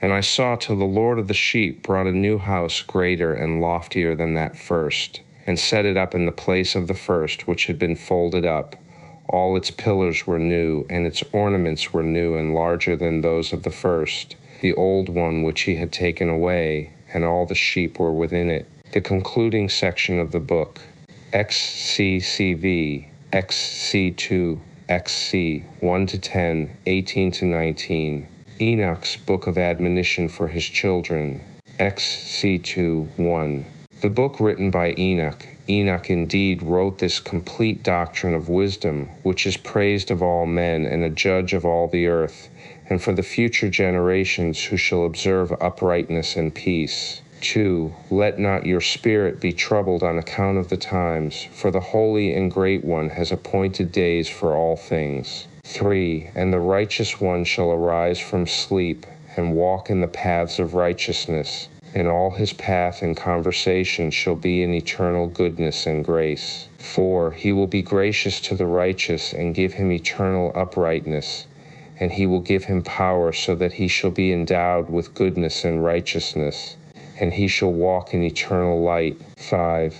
S1: And I saw till the Lord of the sheep brought a new house greater and loftier than that first, and set it up in the place of the first, which had been folded up. All its pillars were new, and its ornaments were new and larger than those of the first, the old one which he had taken away, and all the sheep were within it. The concluding section of the book. XCCV, XC2, XC 1-10, 18-19. Enoch's Book of Admonition for his children. XC2, 1. The book written by Enoch. Enoch indeed wrote this complete doctrine of wisdom, which is praised of all men and a judge of all the earth, and for the future generations who shall observe uprightness and peace. 2. Let not your spirit be troubled on account of the times, for the Holy and Great One has appointed days for all things. 3. And the righteous one shall arise from sleep, and walk in the paths of righteousness, and all his path and conversation shall be in eternal goodness and grace. 4. He will be gracious to the righteous, and give him eternal uprightness, and he will give him power so that he shall be endowed with goodness and righteousness, and he shall walk in eternal light. 5.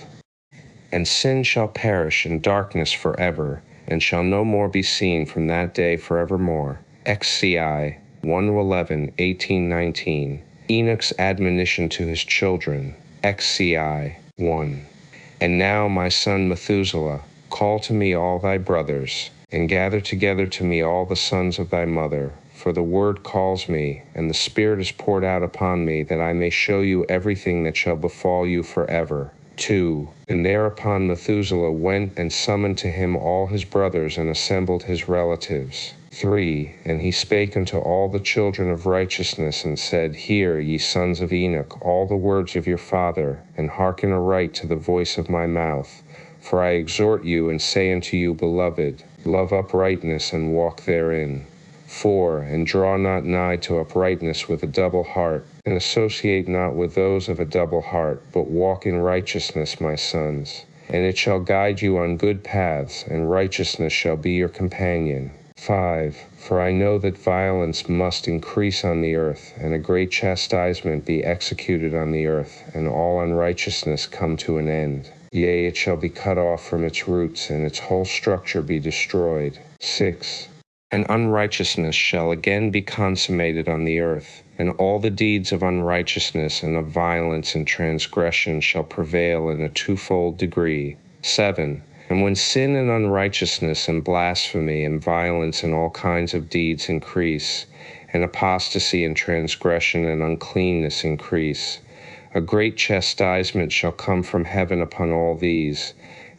S1: And sin shall perish in darkness forever, and shall no more be seen from that day forevermore. XCI 1:11-18-19. Enoch's admonition to his children. XCI 1. And now, my son Methuselah, call to me all thy brothers, and gather together to me all the sons of thy mother. For the word calls me, and the Spirit is poured out upon me, that I may show you everything that shall befall you forever. 2. And thereupon Methuselah went and summoned to him all his brothers, and assembled his relatives. 3. And he spake unto all the children of righteousness, and said, Hear, ye sons of Enoch, all the words of your father, and hearken aright to the voice of my mouth. For I exhort you, and say unto you, Beloved, love uprightness, and walk therein. 4. And draw not nigh to uprightness with a double heart, and associate not with those of a double heart, but walk in righteousness, my sons. And it shall guide you on good paths, and righteousness shall be your companion. 5. For I know that violence must increase on the earth, and a great chastisement be executed on the earth, and all unrighteousness come to an end. Yea, it shall be cut off from its roots, and its whole structure be destroyed. 6. And unrighteousness shall again be consummated on the earth, and all the deeds of unrighteousness and of violence and transgression shall prevail in a twofold degree. 7. And when sin and unrighteousness and blasphemy and violence and all kinds of deeds increase, and apostasy and transgression and uncleanness increase, a great chastisement shall come from heaven upon all these,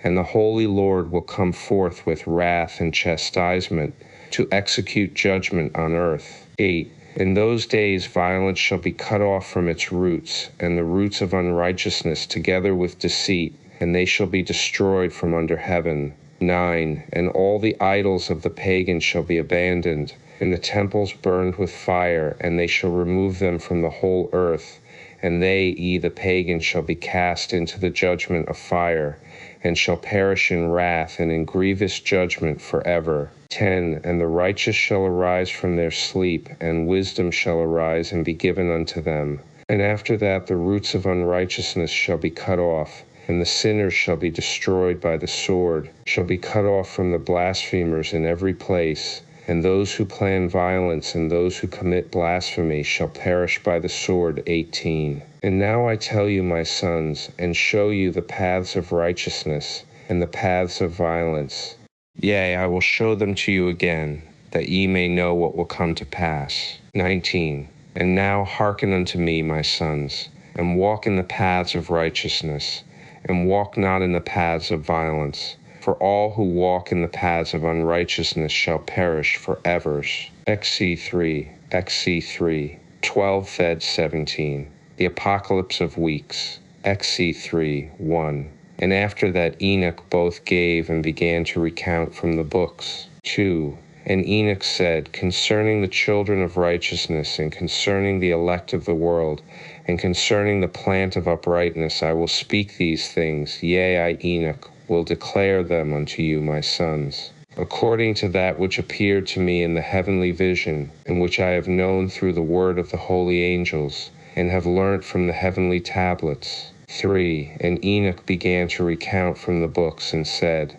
S1: and the Holy Lord will come forth with wrath and chastisement to execute judgment on earth. 8. In those days violence shall be cut off from its roots, and the roots of unrighteousness together with deceit, and they shall be destroyed from under heaven. 9. And all the idols of the pagans shall be abandoned, and the temples burned with fire, and they shall remove them from the whole earth. And they, the pagans, shall be cast into the judgment of fire, and shall perish in wrath and in grievous judgment forever. 10. And the righteous shall arise from their sleep, and wisdom shall arise and be given unto them. And after that the roots of unrighteousness shall be cut off, and the sinners shall be destroyed by the sword, shall be cut off from the blasphemers in every place. And those who plan violence and those who commit blasphemy shall perish by the sword. 18. And now I tell you, my sons, and show you the paths of righteousness and the paths of violence. Yea, I will show them to you again, that ye may know what will come to pass. 19. And now hearken unto me, my sons, and walk in the paths of righteousness, and walk not in the paths of violence. For all who walk in the paths of unrighteousness shall perish forever. XC3. 12 Fed 17. The Apocalypse of Weeks. XC3. 1. And after that Enoch both gave and began to recount from the books. 2. And Enoch said, Concerning the children of righteousness, and concerning the elect of the world, and concerning the plant of uprightness, I will speak these things. Yea, I, Enoch, will declare them unto you, my sons, according to that which appeared to me in the heavenly vision, and which I have known through the word of the holy angels, and have learnt from the heavenly tablets. 3. And Enoch began to recount from the books, and said,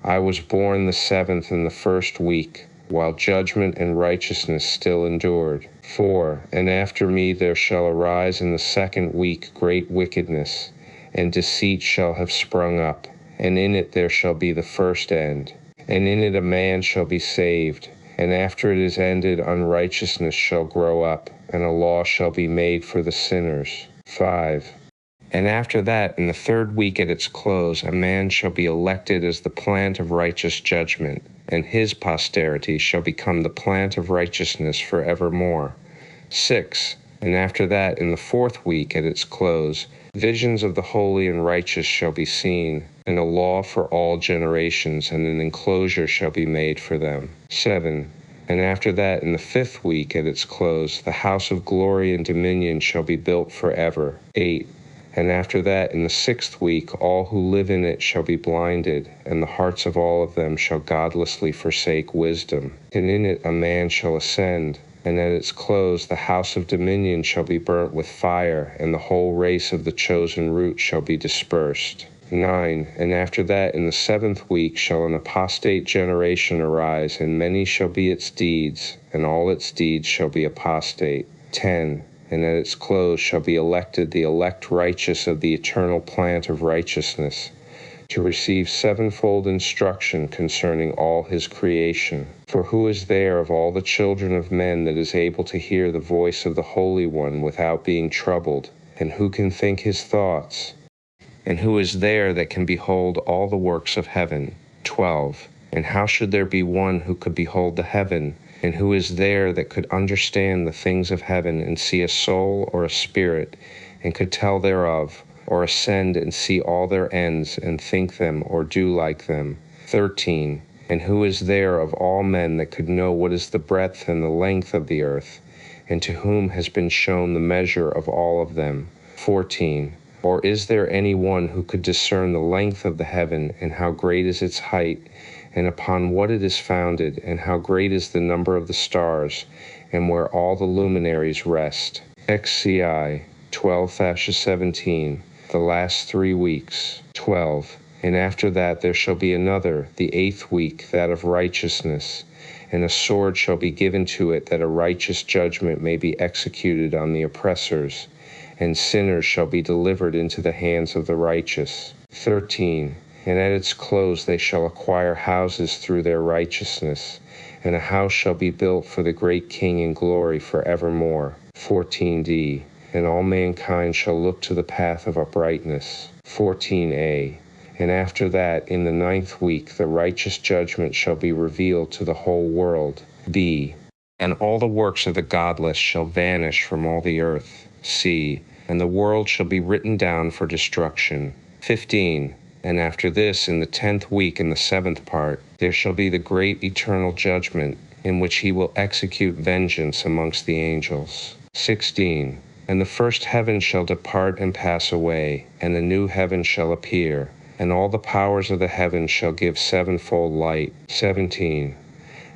S1: I was born the 7th in the 1st week, while judgment and righteousness still endured. 4. And after me there shall arise in the 2nd week great wickedness, and deceit shall have sprung up, and in it there shall be the first end. And in it a man shall be saved, and after it is ended unrighteousness shall grow up, and a law shall be made for the sinners. 5. And after that, in the 3rd week at its close, a man shall be elected as the plant of righteous judgment, and his posterity shall become the plant of righteousness forevermore. 6. And after that, in the 4th week at its close, visions of the holy and righteous shall be seen, and a law for all generations, and an enclosure shall be made for them. 7. And after that, in the 5th week at its close, the house of glory and dominion shall be built forever. 8. And after that, in the 6th week, all who live in it shall be blinded, and the hearts of all of them shall godlessly forsake wisdom. And in it a man shall ascend, and at its close the house of dominion shall be burnt with fire, and the whole race of the chosen root shall be dispersed. 9. And after that, in the 7th week, shall an apostate generation arise, and many shall be its deeds, and all its deeds shall be apostate. 10. And at its close shall be elected the elect righteous of the eternal plant of righteousness, to receive sevenfold instruction concerning all his creation. For who is there of all the children of men that is able to hear the voice of the Holy One without being troubled? And who can think his thoughts? And who is there that can behold all the works of heaven? 12. And how should there be one who could behold the heaven? And who is there that could understand the things of heaven, and see a soul or a spirit, and could tell thereof, or ascend and see all their ends, and think them, or do like them? 13. And who is there of all men that could know what is the breadth and the length of the earth, and to whom has been shown the measure of all of them? 14. Or is there any one who could discern the length of the heaven, and how great is its height, and upon what it is founded, and how great is the number of the stars, and where all the luminaries rest? XCI 12-17. The last 3 weeks. 12. And after that there shall be another, the 8th week, that of righteousness. And a sword shall be given to it, that a righteous judgment may be executed on the oppressors, and sinners shall be delivered into the hands of the righteous. 13. And at its close they shall acquire houses through their righteousness, and a house shall be built for the great King in glory forevermore. 14d. And all mankind shall look to the path of uprightness. 14a. And after that, in the 9th week, the righteous judgment shall be revealed to the whole world. b. And all the works of the godless shall vanish from all the earth. c. And the world shall be written down for destruction. 15. And after this, in the 10th week, in the 7th part, there shall be the great eternal judgment, in which he will execute vengeance amongst the angels. 16. And the first heaven shall depart and pass away, and the new heaven shall appear, and all the powers of the heavens shall give sevenfold light. 17.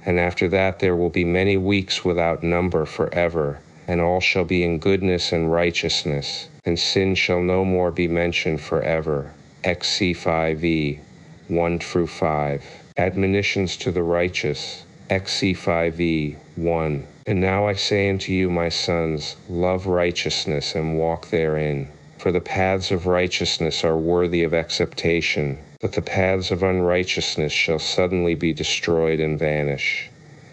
S1: And after that there will be many weeks without number forever, and all shall be in goodness and righteousness, and sin shall no more be mentioned forever. XC5e 1-5. Admonitions to the righteous. XC5e 1. And now I say unto you, my sons, love righteousness and walk therein. For the paths of righteousness are worthy of acceptation, but the paths of unrighteousness shall suddenly be destroyed and vanish.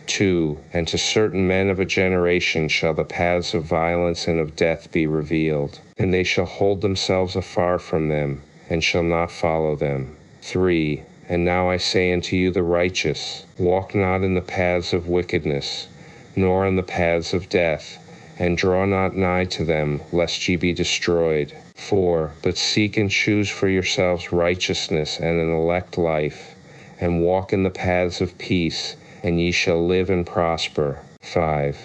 S1: 2. And to certain men of a generation shall the paths of violence and of death be revealed, and they shall hold themselves afar from them, and shall not follow them. 3. And now I say unto you, the righteous, walk not in the paths of wickedness, nor in the paths of death, and draw not nigh to them, lest ye be destroyed. 4. But seek and choose for yourselves righteousness and an elect life, and walk in the paths of peace, and ye shall live and prosper. 5.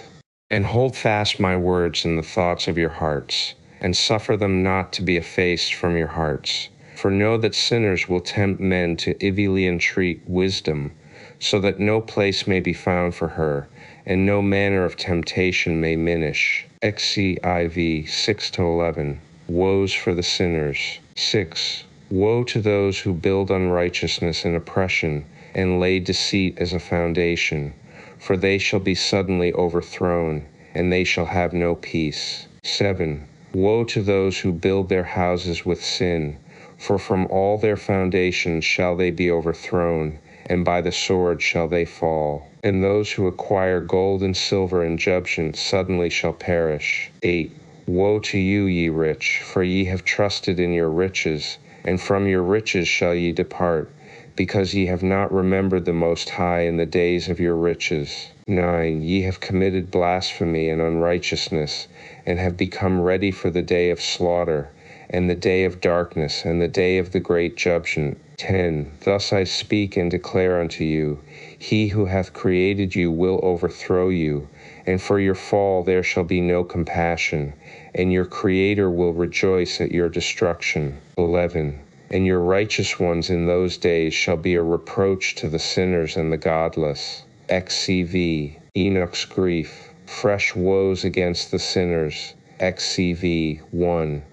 S1: And hold fast my words in the thoughts of your hearts, and suffer them not to be effaced from your hearts. For know that sinners will tempt men to evilly entreat wisdom, so that no place may be found for her, and no manner of temptation may minish. XCIV 6-11. Woes for the sinners. 6. Woe to those who build unrighteousness and oppression, and lay deceit as a foundation, for they shall be suddenly overthrown, and they shall have no peace. 7. Woe to those who build their houses with sin, for from all their foundations shall they be overthrown, and by the sword shall they fall. And those who acquire gold and silver and judgment suddenly shall perish. 8. Woe to you, ye rich, for ye have trusted in your riches, and from your riches shall ye depart, because ye have not remembered the Most High in the days of your riches. 9. Ye have committed blasphemy and unrighteousness, and have become ready for the day of slaughter, and the day of darkness, and the day of the great judgment. 10. Thus I speak and declare unto you, he who hath created you will overthrow you, and for your fall there shall be no compassion, and your Creator will rejoice at your destruction. 11. And your righteous ones in those days shall be a reproach to the sinners and the godless. XCV, Enoch's grief, fresh woes against the sinners. XCV 1.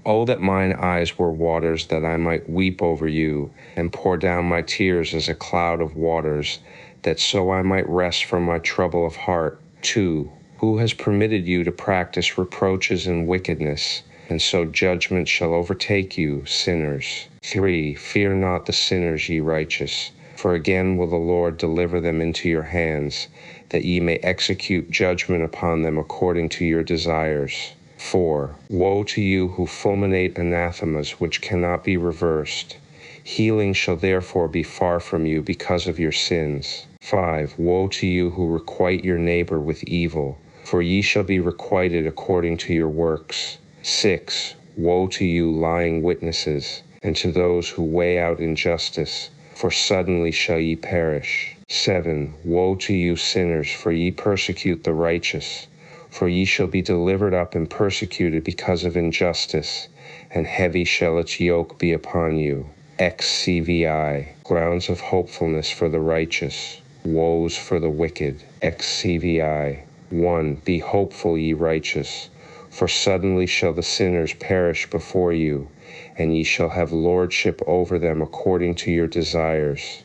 S1: Oh, that mine eyes were waters, that I might weep over you, and pour down my tears as a cloud of waters, that so I might rest from my trouble of heart. 2. Who has permitted you to practice reproaches and wickedness, and so judgment shall overtake you, sinners? 3. Fear not the sinners, ye righteous, for again will the Lord deliver them into your hands, that ye may execute judgment upon them according to your desires. 4. Woe to you who fulminate anathemas which cannot be reversed. Healing shall therefore be far from you because of your sins. 5. Woe to you who requite your neighbor with evil, for ye shall be requited according to your works. 6. Woe to you lying witnesses, and to those who weigh out injustice, for suddenly shall ye perish. 7. Woe to you sinners, for ye persecute the righteous, for ye shall be delivered up and persecuted because of injustice, and heavy shall its yoke be upon you. XCVI, grounds of hopefulness for the righteous, woes for the wicked. XCVI, 1. Be hopeful, ye righteous, for suddenly shall the sinners perish before you, and ye shall have lordship over them according to your desires.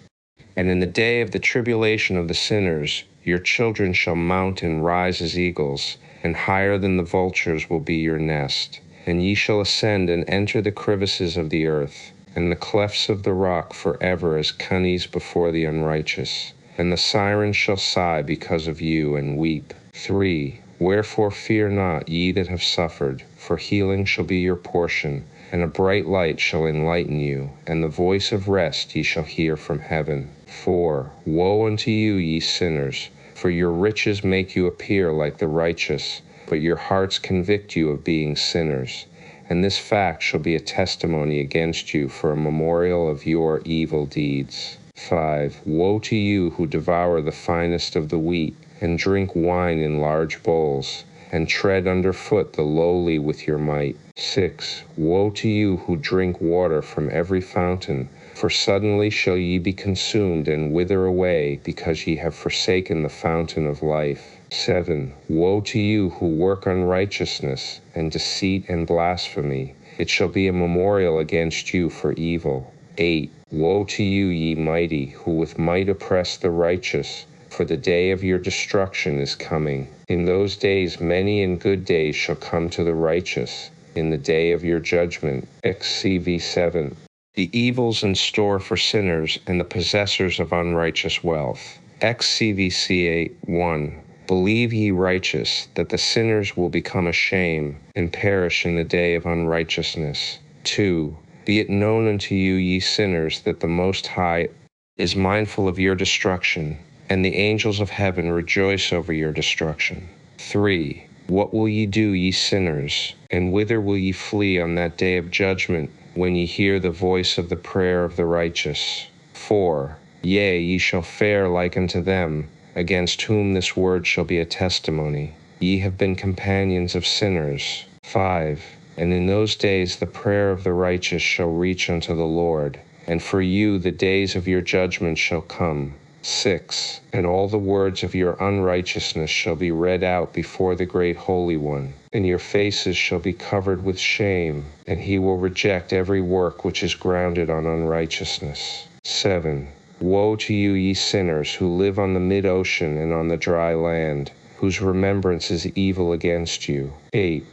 S1: And in the day of the tribulation of the sinners, your children shall mount and rise as eagles, and higher than the vultures will be your nest. And ye shall ascend and enter the crevices of the earth, and the clefts of the rock forever as cunnies before the unrighteous. And the sirens shall sigh because of you and weep. 3. Wherefore fear not, ye that have suffered, for healing shall be your portion, and a bright light shall enlighten you, and the voice of rest ye shall hear from heaven. 4. Woe unto you, ye sinners, for your riches make you appear like the righteous, but your hearts convict you of being sinners. And this fact shall be a testimony against you for a memorial of your evil deeds. 5. Woe to you who devour the finest of the wheat, and drink wine in large bowls, and tread underfoot the lowly with your might. 6. Woe to you who drink water from every fountain, for suddenly shall ye be consumed and wither away, because ye have forsaken the fountain of life. 7. Woe to you who work unrighteousness, and deceit and blasphemy. It shall be a memorial against you for evil. 8. Woe to you, ye mighty, who with might oppress the righteous, for the day of your destruction is coming. In those days many and good days shall come to the righteous, in the day of your judgment. XCV 7. The evils in store for sinners and the possessors of unrighteous wealth. XCVC 8. 1. Believe ye righteous, that the sinners will become ashamed and perish in the day of unrighteousness. 2. Be it known unto you, ye sinners, that the Most High is mindful of your destruction, and the angels of heaven rejoice over your destruction. 3. What will ye do, ye sinners, and whither will ye flee on that day of judgment, when ye hear the voice of the prayer of the righteous? 4. Yea, ye shall fare like unto them, against whom this word shall be a testimony. Ye have been companions of sinners. 5. And in those days the prayer of the righteous shall reach unto the Lord, and for you the days of your judgment shall come. 6. And all the words of your unrighteousness shall be read out before the great Holy One, and your faces shall be covered with shame, and he will reject every work which is grounded on unrighteousness. 7. Woe to you, ye sinners, who live on the mid-ocean and on the dry land, whose remembrance is evil against you. 8.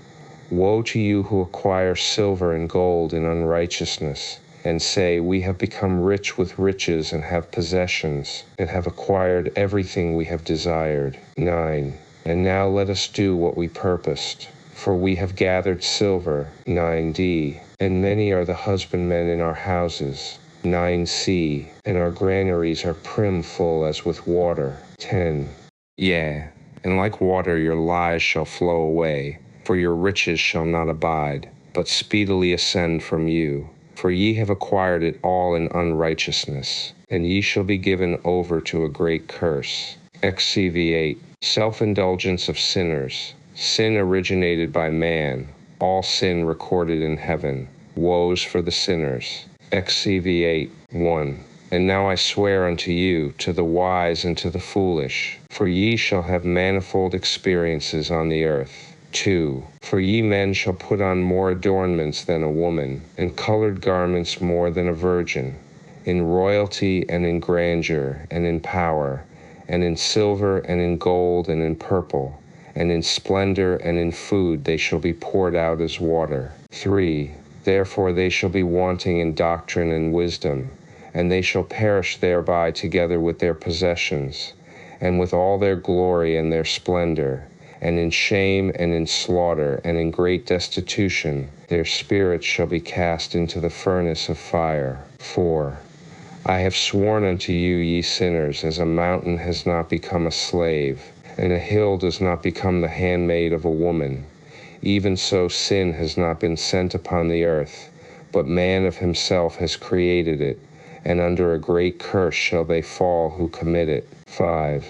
S1: Woe to you who acquire silver and gold in unrighteousness, and say, we have become rich with riches and have possessions, and have acquired everything we have desired. 9. And now let us do what we purposed, for we have gathered silver. 9d. And many are the husbandmen in our houses. 9c. And our granaries are prim full as with water. 10. Yea, and like water your lies shall flow away, for your riches shall not abide, but speedily ascend from you. For ye have acquired it all in unrighteousness, and ye shall be given over to a great curse. XCV 8. Self-indulgence of sinners. Sin originated by man. All sin recorded in heaven. Woes for the sinners. XCV 8. 1. And now I swear unto you, to the wise and to the foolish, for ye shall have manifold experiences on the earth. 2. For ye men shall put on more adornments than a woman, and colored garments more than a virgin, in royalty and in grandeur and in power, and in silver and in gold and in purple, and in splendor and in food they shall be poured out as water. 3. Therefore they shall be wanting in doctrine and wisdom, and they shall perish thereby together with their possessions, and with all their glory and their splendor, and in shame and in slaughter and in great destitution their spirits shall be cast into the furnace of fire. 4. I have sworn unto you, ye sinners, as a mountain has not become a slave, and a hill does not become the handmaid of a woman, even so sin has not been sent upon the earth, but man of himself has created it, and under a great curse shall they fall who commit it. 5.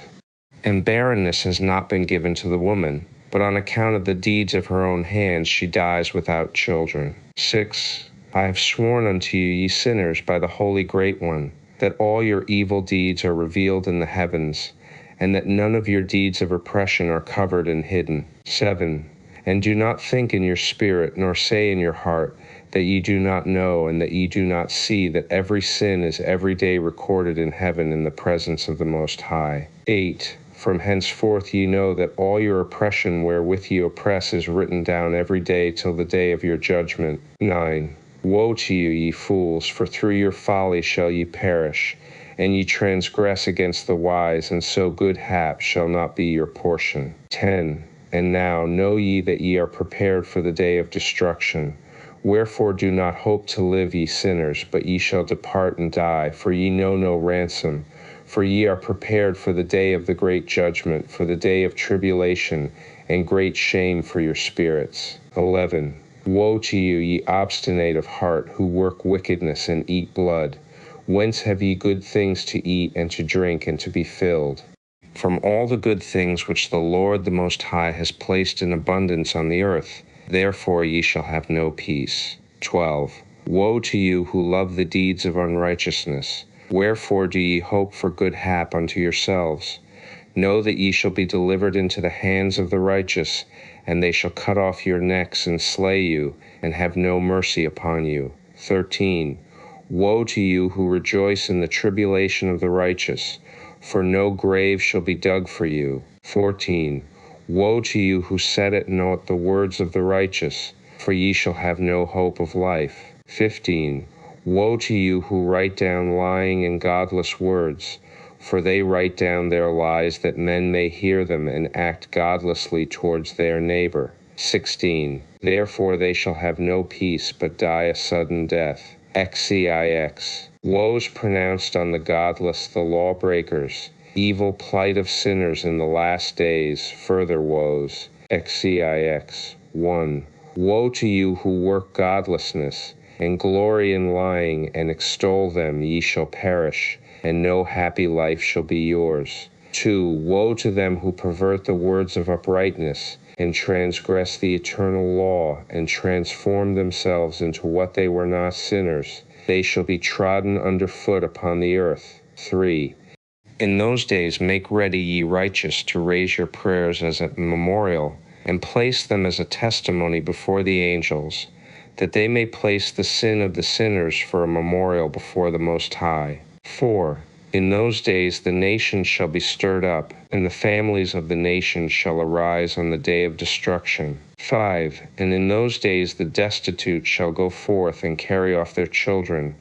S1: And barrenness has not been given to the woman, but on account of the deeds of her own hands she dies without children. 6. I have sworn unto you, ye sinners, by the Holy Great One, that all your evil deeds are revealed in the heavens, and that none of your deeds of oppression are covered and hidden. 7. And do not think in your spirit, nor say in your heart, that ye do not know, and that ye do not see, that every sin is every day recorded in heaven in the presence of the Most High. 8. From henceforth ye know that all your oppression wherewith ye oppress is written down every day till the day of your judgment. 9. Woe to you, ye fools, for through your folly shall ye perish, and ye transgress against the wise, and so good hap shall not be your portion. 10. And now know ye that ye are prepared for the day of destruction. Wherefore do not hope to live, ye sinners, but ye shall depart and die, for ye know no ransom. For ye are prepared for the day of the great judgment, for the day of tribulation, and great shame for your spirits. 11. Woe to you, ye obstinate of heart, who work wickedness and eat blood. Whence have ye good things to eat and to drink and to be filled? From all the good things which the Lord the Most High has placed in abundance on the earth. Therefore ye shall have no peace. 12. Woe to you who love the deeds of unrighteousness. Wherefore do ye hope for good hap unto yourselves? Know that ye shall be delivered into the hands of the righteous, and they shall cut off your necks and slay you, and have no mercy upon you. 13. Woe to you who rejoice in the tribulation of the righteous, for no grave shall be dug for you. 14. Woe to you who set at naught the words of the righteous, for ye shall have no hope of life. 15. Woe to you who write down lying and godless words, for they write down their lies that men may hear them and act godlessly towards their neighbor. 16. Therefore they shall have no peace, but die a sudden death. XCIX. Woes pronounced on the godless, the lawbreakers, evil plight of sinners in the last days, further woes. XCIX. 1. Woe to you who work godlessness, and glory in lying, and extol them, ye shall perish, and no happy life shall be yours. 2. Woe to them who pervert the words of uprightness, and transgress the eternal law, and transform themselves into what they were not, sinners. They shall be trodden under foot upon the earth. 3. In those days make ready, ye righteous, to raise your prayers as a memorial, and place them as a testimony before the angels, that they may place the sin of the sinners for a memorial before the Most High. 4. In those days the nations shall be stirred up, and the families of the nations shall arise on the day of destruction. 5. And in those days the destitute shall go forth and carry off their children,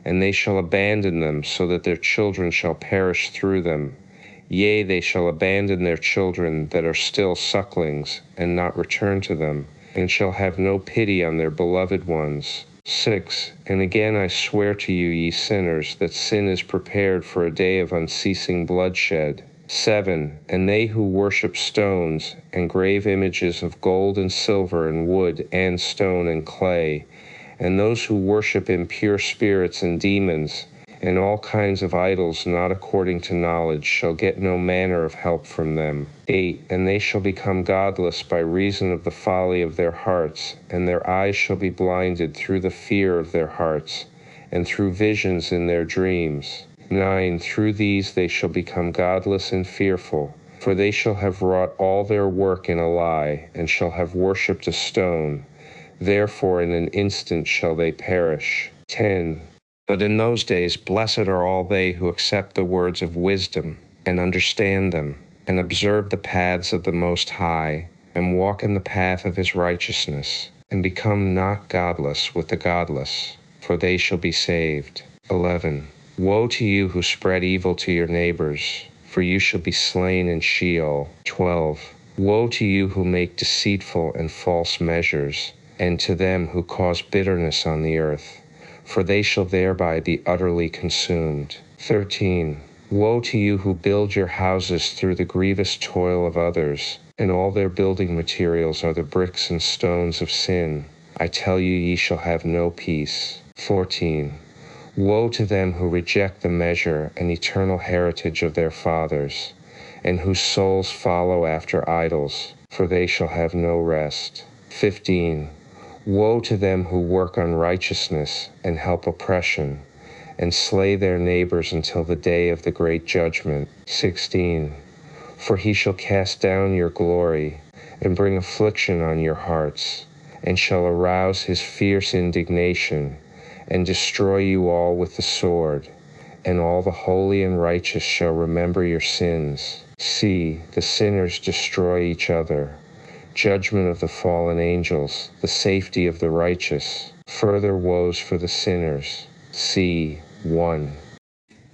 S1: and they shall abandon them, so that their children shall perish through them. Yea, they shall abandon their children that are still sucklings, and not return to them, and shall have no pity on their beloved ones. 6. And again I swear to you, ye sinners, that sin is prepared for a day of unceasing bloodshed. 7. And they who worship stones, and grave images of gold and silver and wood and stone and clay, and those who worship impure spirits and demons, and all kinds of idols not according to knowledge, shall get no manner of help from them. 8. And they shall become godless by reason of the folly of their hearts, and their eyes shall be blinded through the fear of their hearts, and through visions in their dreams. 9. Through these they shall become godless and fearful, For they shall have wrought all their work in a lie, and shall have worshipped a stone. Therefore in an instant shall they perish. 10. But in those days blessed are all they who accept the words of wisdom, and understand them, and observe the paths of the Most High, and walk in the path of his righteousness, and become not godless with the godless, for they shall be saved. 11. Woe to you who spread evil to your neighbors, for you shall be slain in Sheol. 12. Woe to you who make deceitful and false measures, and to them who cause bitterness on the earth, for they shall thereby be utterly consumed. 13. Woe to you who build your houses through the grievous toil of others, and all their building materials are the bricks and stones of sin. I tell you, ye shall have no peace. 14. Woe to them who reject the measure and eternal heritage of their fathers, and whose souls follow after idols, for they shall have no rest. 15. Woe to them who work unrighteousness and help oppression, and slay their neighbors until the day of the great judgment. 16. For he shall cast down your glory, and bring affliction on your hearts, and shall arouse his fierce indignation, and destroy you all with the sword, and all the holy and righteous shall remember your sins. See, the sinners destroy each other. Judgment of the fallen angels, the safety of the righteous, further woes for the sinners. See 1.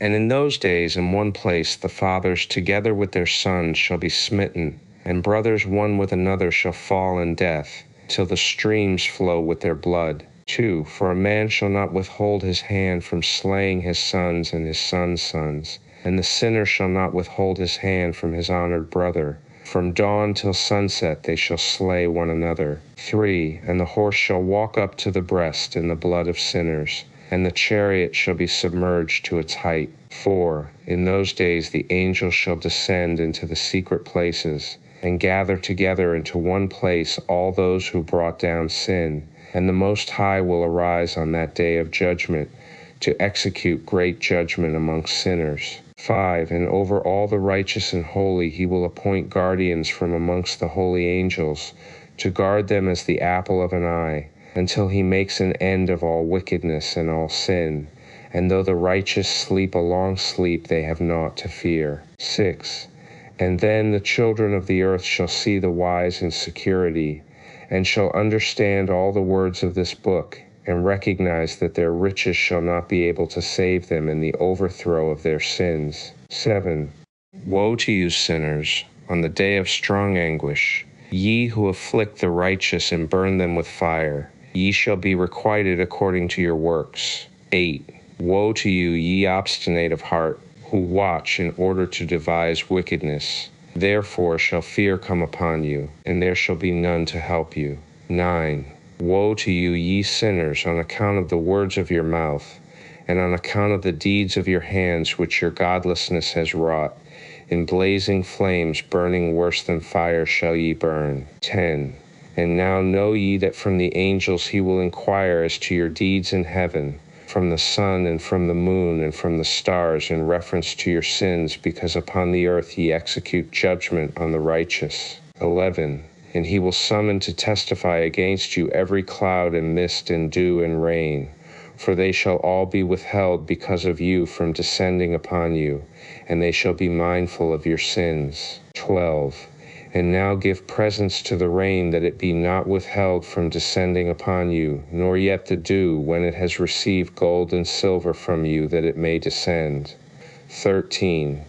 S1: And in those days in one place the fathers together with their sons shall be smitten, and brothers one with another shall fall in death, till the streams flow with their blood. 2. For a man shall not withhold his hand from slaying his sons and his sons' sons, and the sinner shall not withhold his hand from his honored brother. From dawn till sunset they shall slay one another. 3. And the horse shall walk up to the breast in the blood of sinners, and the chariot shall be submerged to its height. 4. In those days the angels shall descend into the secret places, and gather together into one place all those who brought down sin, and the Most High will arise on that day of judgment, to execute great judgment amongst sinners. 5. And over all the righteous and holy he will appoint guardians from amongst the holy angels, to guard them as the apple of an eye, until he makes an end of all wickedness and all sin. And though the righteous sleep a long sleep, they have naught to fear. 6. And then the children of the earth shall see the wise in security, and shall understand all the words of this book, and recognize that their riches shall not be able to save them in the overthrow of their sins. 7. Woe to you, sinners, on the day of strong anguish, ye who afflict the righteous and burn them with fire. Ye shall be requited according to your works. 8. Woe to you, ye obstinate of heart, who watch in order to devise wickedness. Therefore shall fear come upon you, and there shall be none to help you. 9. Woe to you, ye sinners, on account of the words of your mouth, and on account of the deeds of your hands which your godlessness has wrought. In blazing flames burning worse than fire shall ye burn. 10. And now know ye that from the angels he will inquire as to your deeds in heaven, from the sun and from the moon and from the stars in reference to your sins, because upon the earth ye execute judgment on the righteous. 11. And he will summon to testify against you every cloud and mist and dew and rain, for they shall all be withheld because of you from descending upon you, and they shall be mindful of your sins. 12. And now give presents to the rain, that it be not withheld from descending upon you, nor yet the dew, when it has received gold and silver from you, that it may descend. 13.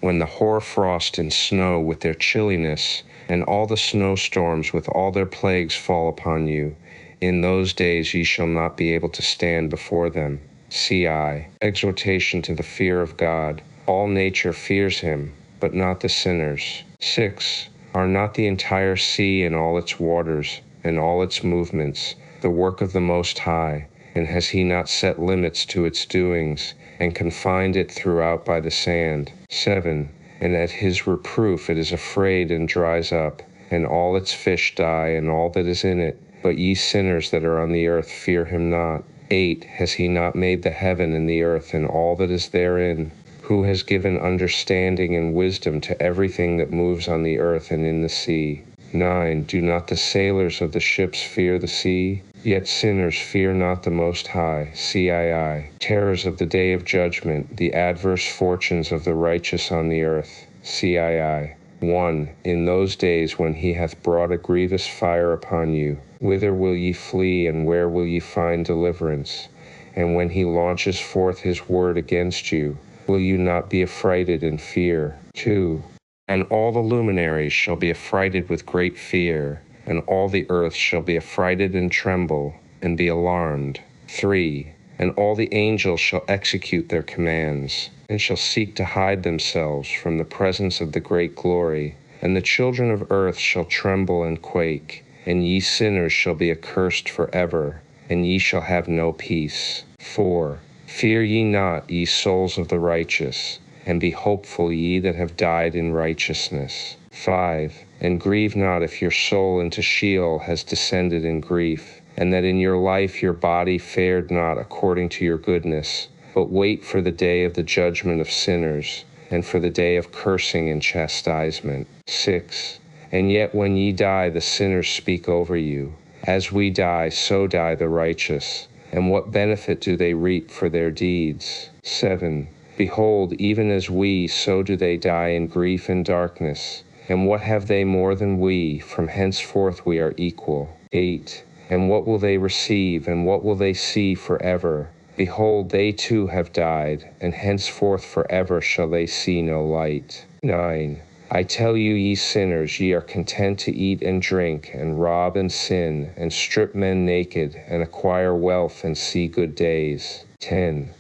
S1: When the hoar-frost and snow with their chilliness, and all the snowstorms with all their plagues fall upon you, in those days ye shall not be able to stand before them. C.I. Exhortation to the fear of God. All nature fears him, but not the sinners. 6. Are not the entire sea and all its waters, and all its movements, the work of the Most High? And has he not set limits to its doings, and confined it throughout by the sand? 7. And at his reproof it is afraid and dries up, and all its fish die, and all that is in it. But ye sinners that are on the earth, fear him not. 8. Has he not made the heaven and the earth, and all that is therein? Who has given understanding and wisdom to everything that moves on the earth and in the sea? 9. Do not the sailors of the ships fear the sea? Yet sinners fear not the Most High. CII. Terrors of the day of judgment, the adverse fortunes of the righteous on the earth. CII. 1. In those days when he hath brought a grievous fire upon you, whither will ye flee, and where will ye find deliverance? And when he launches forth his word against you, will you not be affrighted and fear? 2. And all the luminaries shall be affrighted with great fear, and all the earth shall be affrighted and tremble, and be alarmed. 3. And all the angels shall execute their commands, and shall seek to hide themselves from the presence of the great glory. And the children of earth shall tremble and quake, and ye sinners shall be accursed forever, and ye shall have no peace. 4. Fear ye not, ye souls of the righteous, and be hopeful, ye that have died in righteousness. 5. And grieve not if your soul into Sheol has descended in grief, and that in your life your body fared not according to your goodness, but wait for the day of the judgment of sinners, and for the day of cursing and chastisement. 6. And yet when ye die, the sinners speak over you. As we die, so die the righteous. And what benefit do they reap for their deeds? 7. Behold, even as we, so do they die in grief and darkness. And what have they more than we? From henceforth we are equal. 8. And what will they receive, and what will they see forever? Behold, they too have died, and henceforth forever shall they see no light. 9. I tell you, ye sinners, ye are content to eat and drink, and rob and sin, and strip men naked, and acquire wealth, and see good days. 10.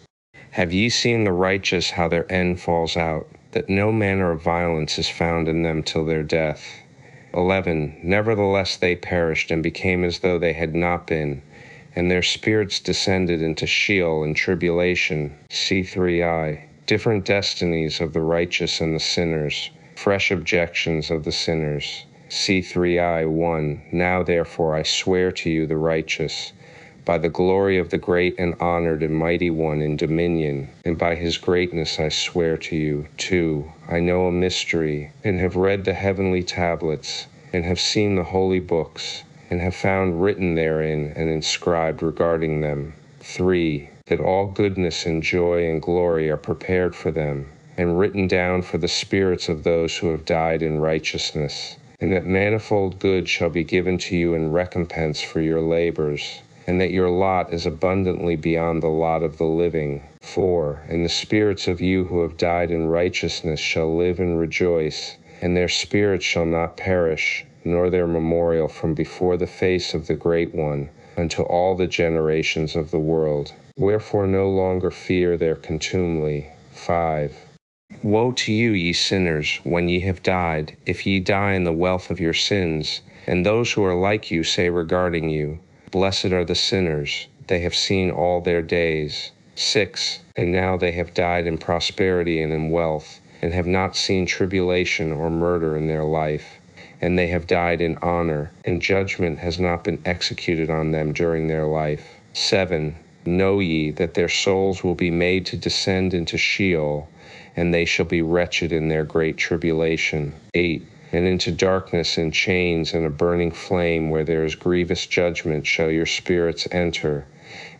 S1: Have ye seen the righteous, how their end falls out, that no manner of violence is found in them till their death? 11. Nevertheless they perished, and became as though they had not been, and their spirits descended into Sheol in tribulation. C3I. Different destinies of the righteous and the sinners. Fresh objections of the sinners. C3I 1. Now therefore I swear to you, the righteous, by the glory of the great and honored and mighty one in dominion, and by his greatness I swear to you. 2. I know a mystery, and have read the heavenly tablets, and have seen the holy books, and have found written therein and inscribed regarding them. 3. That all goodness and joy and glory are prepared for them, and written down for the spirits of those who have died in righteousness, and that manifold good shall be given to you in recompense for your labors, and that your lot is abundantly beyond the lot of the living. 4. And the spirits of you who have died in righteousness shall live and rejoice, and their spirits shall not perish, nor their memorial from before the face of the Great One, unto all the generations of the world. Wherefore no longer fear their contumely. 5. Woe to you, ye sinners, when ye have died, if ye die in the wealth of your sins, and those who are like you say regarding you, Blessed are the sinners, they have seen all their days. 6. And now they have died in prosperity and in wealth, and have not seen tribulation or murder in their life. And they have died in honor, and judgment has not been executed on them during their life. 7. Know ye that their souls will be made to descend into Sheol, and they shall be wretched in their great tribulation. 8. And into darkness and chains and a burning flame, where there is grievous judgment, shall your spirits enter,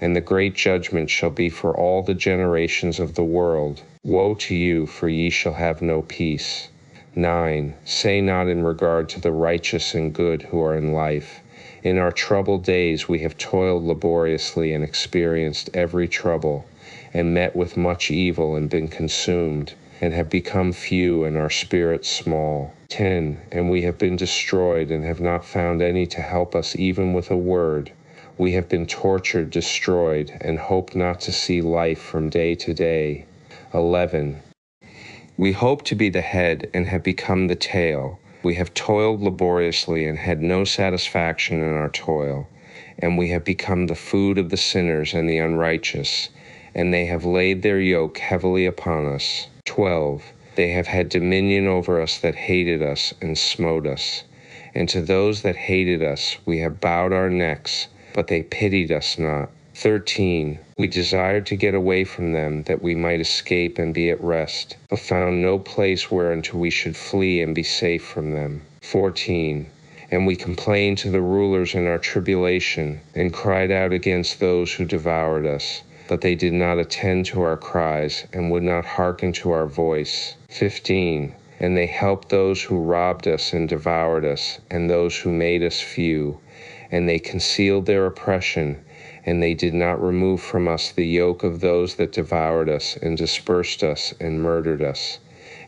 S1: and the great judgment shall be for all the generations of the world. Woe to you, for ye shall have no peace. 9. Say not in regard to the righteous and good who are in life, In our troubled days we have toiled laboriously and experienced every trouble, and met with much evil and been consumed, and have become few and our spirits small. 10. And we have been destroyed and have not found any to help us even with a word. We have been tortured, destroyed, and hope not to see life from day to day. 11. We hope to be the head and have become the tail. We have toiled laboriously and had no satisfaction in our toil, and we have become the food of the sinners and the unrighteous, and they have laid their yoke heavily upon us. 12. They have had dominion over us that hated us and smote us. And to those that hated us we have bowed our necks, but they pitied us not. 13. We desired to get away from them, that we might escape and be at rest, but found no place whereunto we should flee and be safe from them. 14. And we complained to the rulers in our tribulation, and cried out against those who devoured us. But they did not attend to our cries, and would not hearken to our voice. 15. And they helped those who robbed us and devoured us, and those who made us few. And they concealed their oppression, and they did not remove from us the yoke of those that devoured us, and dispersed us, and murdered us.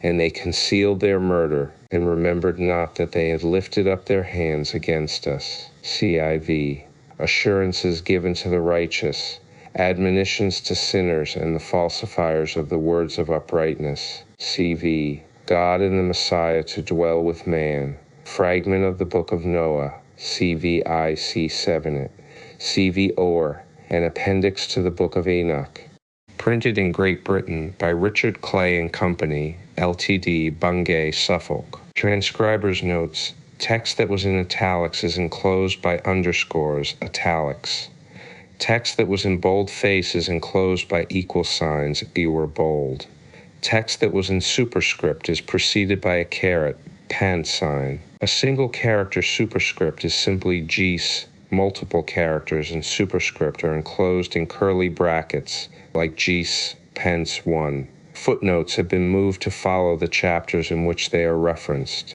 S1: And they concealed their murder, and remembered not that they had lifted up their hands against us. CIV. Assurances given to the righteous, admonitions to sinners and the falsifiers of the words of uprightness. CV. God and the Messiah to dwell with man. Fragment of the Book of Noah. CVIC 7. CV Or, an appendix to the Book of Enoch. Printed in Great Britain by Richard Clay and Company, Ltd., Bungay, Suffolk. Transcriber's notes. Text that was in italics is enclosed by underscores, italics. Text that was in boldface is enclosed by equal signs, or bold. Text that was in superscript is preceded by a caret, pant sign. A single character superscript is simply geese. Multiple characters in superscript are enclosed in curly brackets, like geese, pence 1. Footnotes have been moved to follow the chapters in which they are referenced.